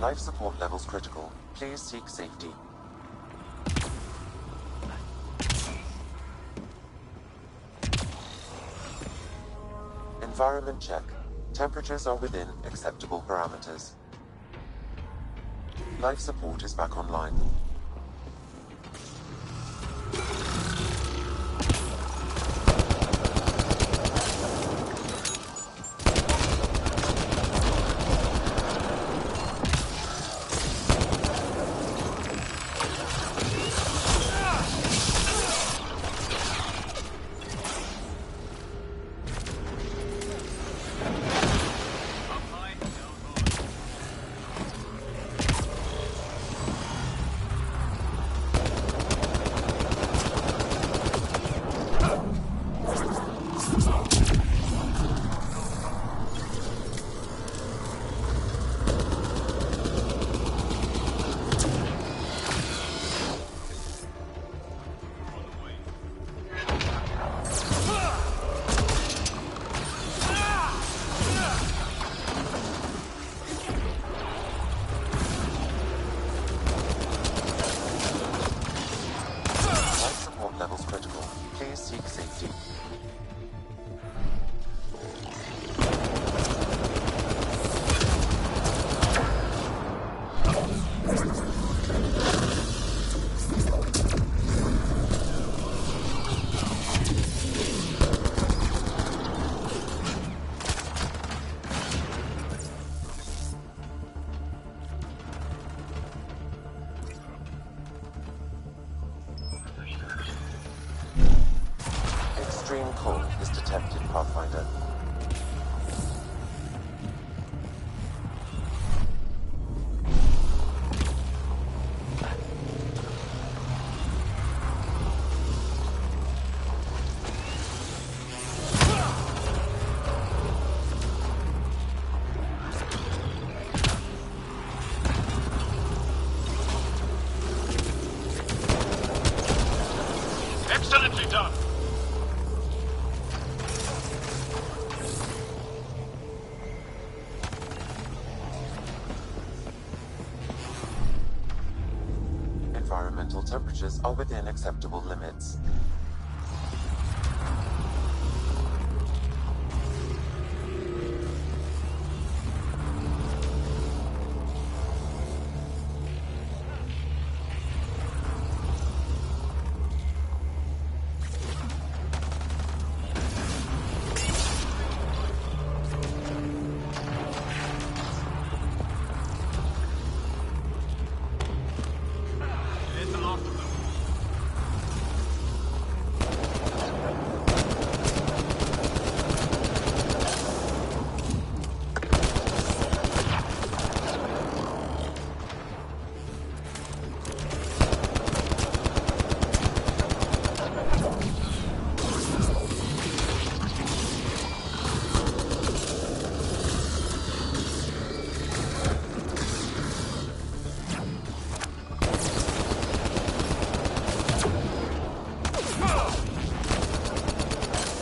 Life support levels critical. Please seek safety. Environment check. Temperatures are within acceptable parameters. Life support is back online. seek safety. Extreme cold is detected, Pathfinder. Excellently done. Environmental temperatures are within acceptable limits. Here's the last of them.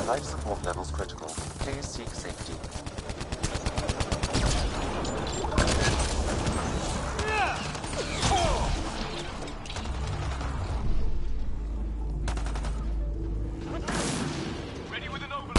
Life support levels critical. Please seek safety. Ready with an overload.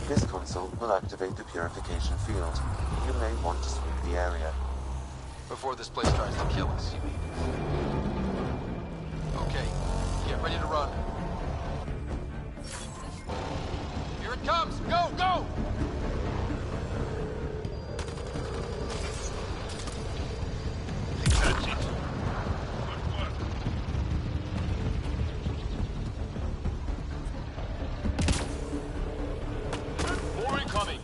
This console will activate the purification field. You may want to sweep the area. Before this place tries to kill us. Okay, get ready to run. Here it comes! Go, go! That's it. Good work. More incoming.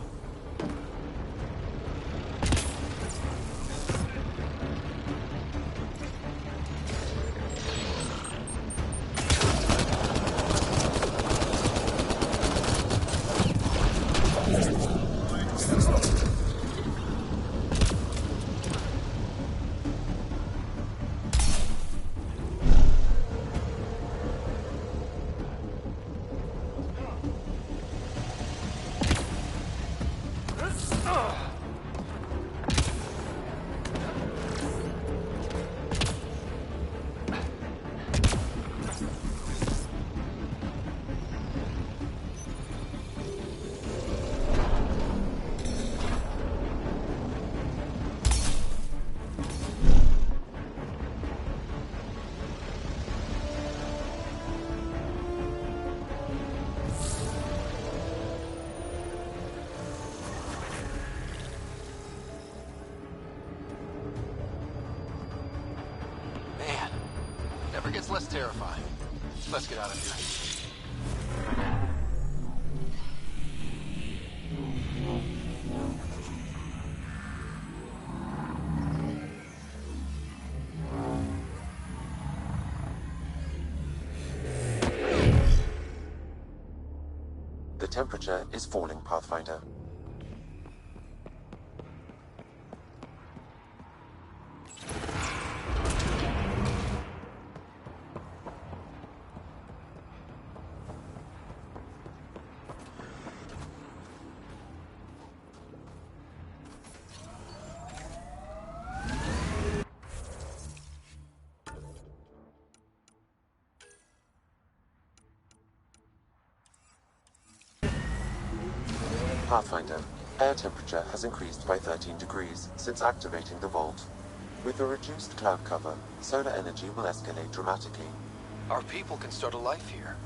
Man, never gets less terrifying. Let's get out of here. temperature is falling, Pathfinder. Pathfinder, air temperature has increased by 13 degrees since activating the vault. With the reduced cloud cover, solar energy will escalate dramatically. Our people can start a life here.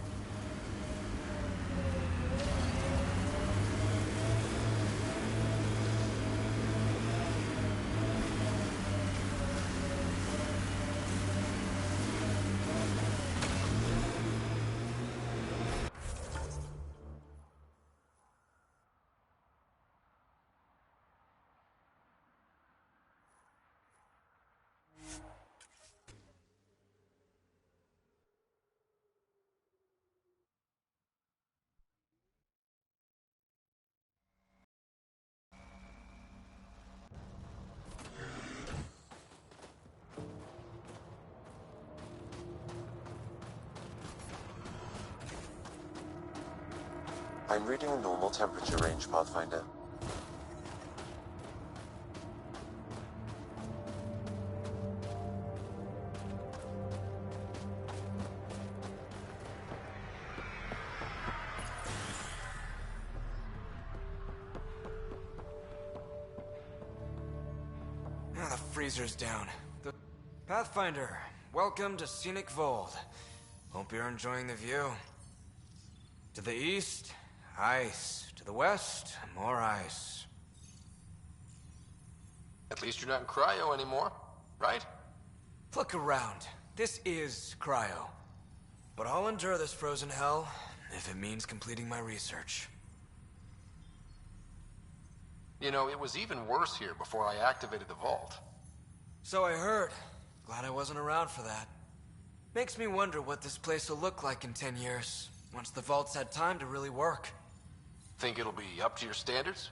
I'm reading a normal temperature range, Pathfinder. The freezer's down. Pathfinder, welcome to Scenic Vault. Hope you're enjoying the view. To the east, ice. To the west, more ice. At least you're not in cryo anymore, right? Look around. This is cryo. But I'll endure this frozen hell if it means completing my research. You know, it was even worse here before I activated the vault. So I heard. Glad I wasn't around for that. Makes me wonder what this place will look like in 10 years, once the vault's had time to really work. Think it'll be up to your standards?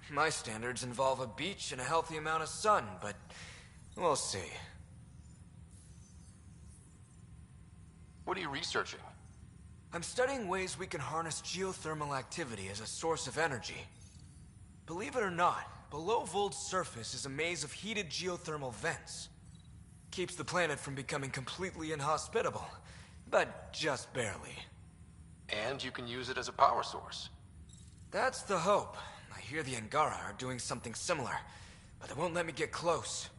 My standards involve a beach and a healthy amount of sun, but we'll see. What are you researching? I'm studying ways we can harness geothermal activity as a source of energy. Believe it or not, below Vold's surface is a maze of heated geothermal vents. Keeps the planet from becoming completely inhospitable, but just barely. And you can use it as a power source. That's the hope. I hear the Angara are doing something similar, but they won't let me get close.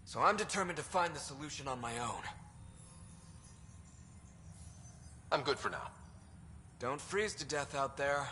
So I'm determined to find the solution on my own. I'm good for now. Don't freeze to death out there.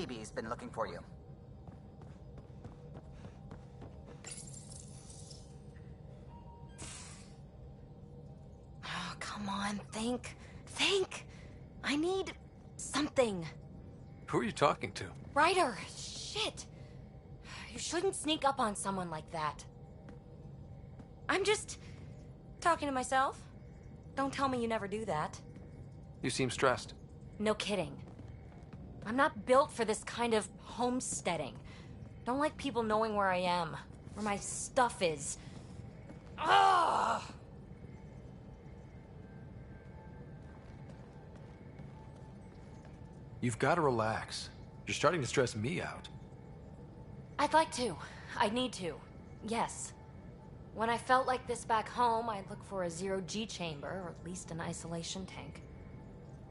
Phoebe's been looking for you. Oh, come on, think. Think! I need something. Who are you talking to? Ryder! Shit! You shouldn't sneak up on someone like that. I'm just talking to myself. Don't tell me you never do that. You seem stressed. No kidding. I'm not built for this kind of homesteading. Don't like people knowing where I am, where my stuff is. Ugh! You've got to relax. You're starting to stress me out. I'd like to. I need to. Yes. When I felt like this back home, I'd look for a zero-G chamber, or at least an isolation tank.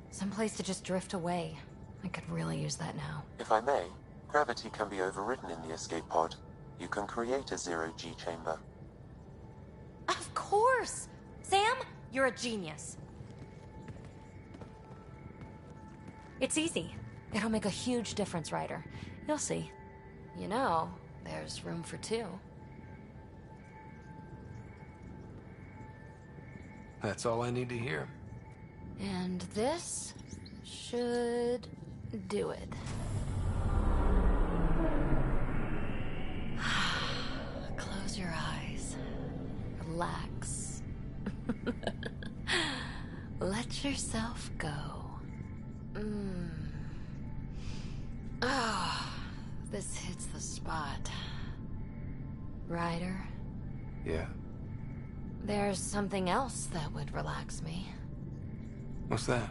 Someplace to just drift away. I could really use that now. If I may, gravity can be overridden in the escape pod. You can create a zero-G chamber. Of course! Sam, you're a genius. It's easy. It'll make a huge difference, Ryder. You'll see. You know, there's room for two. That's all I need to hear. And this should do it. Close your eyes. Relax. Let yourself go. Oh, this hits the spot. Ryder? Yeah? There's something else that would relax me. What's that?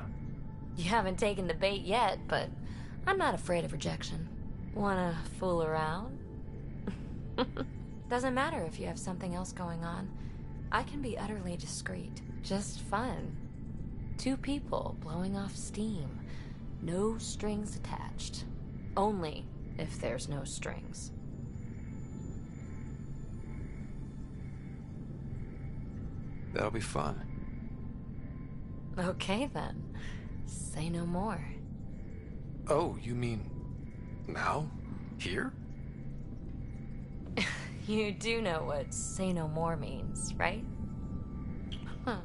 You haven't taken the bait yet, but I'm not afraid of rejection. Wanna fool around? Doesn't matter if you have something else going on. I can be utterly discreet. Just fun. Two people blowing off steam. No strings attached. Only if there's no strings. That'll be fun. Okay then. Say no more. Oh, you mean now? Here? You do know what say no more means, right? Huh.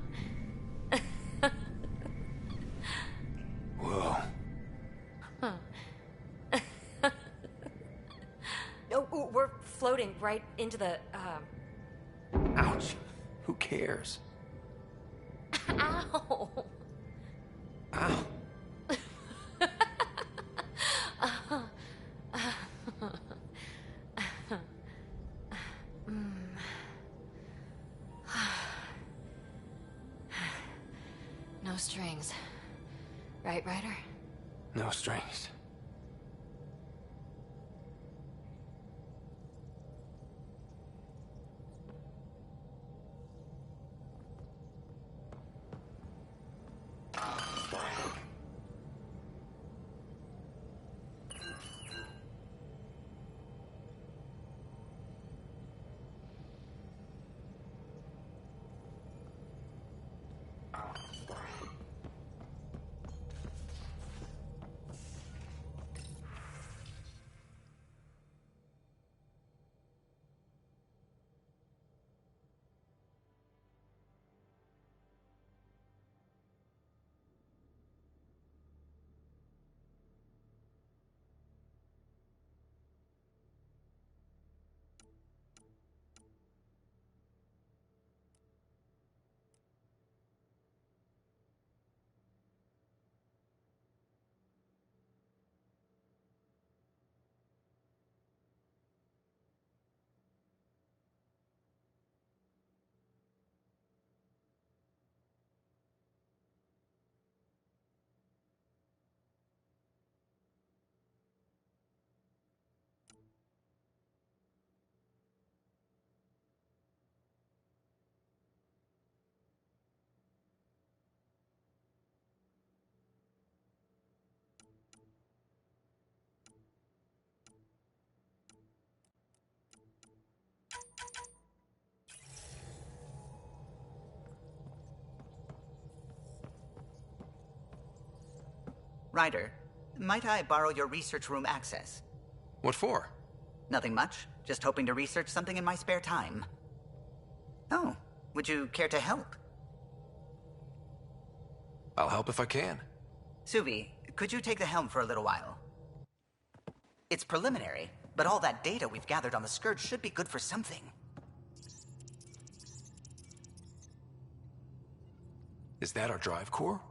Whoa. Huh. Oh, we're floating right into the, Ouch. Who cares? Ow! Ow. No strings. Right, Ryder? No strings. Ryder, Might I borrow your research room access? What for? Nothing much. Just hoping to research something in my spare time. Oh, would you care to help? I'll help if I can. Suvi, could you take the helm for a little while? It's preliminary, but all that data we've gathered on the Scourge should be good for something. Is that our drive core?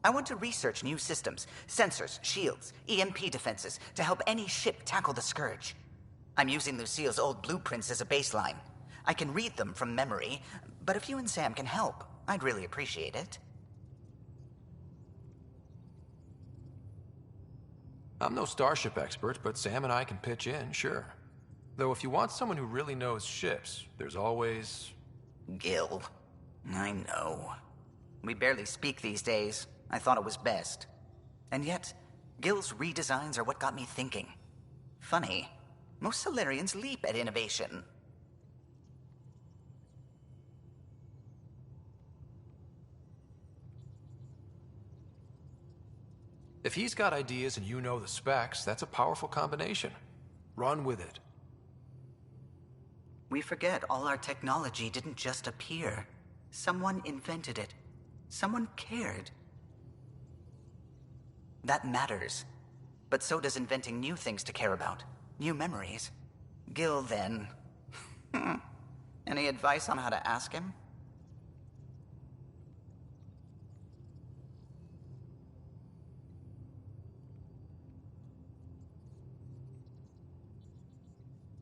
I want to research new systems, sensors, shields, EMP defenses, to help any ship tackle the Scourge. I'm using Lucille's old blueprints as a baseline. I can read them from memory, but if you and Sam can help, I'd really appreciate it. I'm no starship expert, but Sam and I can pitch in, sure. Though if you want someone who really knows ships, there's always... Gil. I know. We barely speak these days. I thought it was best. And yet, Gil's redesigns are what got me thinking. Funny. Most Solarians leap at innovation. If he's got ideas and you know the specs, that's a powerful combination. Run with it. We forget all our technology didn't just appear. Someone invented it. Someone cared. That matters. But so does inventing new things to care about. New memories. Gil, then. Any advice on how to ask him?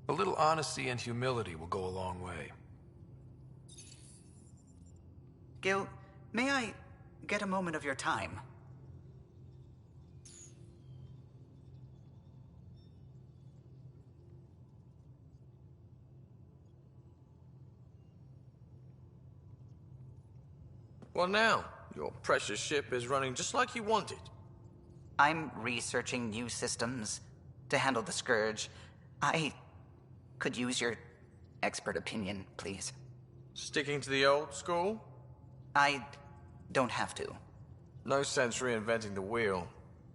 A little honesty and humility will go a long way. Gil, may I get a moment of your time? Well now, your precious ship is running just like you wanted. I'm researching new systems to handle the Scourge. I could use your expert opinion, please. Sticking to the old school? I don't have to. No sense reinventing the wheel.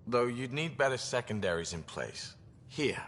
Though you'd need better secondaries in place. Here.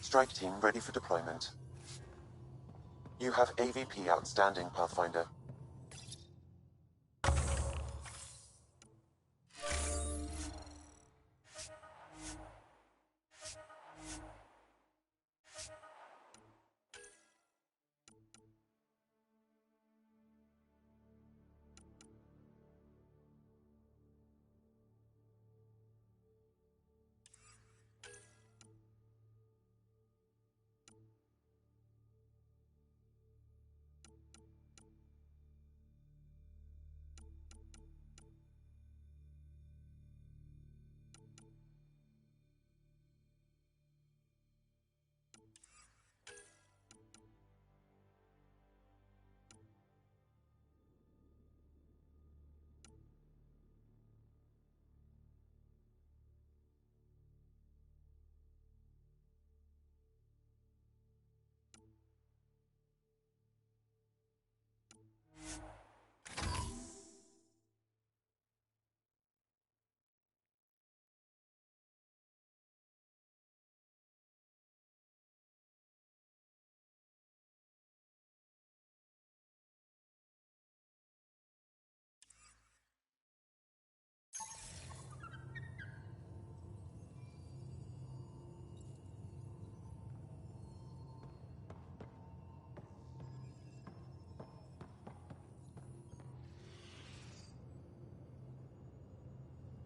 Strike team ready for deployment. You have AVP outstanding, Pathfinder.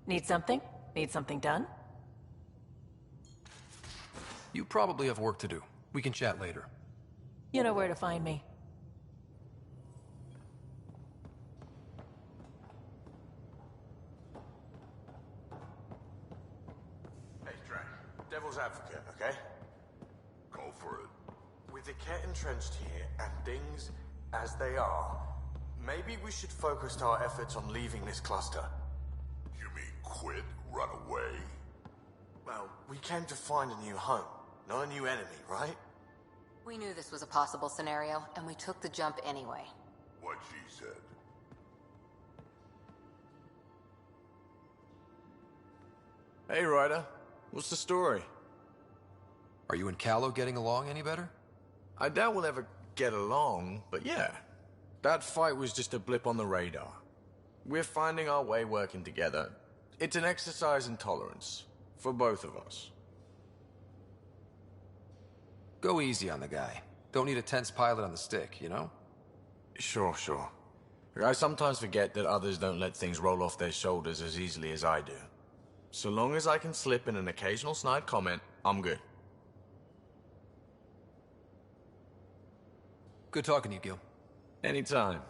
Need something? Need something done? You probably have work to do. We can chat later. You know where to find me. Hey, Drac. Devil's advocate, okay? Go for it. With the Ket entrenched here, and things as they are, maybe we should focus our efforts on leaving this cluster. You mean quit? Run away? Well, we came to find a new home, not a new enemy, right? We knew this was a possible scenario, and we took the jump anyway. What she said. Hey, Ryder. What's the story? Are you and Callow getting along any better? I doubt we'll ever get along, but yeah. That fight was just a blip on the radar. We're finding our way working together. It's an exercise in tolerance. For both of us. Go easy on the guy. Don't need a tense pilot on the stick, you know? Sure. I sometimes forget that others don't let things roll off their shoulders as easily as I do. So long as I can slip in an occasional snide comment, I'm good. Good talking to you, Gil. Anytime.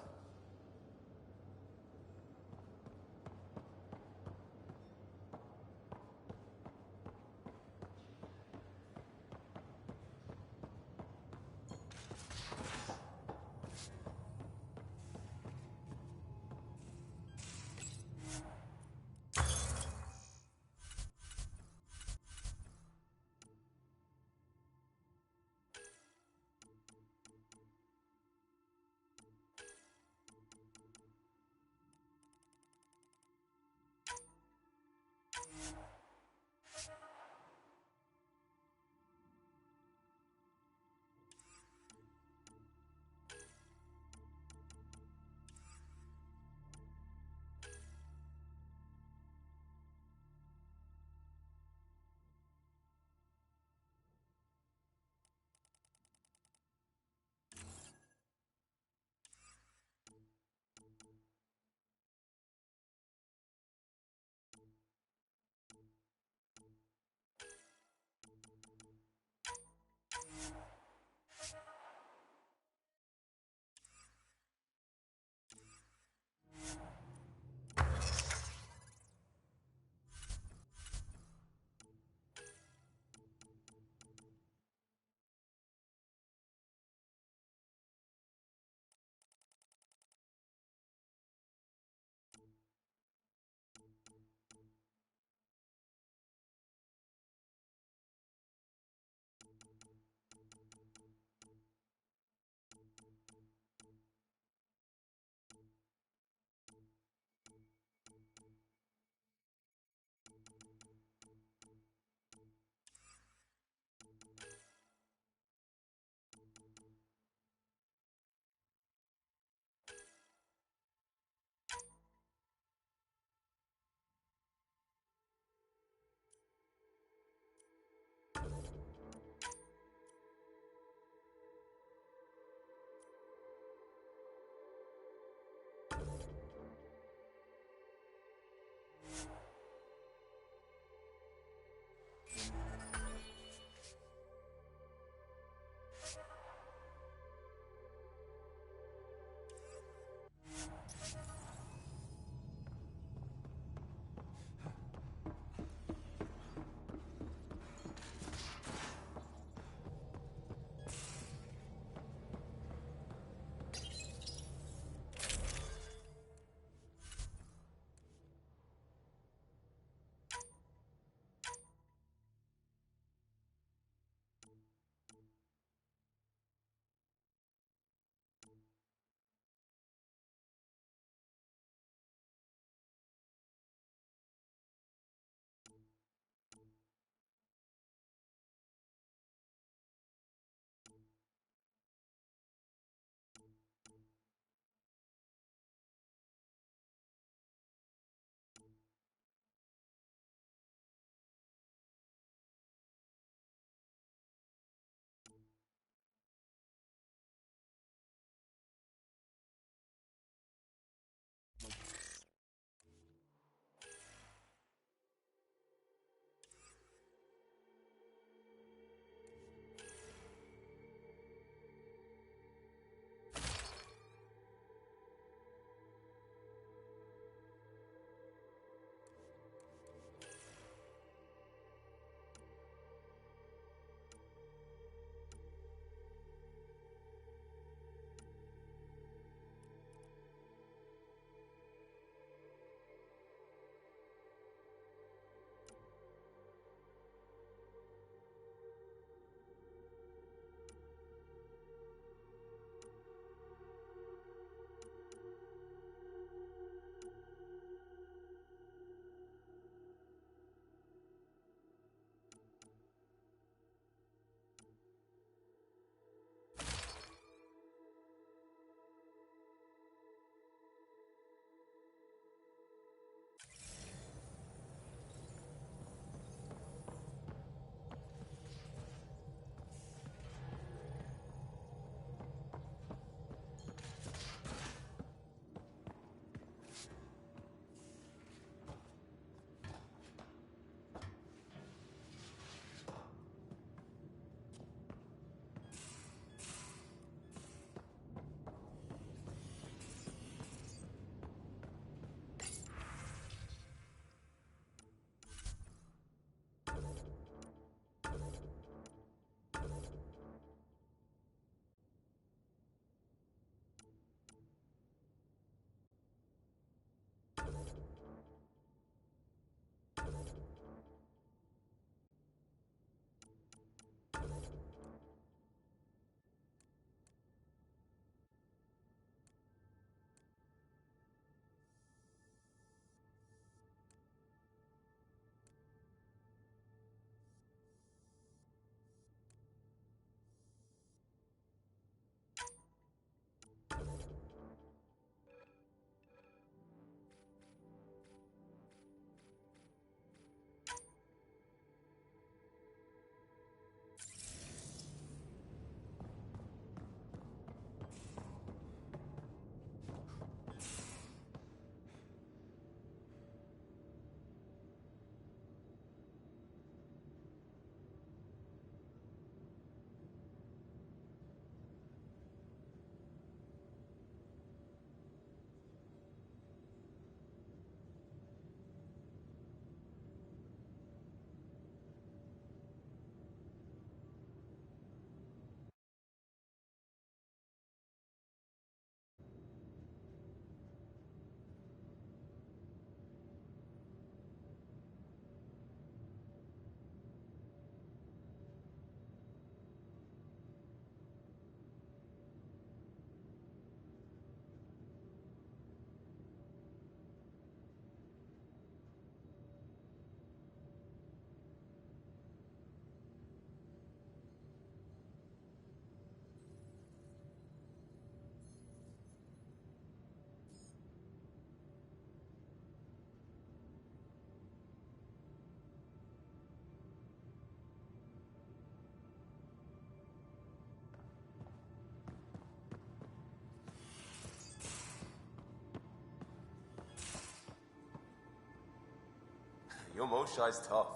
Your Moshai's tough.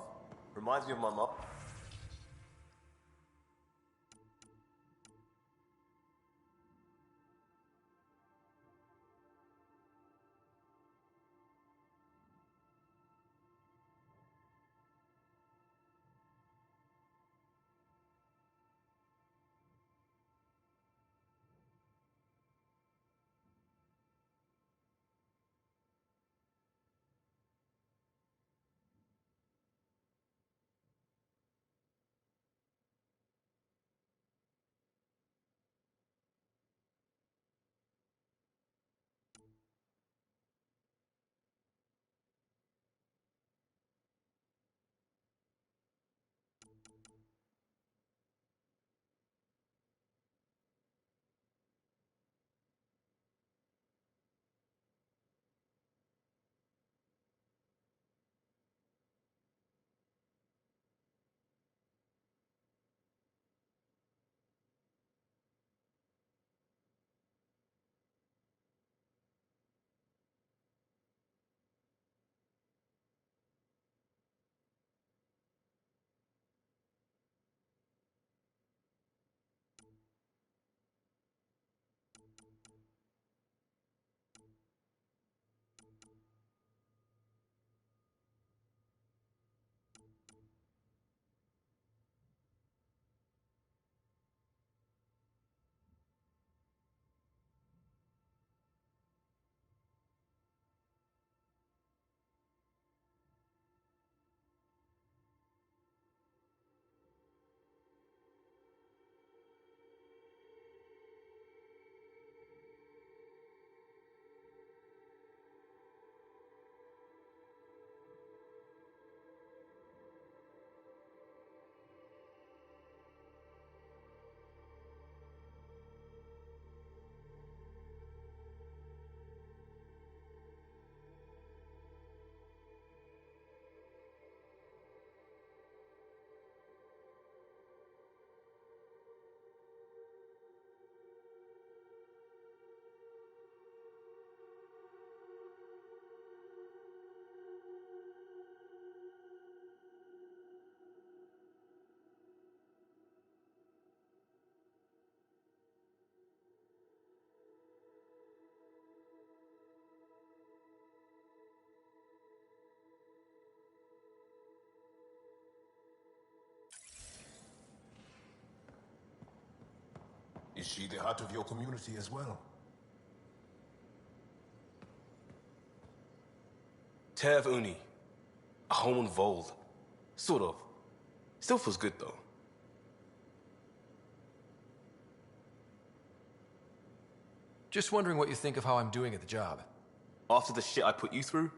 Reminds me of my mom. Is she the heart of your community as well? Tev Uni. A home on Vold. Sort of. Still feels good though. Just wondering what you think of how I'm doing at the job. After the shit I put you through,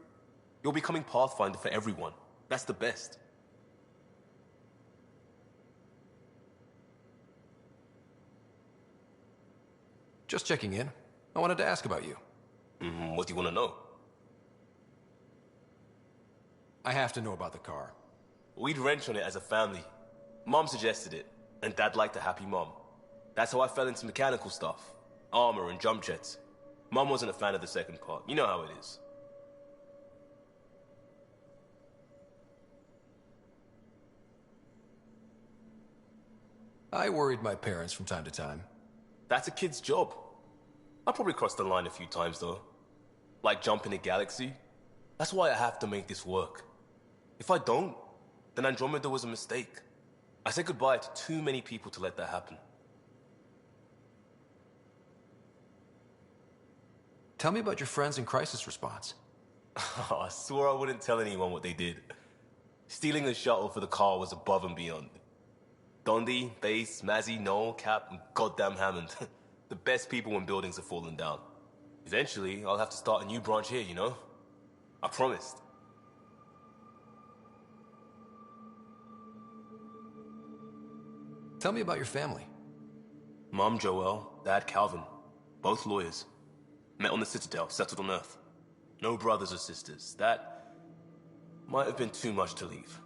you're becoming Pathfinder for everyone. That's the best. Just checking in. I wanted to ask about you. What do you want to know? I have to know about the car. We'd wrench on it as a family. Mom suggested it, and Dad liked a happy mom. That's how I fell into mechanical stuff. Armor and jump jets. Mom wasn't a fan of the second part. You know how it is. I worried my parents from time to time. That's a kid's job. I probably crossed the line a few times though. Like jumping a galaxy. That's why I have to make this work. If I don't, then Andromeda was a mistake. I said goodbye to too many people to let that happen. Tell me about your friends in crisis response. I swore I wouldn't tell anyone what they did. Stealing the shuttle for the car was above and beyond. Dondi, Base, Mazzy, Noel, Cap, and goddamn Hammond. The best people when buildings are falling down. Eventually, I'll have to start a new branch here, you know? I promised. Tell me about your family. Mom, Joelle, Dad, Calvin. Both lawyers. Met on the Citadel, settled on Earth. No brothers or sisters. That might have been too much to leave.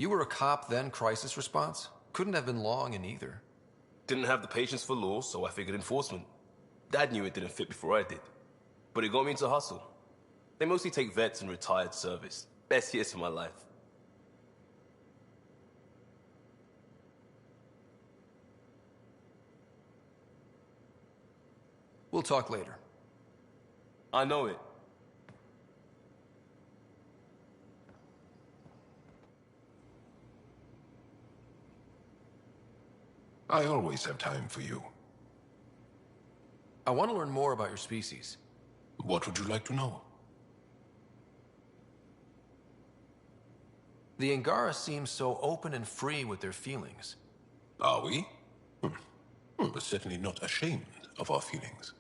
You were a cop, then crisis response? Couldn't have been long in either. Didn't have the patience for law, so I figured enforcement. Dad knew it didn't fit before I did. But it got me into hustle. They mostly take vets and retired service. Best years of my life. We'll talk later. I know it. I always have time for you. I want to learn more about your species. What would you like to know? The Angara seem so open and free with their feelings. Are we? We're certainly not ashamed of our feelings.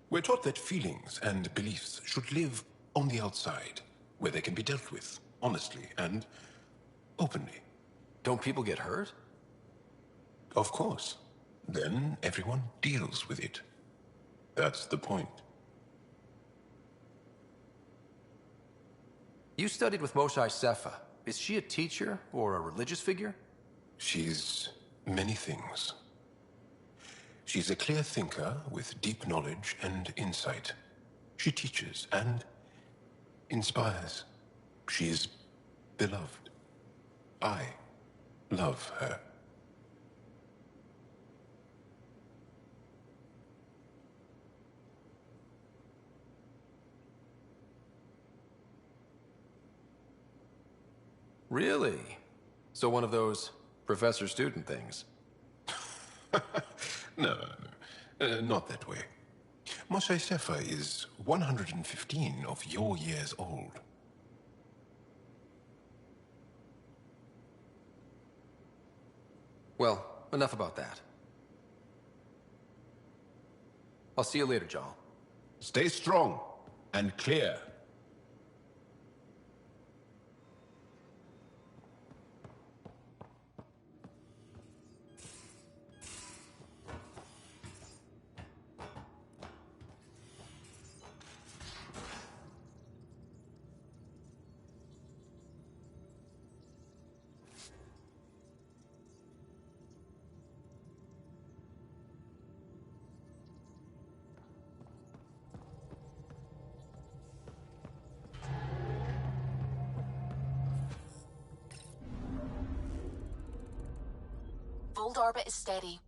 We're taught that feelings and beliefs should live on the outside, where they can be dealt with, honestly and openly. Don't people get hurt? Of course. Then everyone deals with it. That's the point. You studied with N7Sephy. Is she a teacher or a religious figure? She's many things. She's a clear thinker with deep knowledge and insight. She teaches and inspires. She's beloved. I love her. Really? So one of those professor-student things? No, not that way. N7Sephy is 115 of your years old. Well, enough about that. I'll see you later, Jarl. Stay strong and clear. Volt orbit is steady.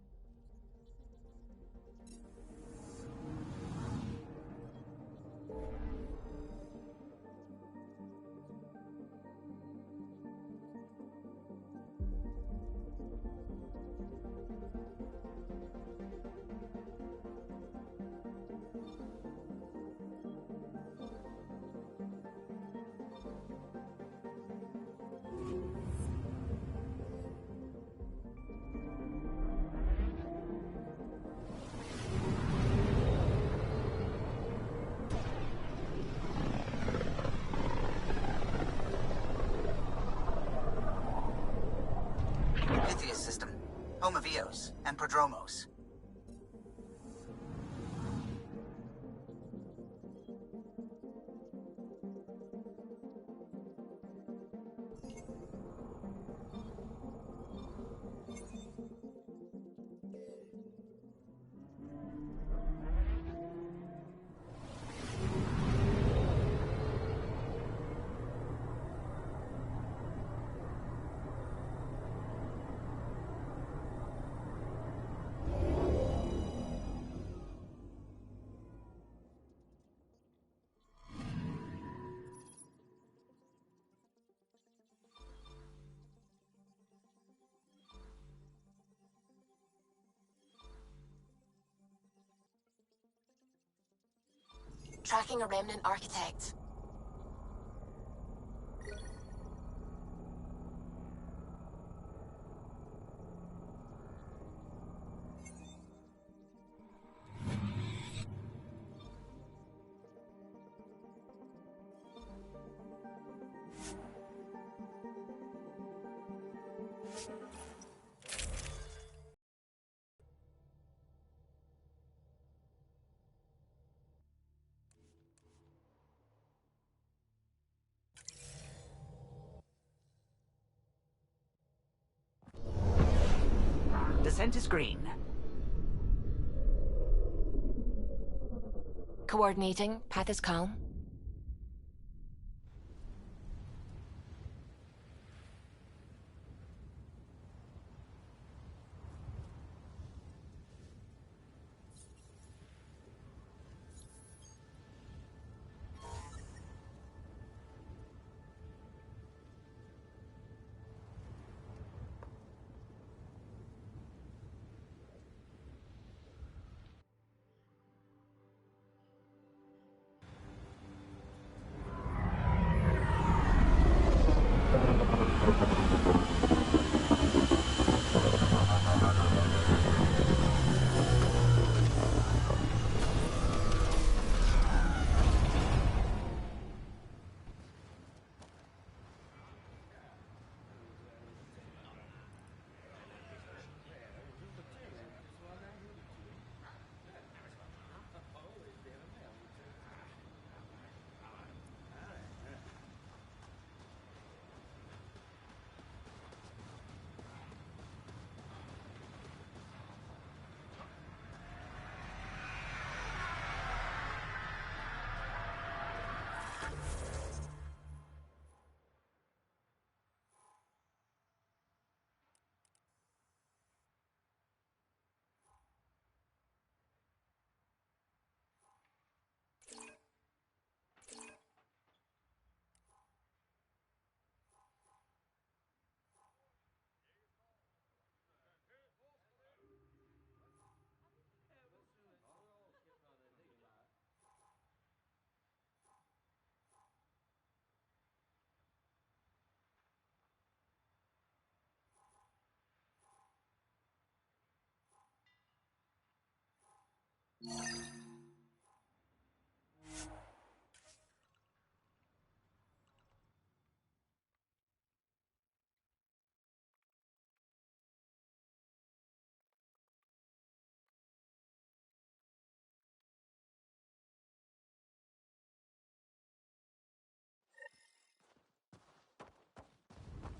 System, home of Eos and Prodromos. Tracking a remnant architect. Descent is green. Coordinating. Path is calm.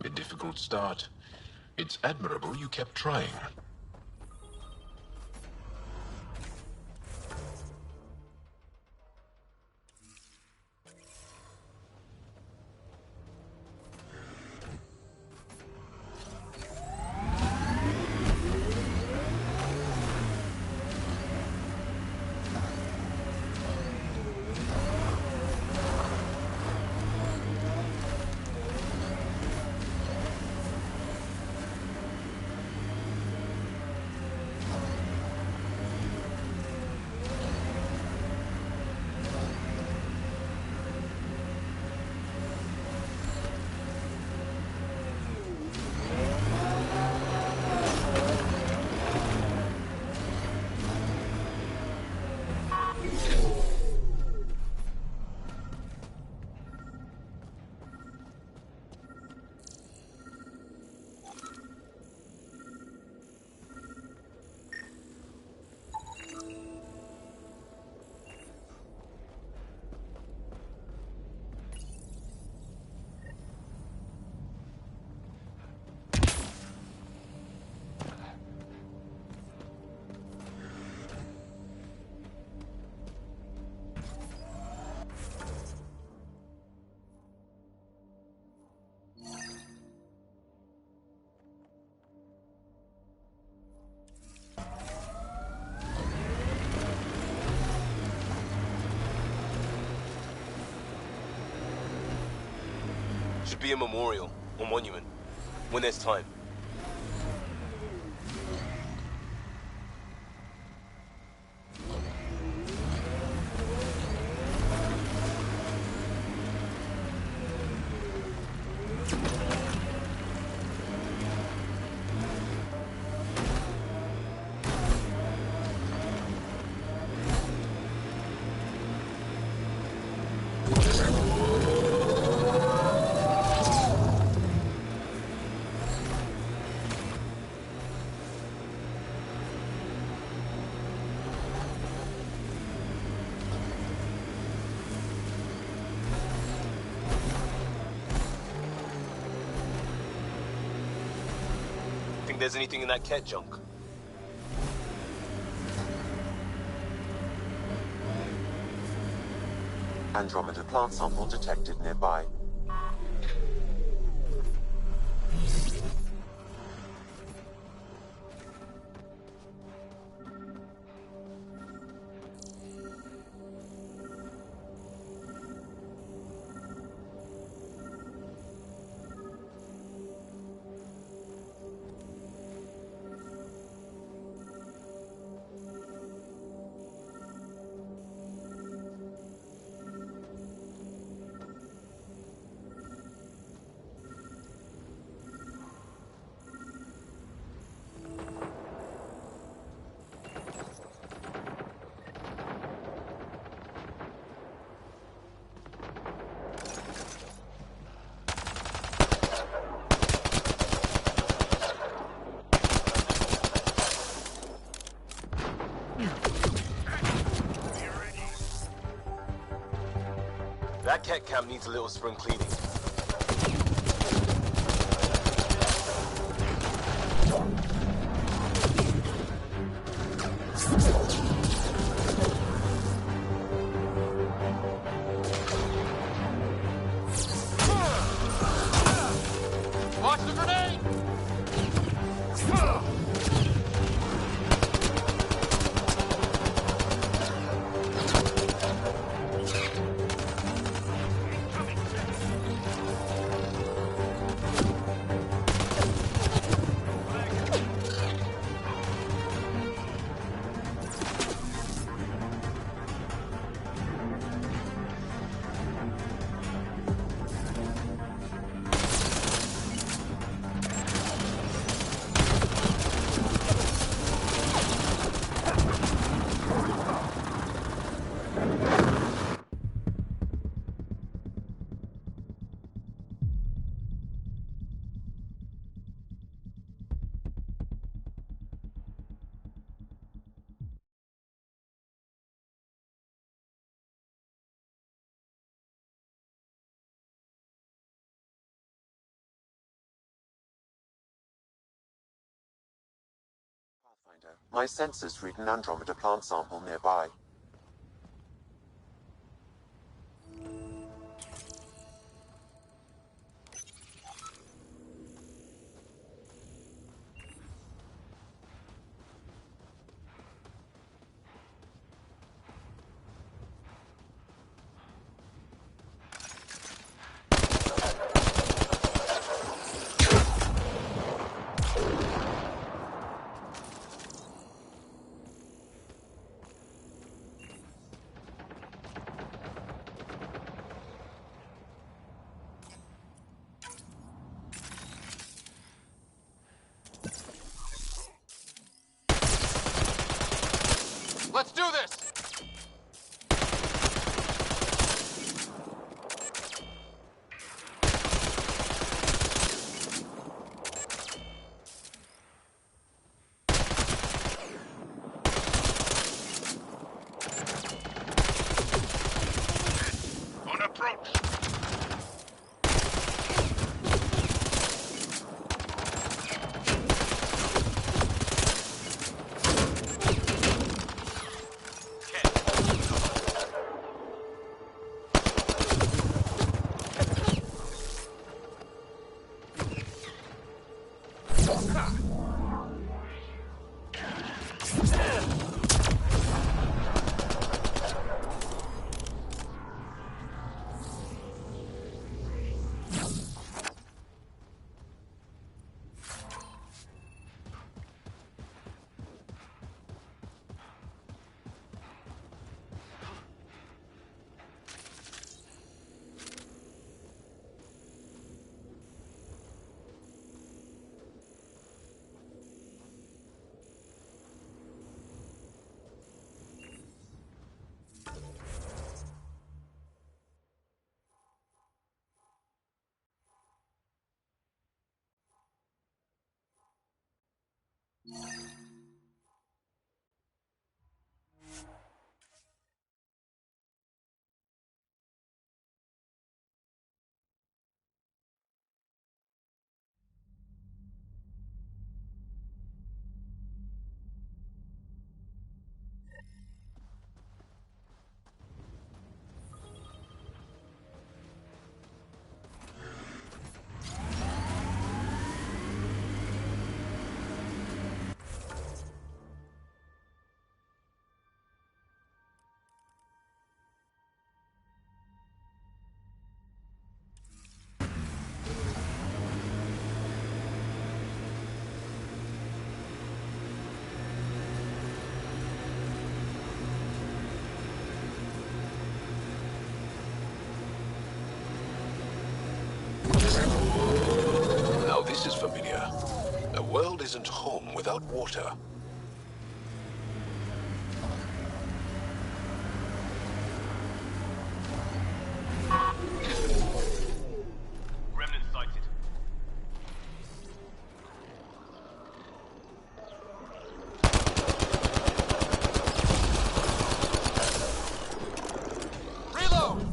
A difficult start. It's admirable you kept trying. Should be a memorial or monument when there's time. Think there's anything in that cat junk? Andromeda plant sample detected nearby. That cat camp needs a little spring cleaning. Watch the grenade! My sensors read an Andromeda plant sample nearby. Let's do this! On approach! this is familiar. A world isn't home without water. Remnant sighted. Reload!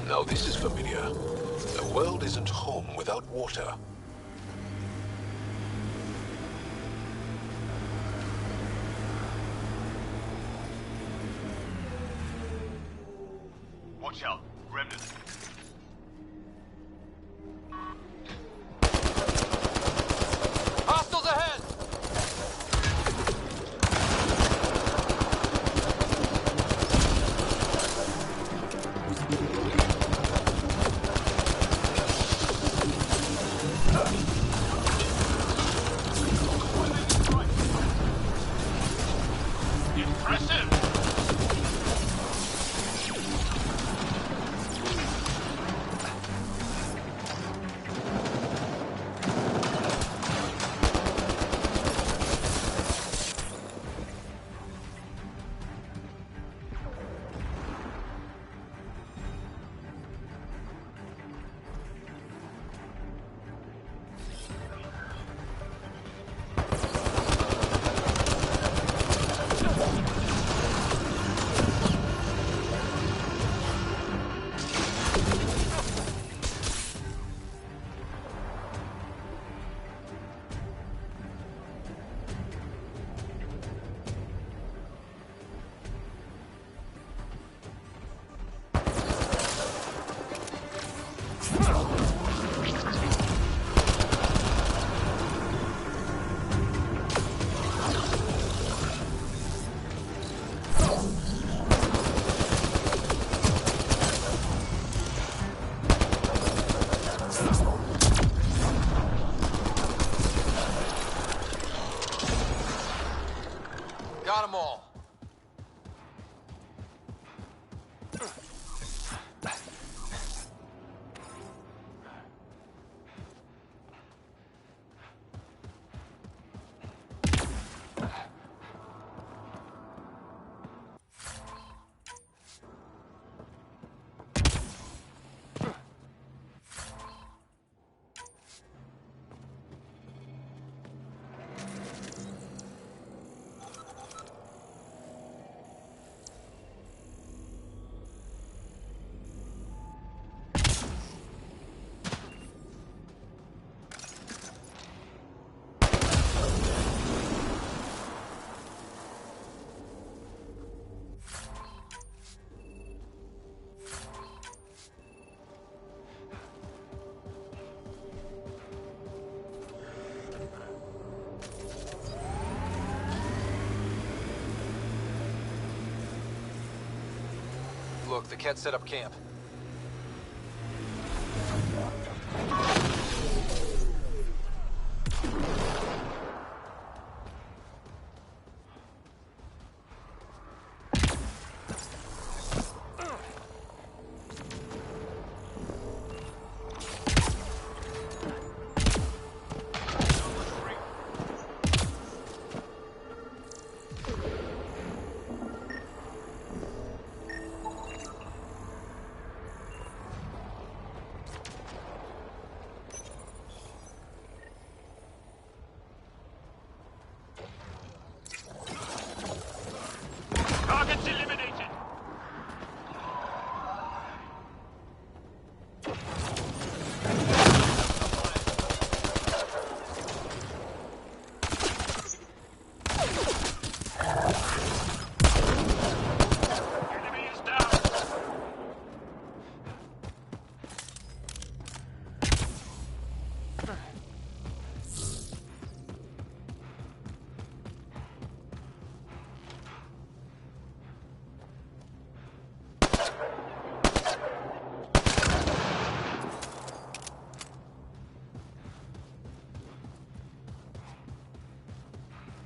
Now this is familiar. A world isn't home without water. Watch out. Remnant. Hostiles ahead! Impressive! Look, they can't set up camp. Targets eliminated! Enemy is down!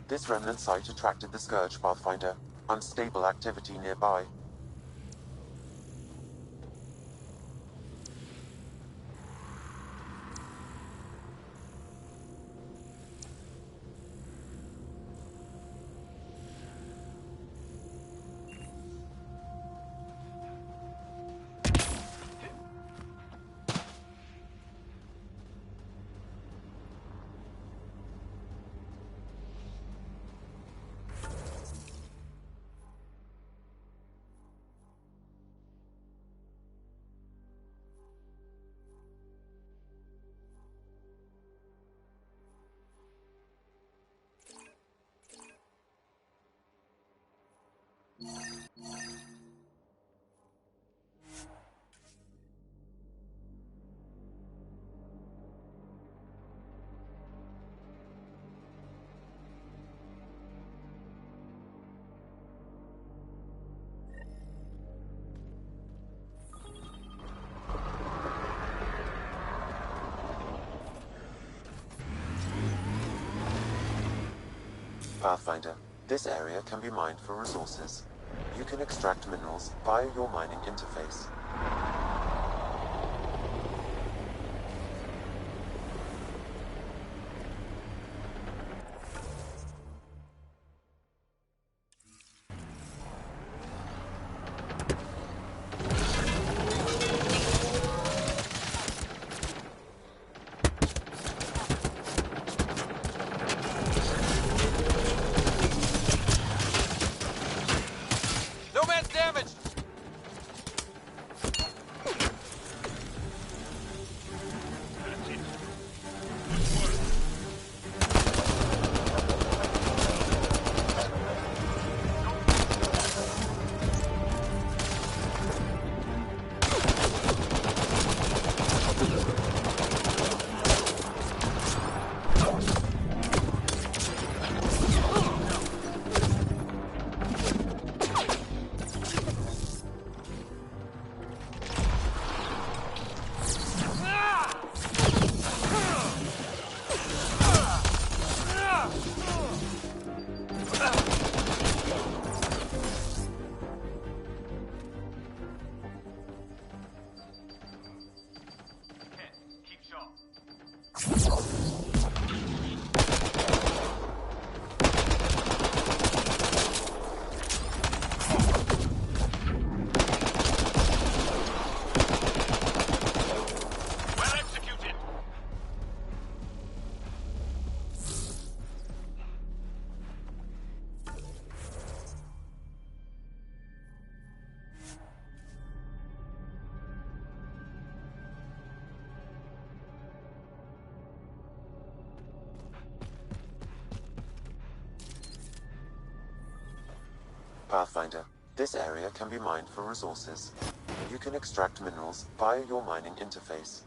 This remnant site attracted the Scourge Pathfinder. Unstable activity nearby. Pathfinder, this area can be mined for resources. You can extract minerals via your mining interface. No man's damaged! Pathfinder, this area can be mined for resources. You can extract minerals via your mining interface.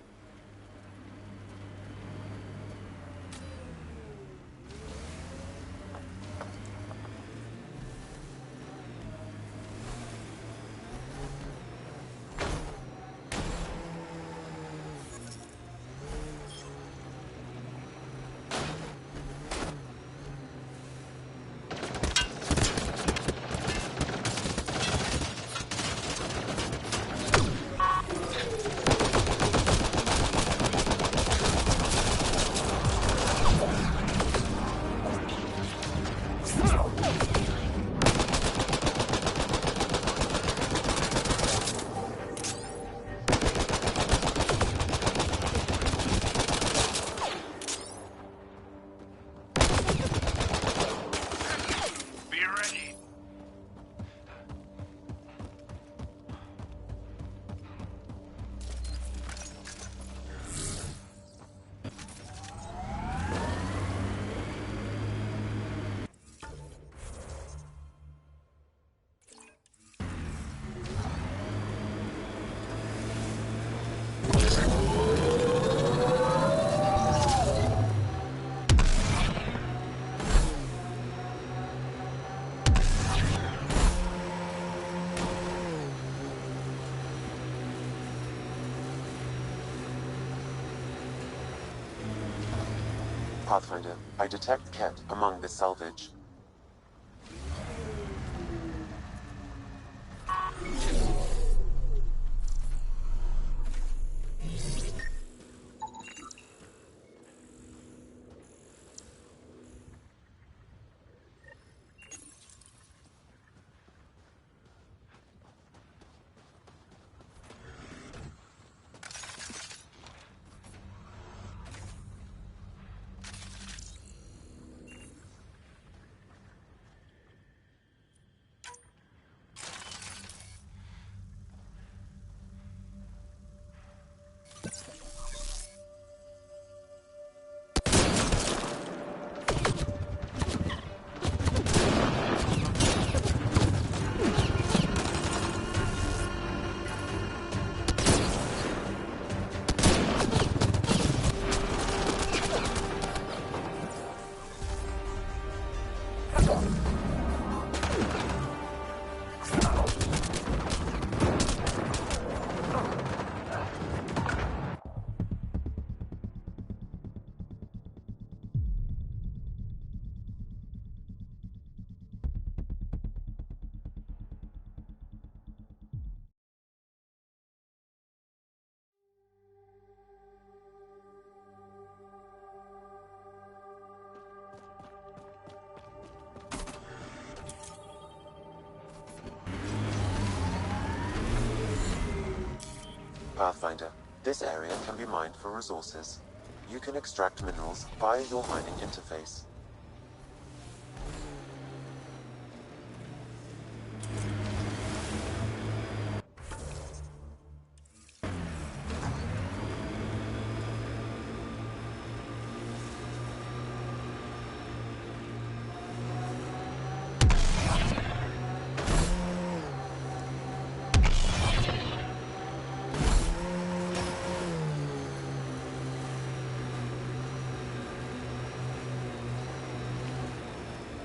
Pathfinder, I detect Ket among this salvage. Pathfinder, this area can be mined for resources. You can extract minerals via your mining interface.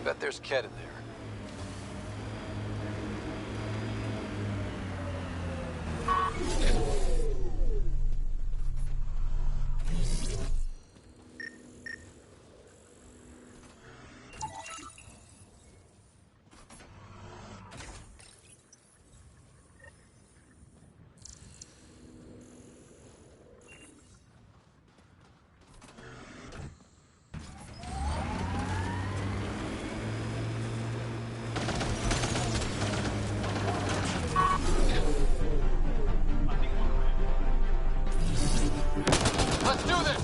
Bet there's Ket in there. Let's do this!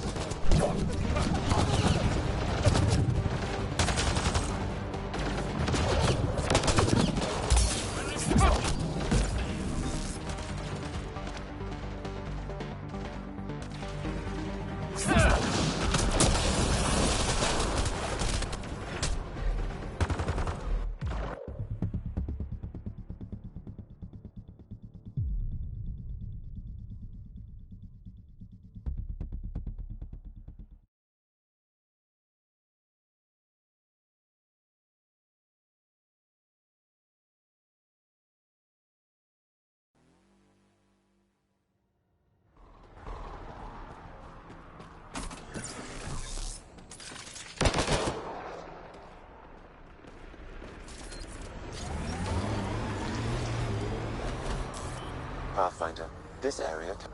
Pathfinder, this area can...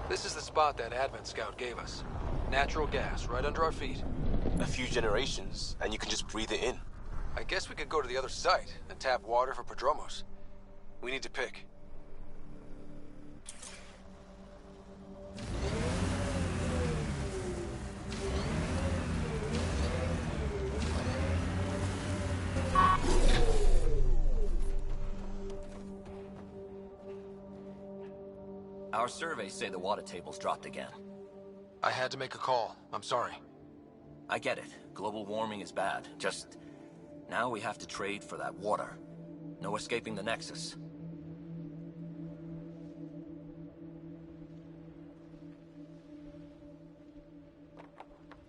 This is the spot that Advent Scout gave us. Natural gas, right under our feet. A few generations, and you can just breathe it in. I guess we could go to the other site and tap water for Prodromos. We need to pick. Our surveys say the water table's dropped again. I had to make a call. I'm sorry. I get it. Global warming is bad. Just... now we have to trade for that water. No escaping the Nexus.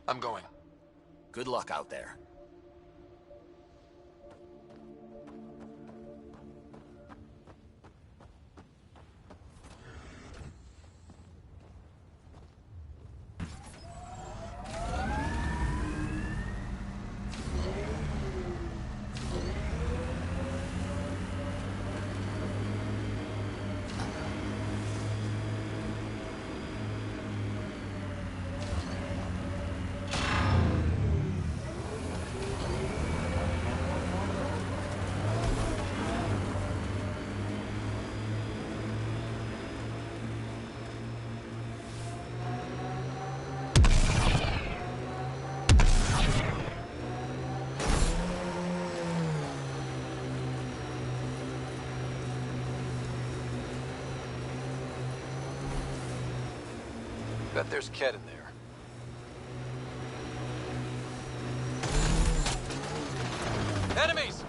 I'm going. Good luck out there. bet there's Ket in there. Enemies!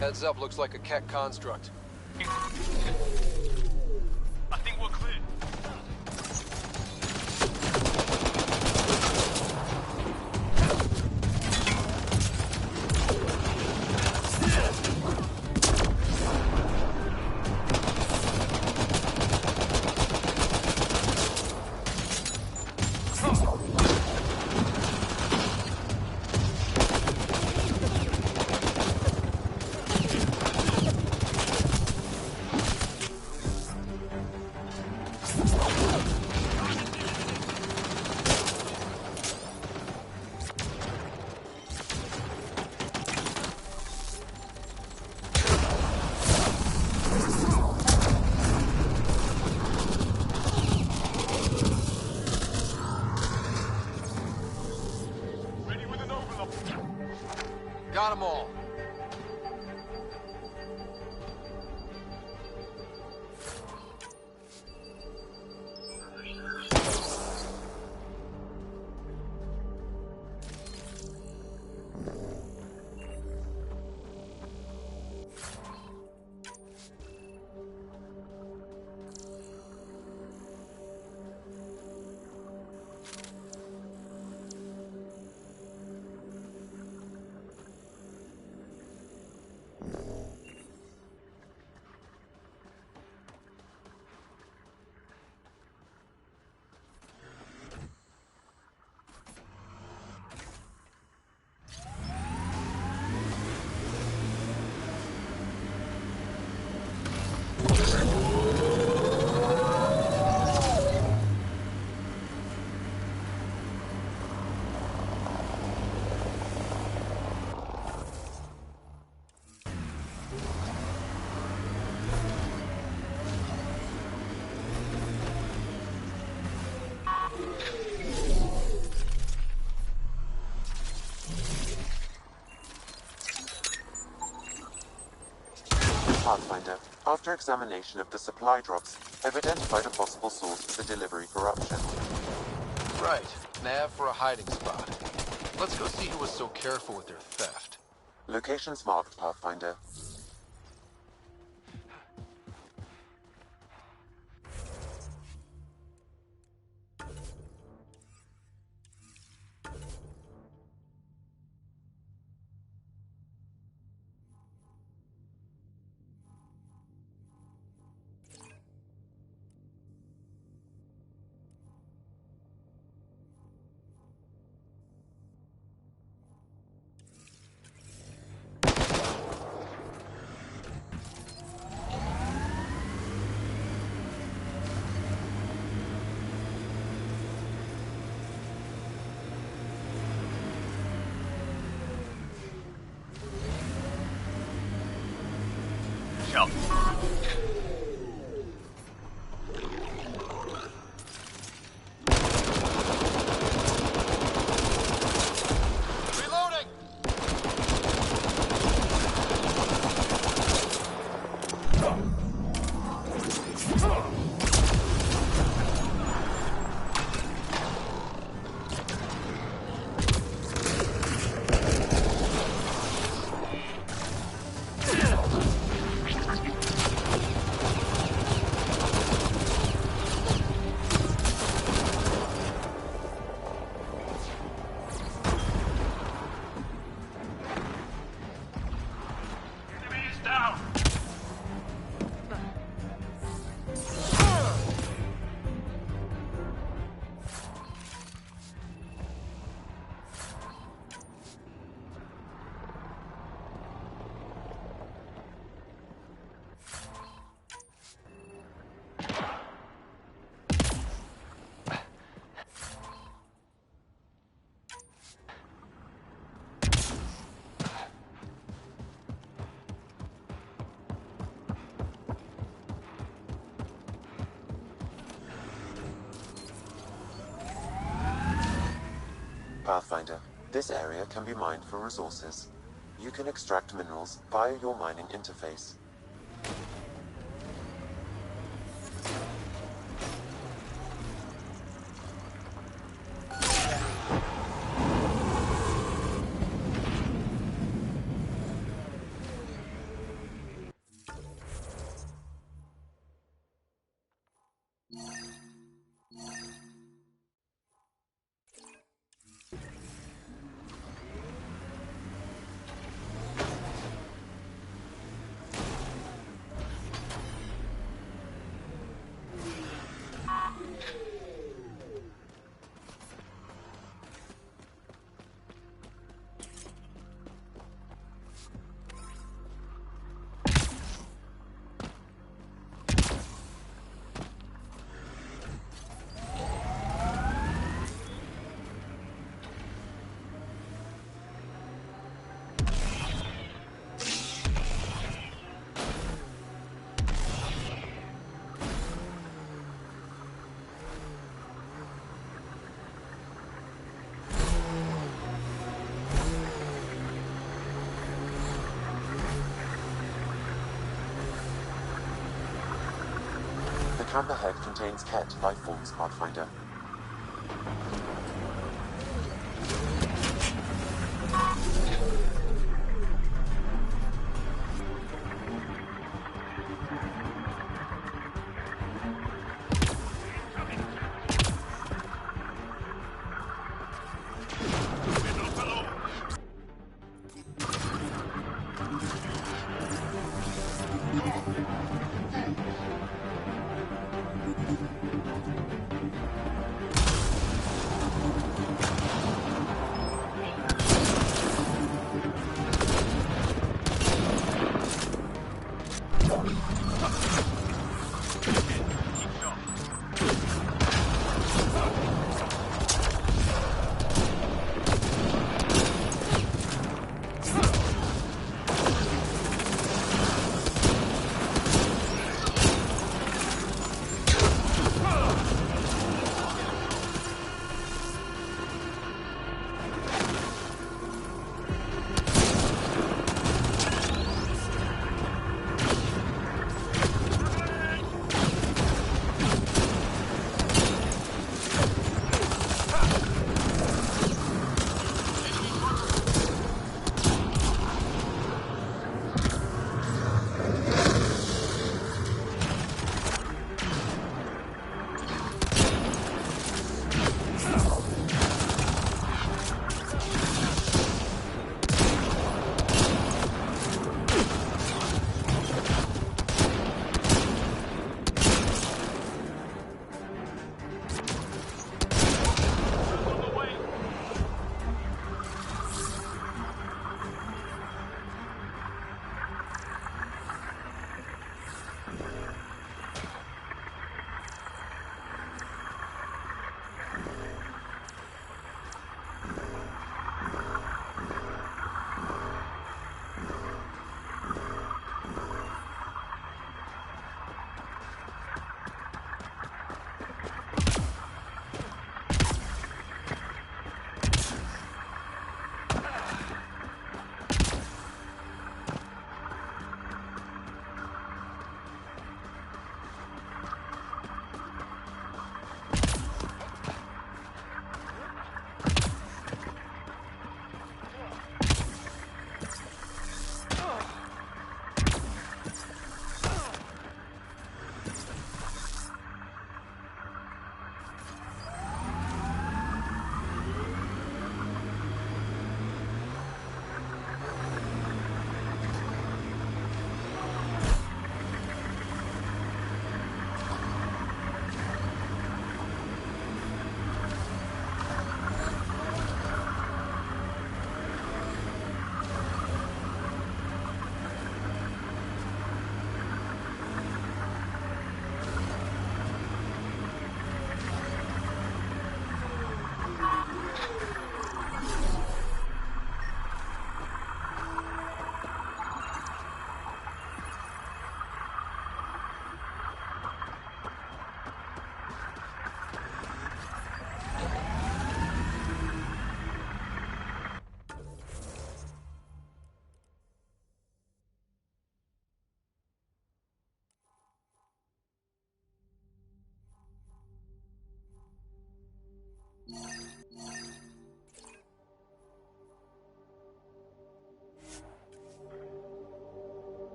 Heads up, looks like a Ket construct. I think we're clear. Got them all. Pathfinder, after examination of the supply drops, I've identified a possible source for the delivery corruption. Right. Nav for a hiding spot. Let's go see who was so careful with their theft. Locations marked, Pathfinder. Pathfinder, this area can be mined for resources. You can extract minerals via your mining interface. The camp ahead contains Ket life forms, Pathfinder.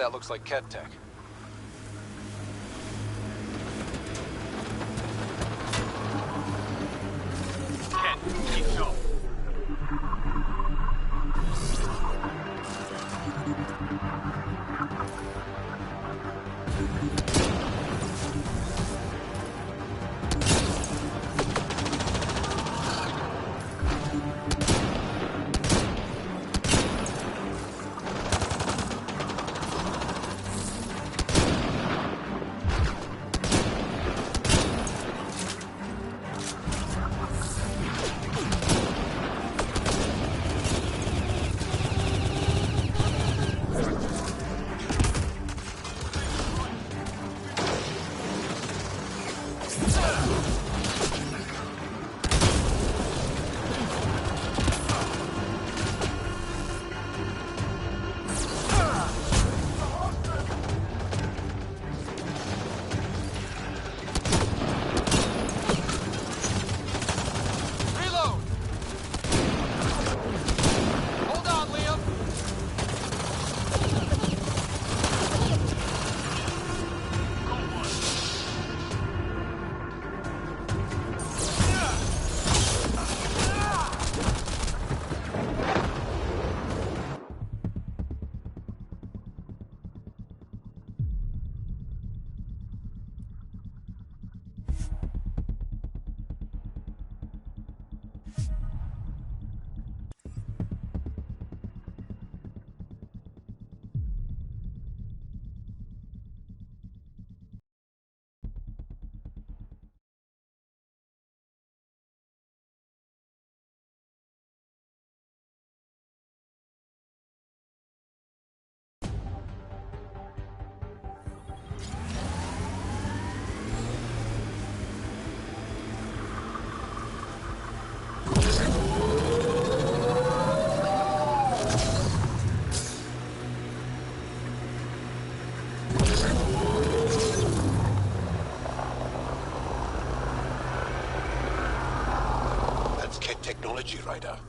that looks like Ket tech. Ket, keep sharp. Technology, Ryder.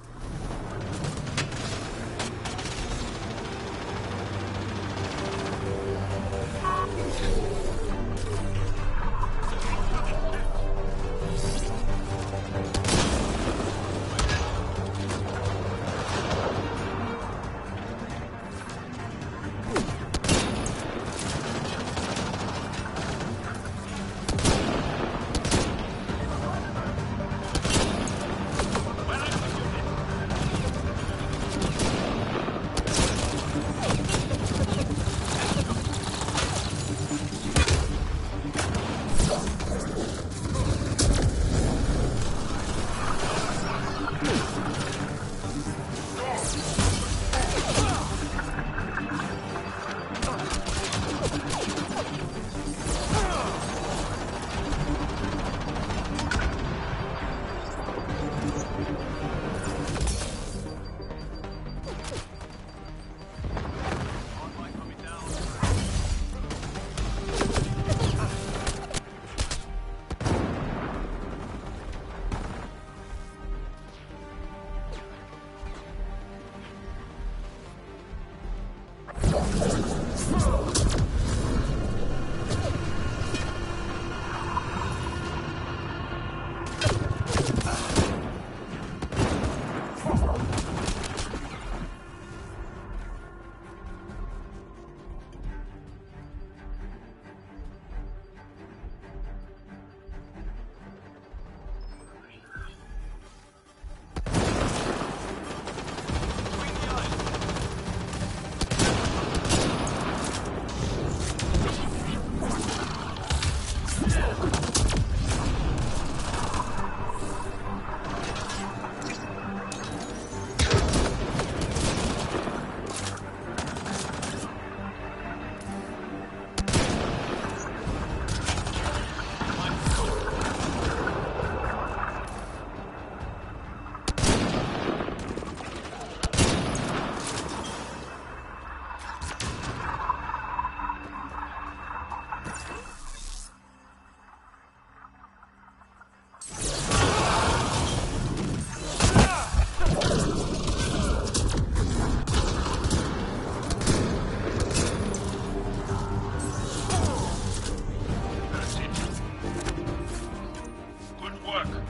work.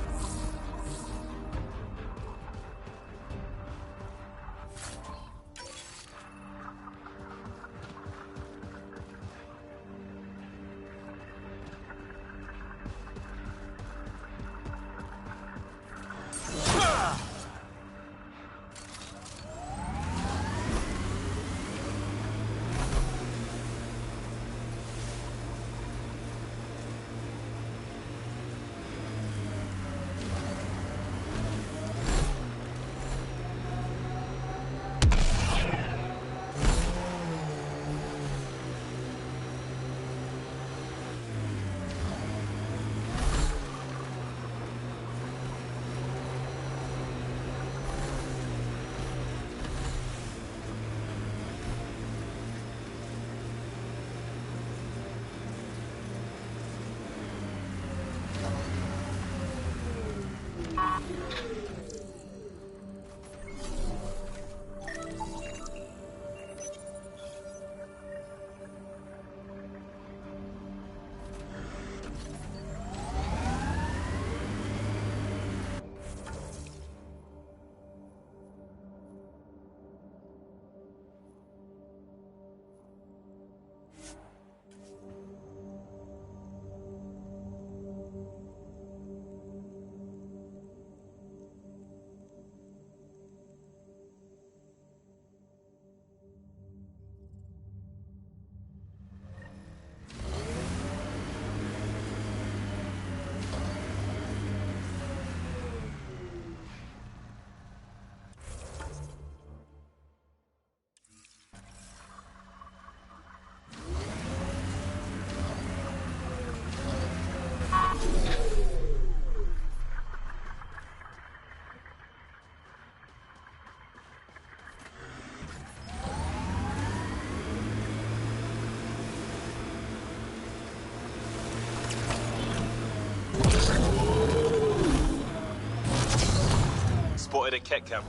Spotted a kit cam.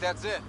That's it.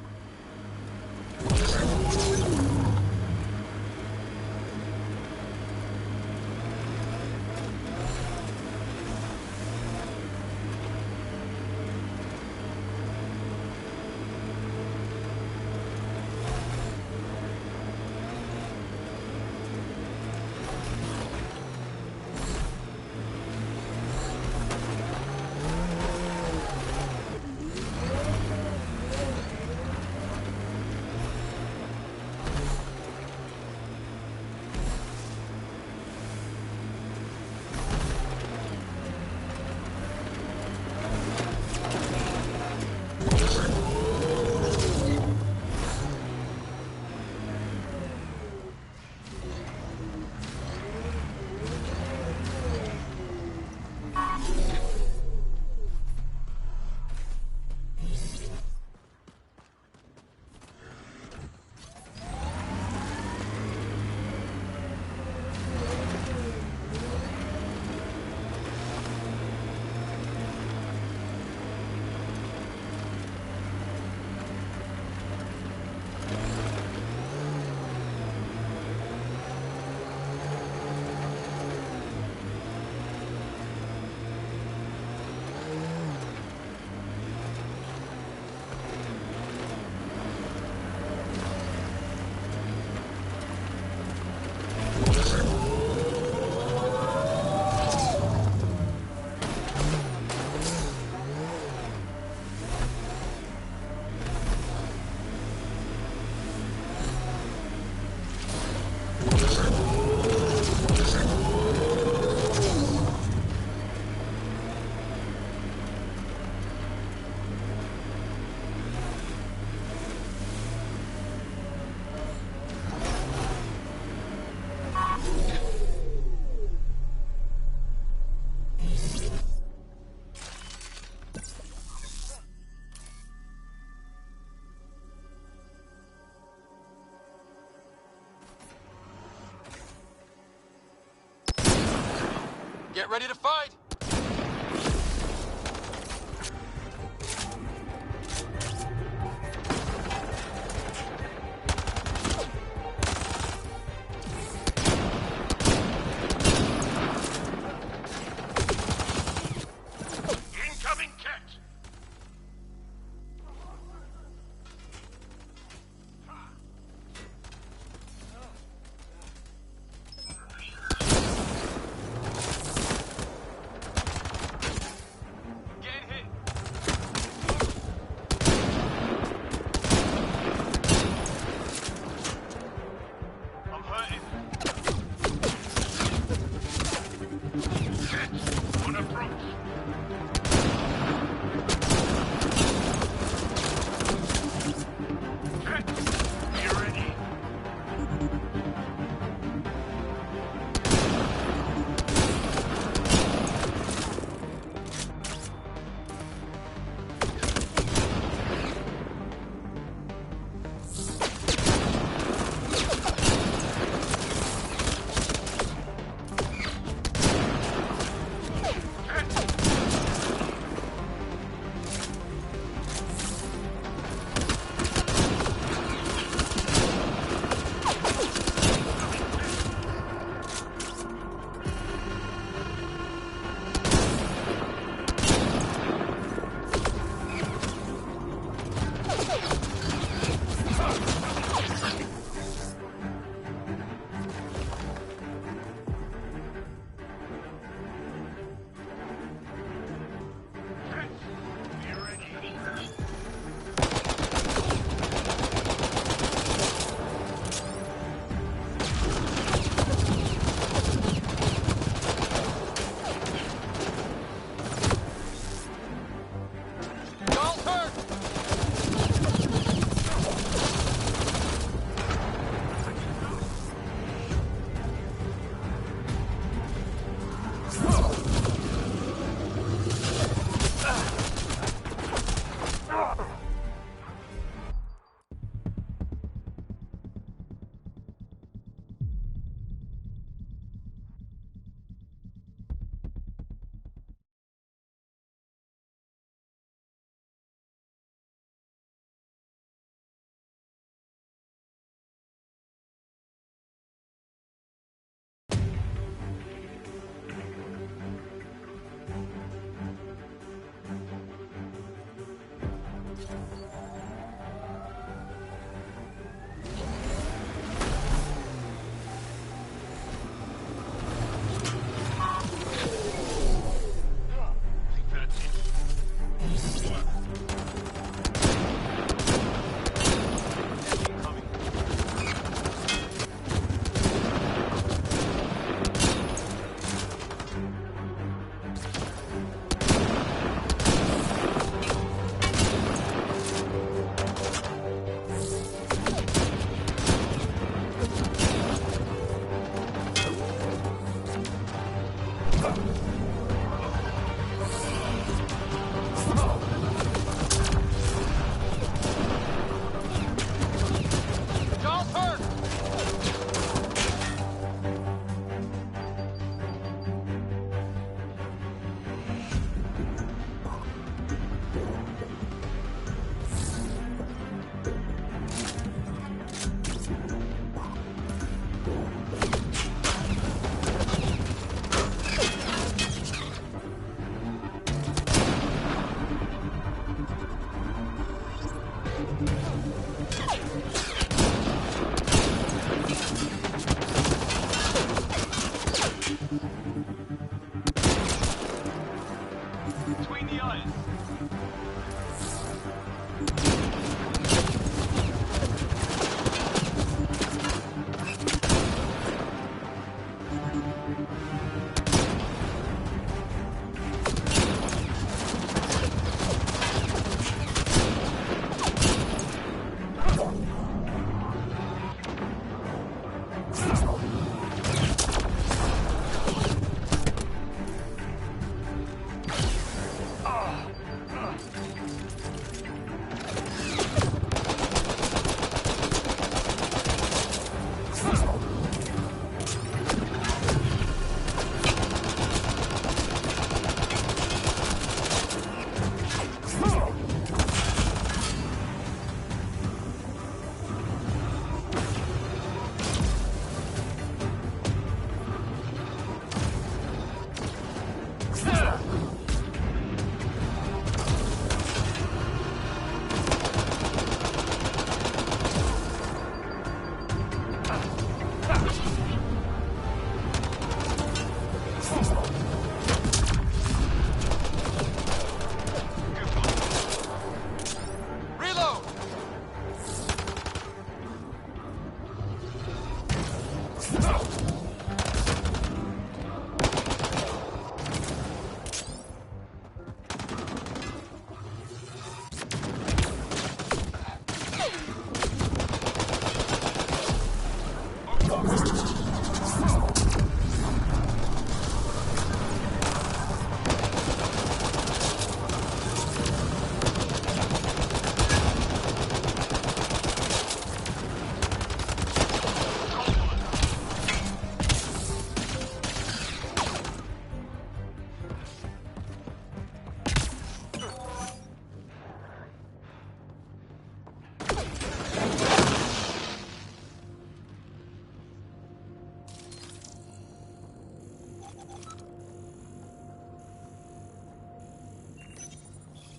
Get ready to fight! Incoming catch!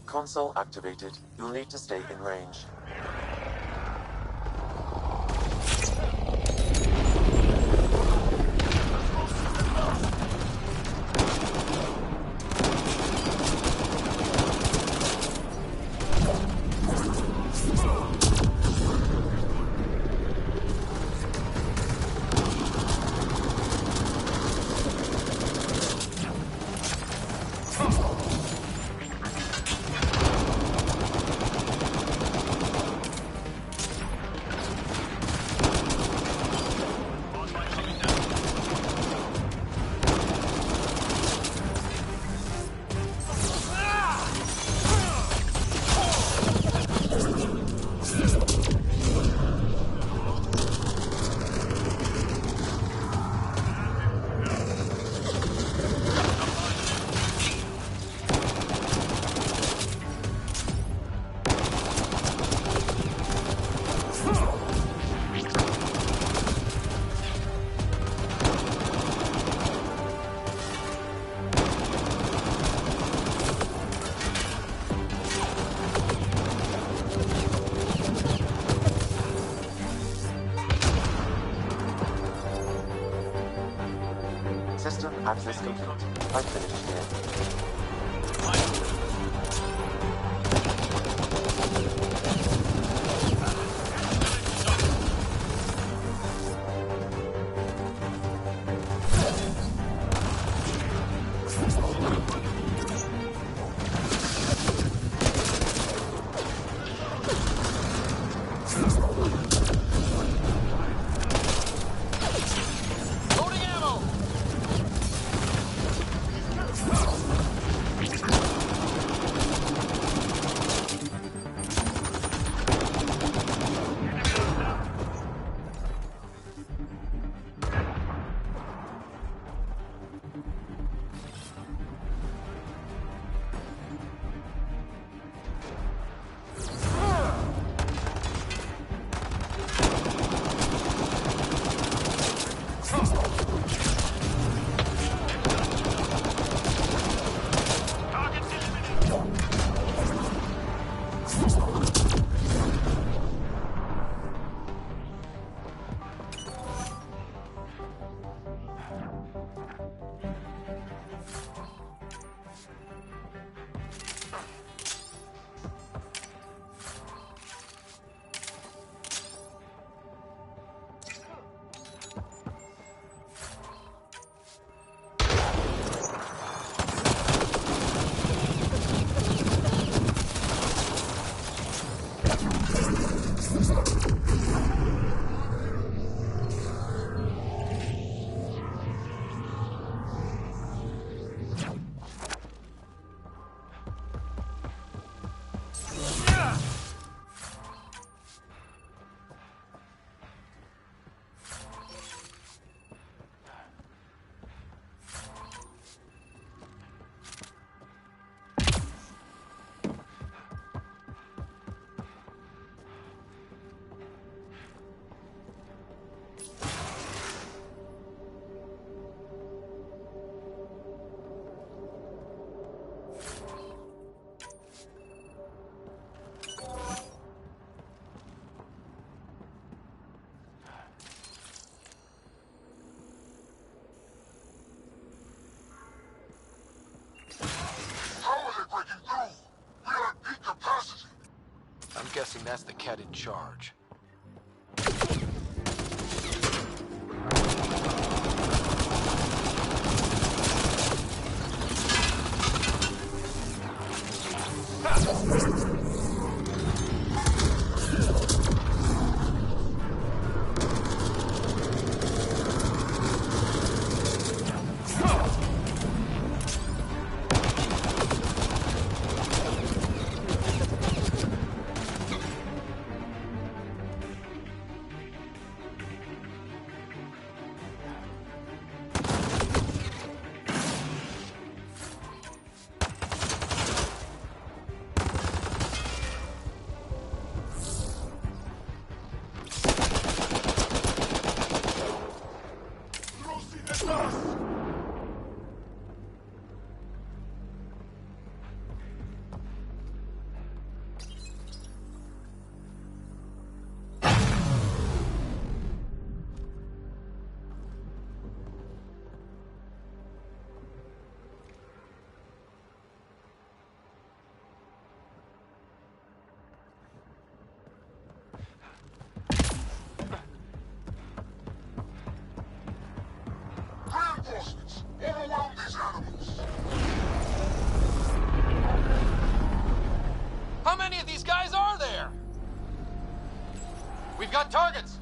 Console activated. You'll need to stay in range. System access complete. I finished here. I'm guessing that's the cat in charge. We've got targets!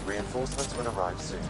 Reinforcements will arrive soon.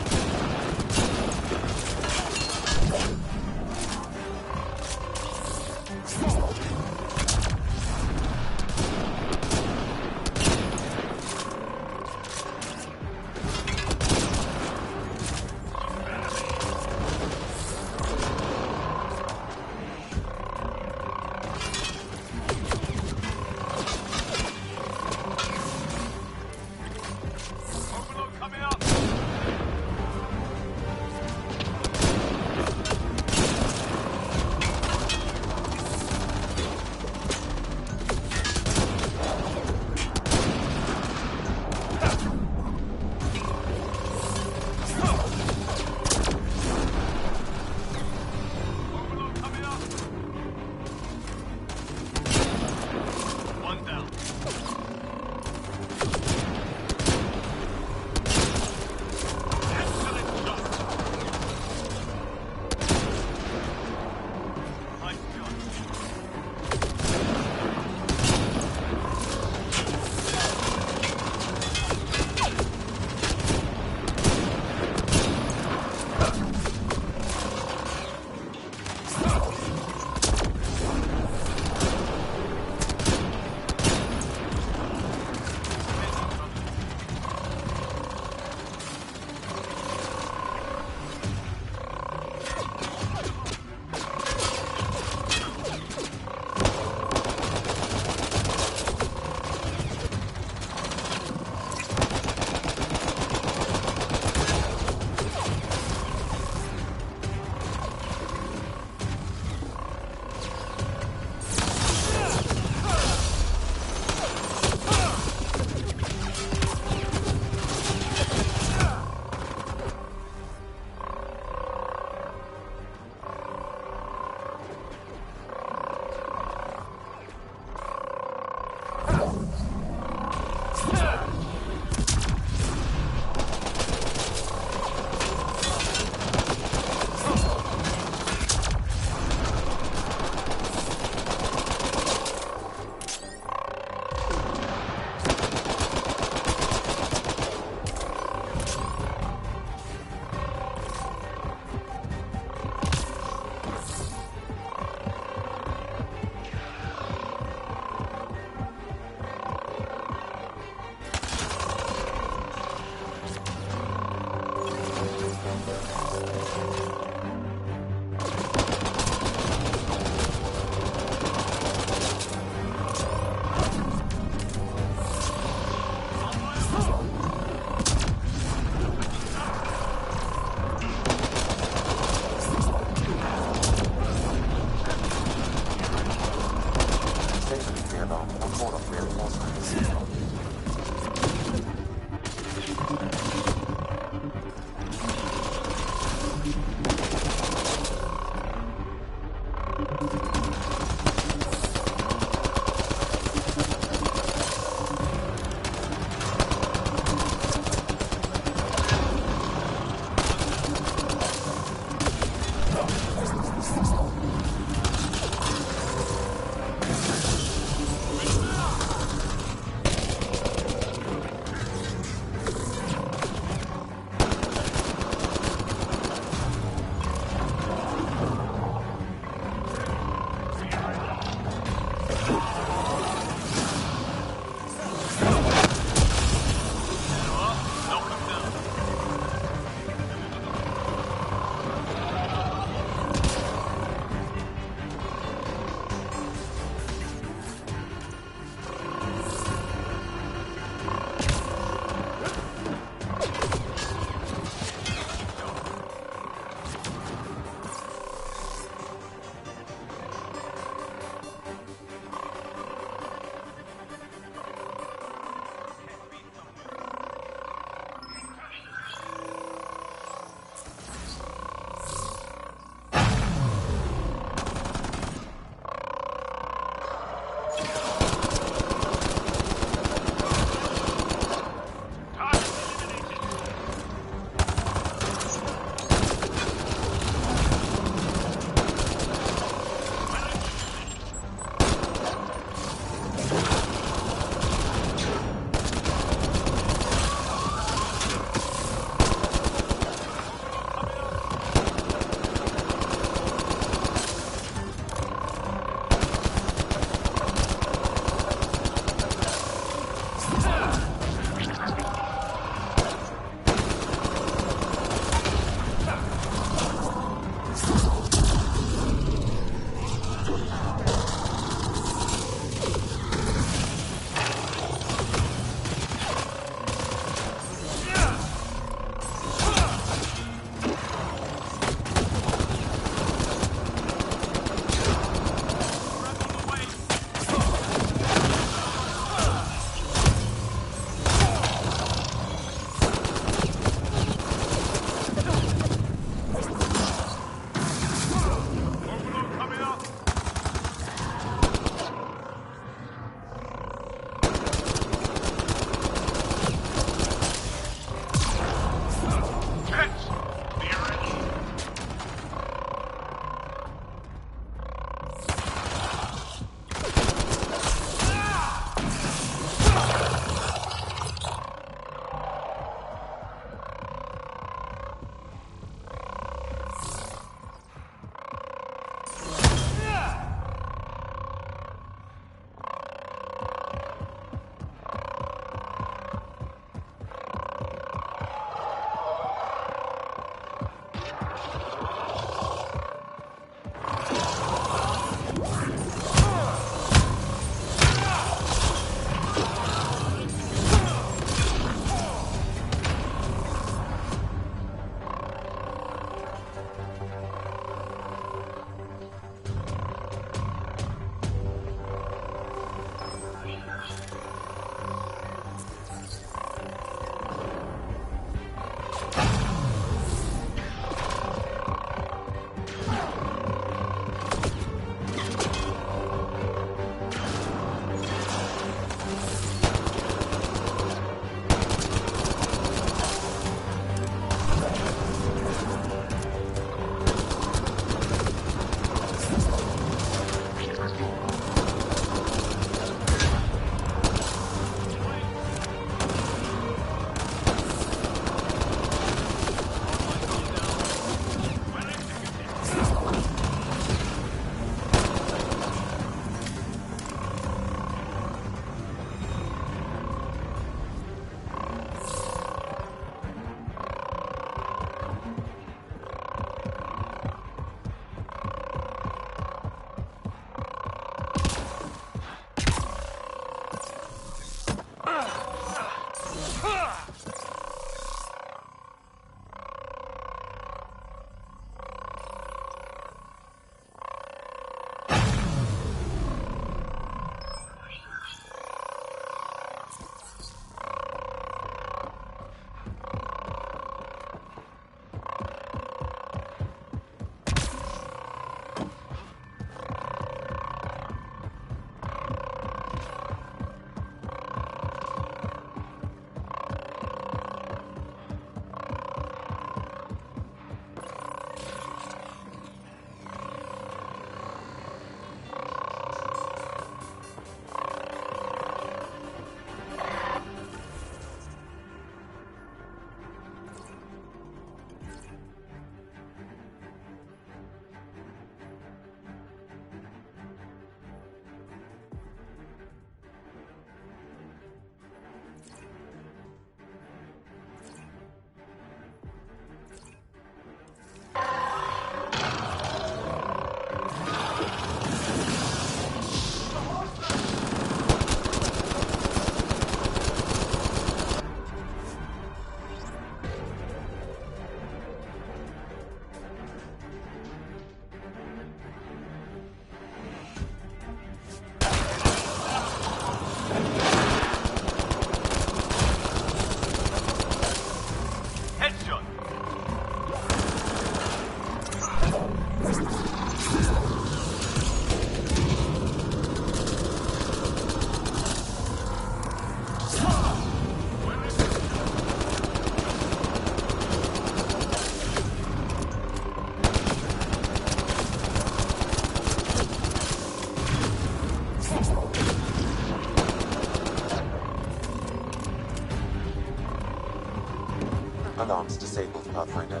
alarms disabled, Pathfinder.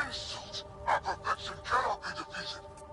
Insults! Our perfection cannot be defeated!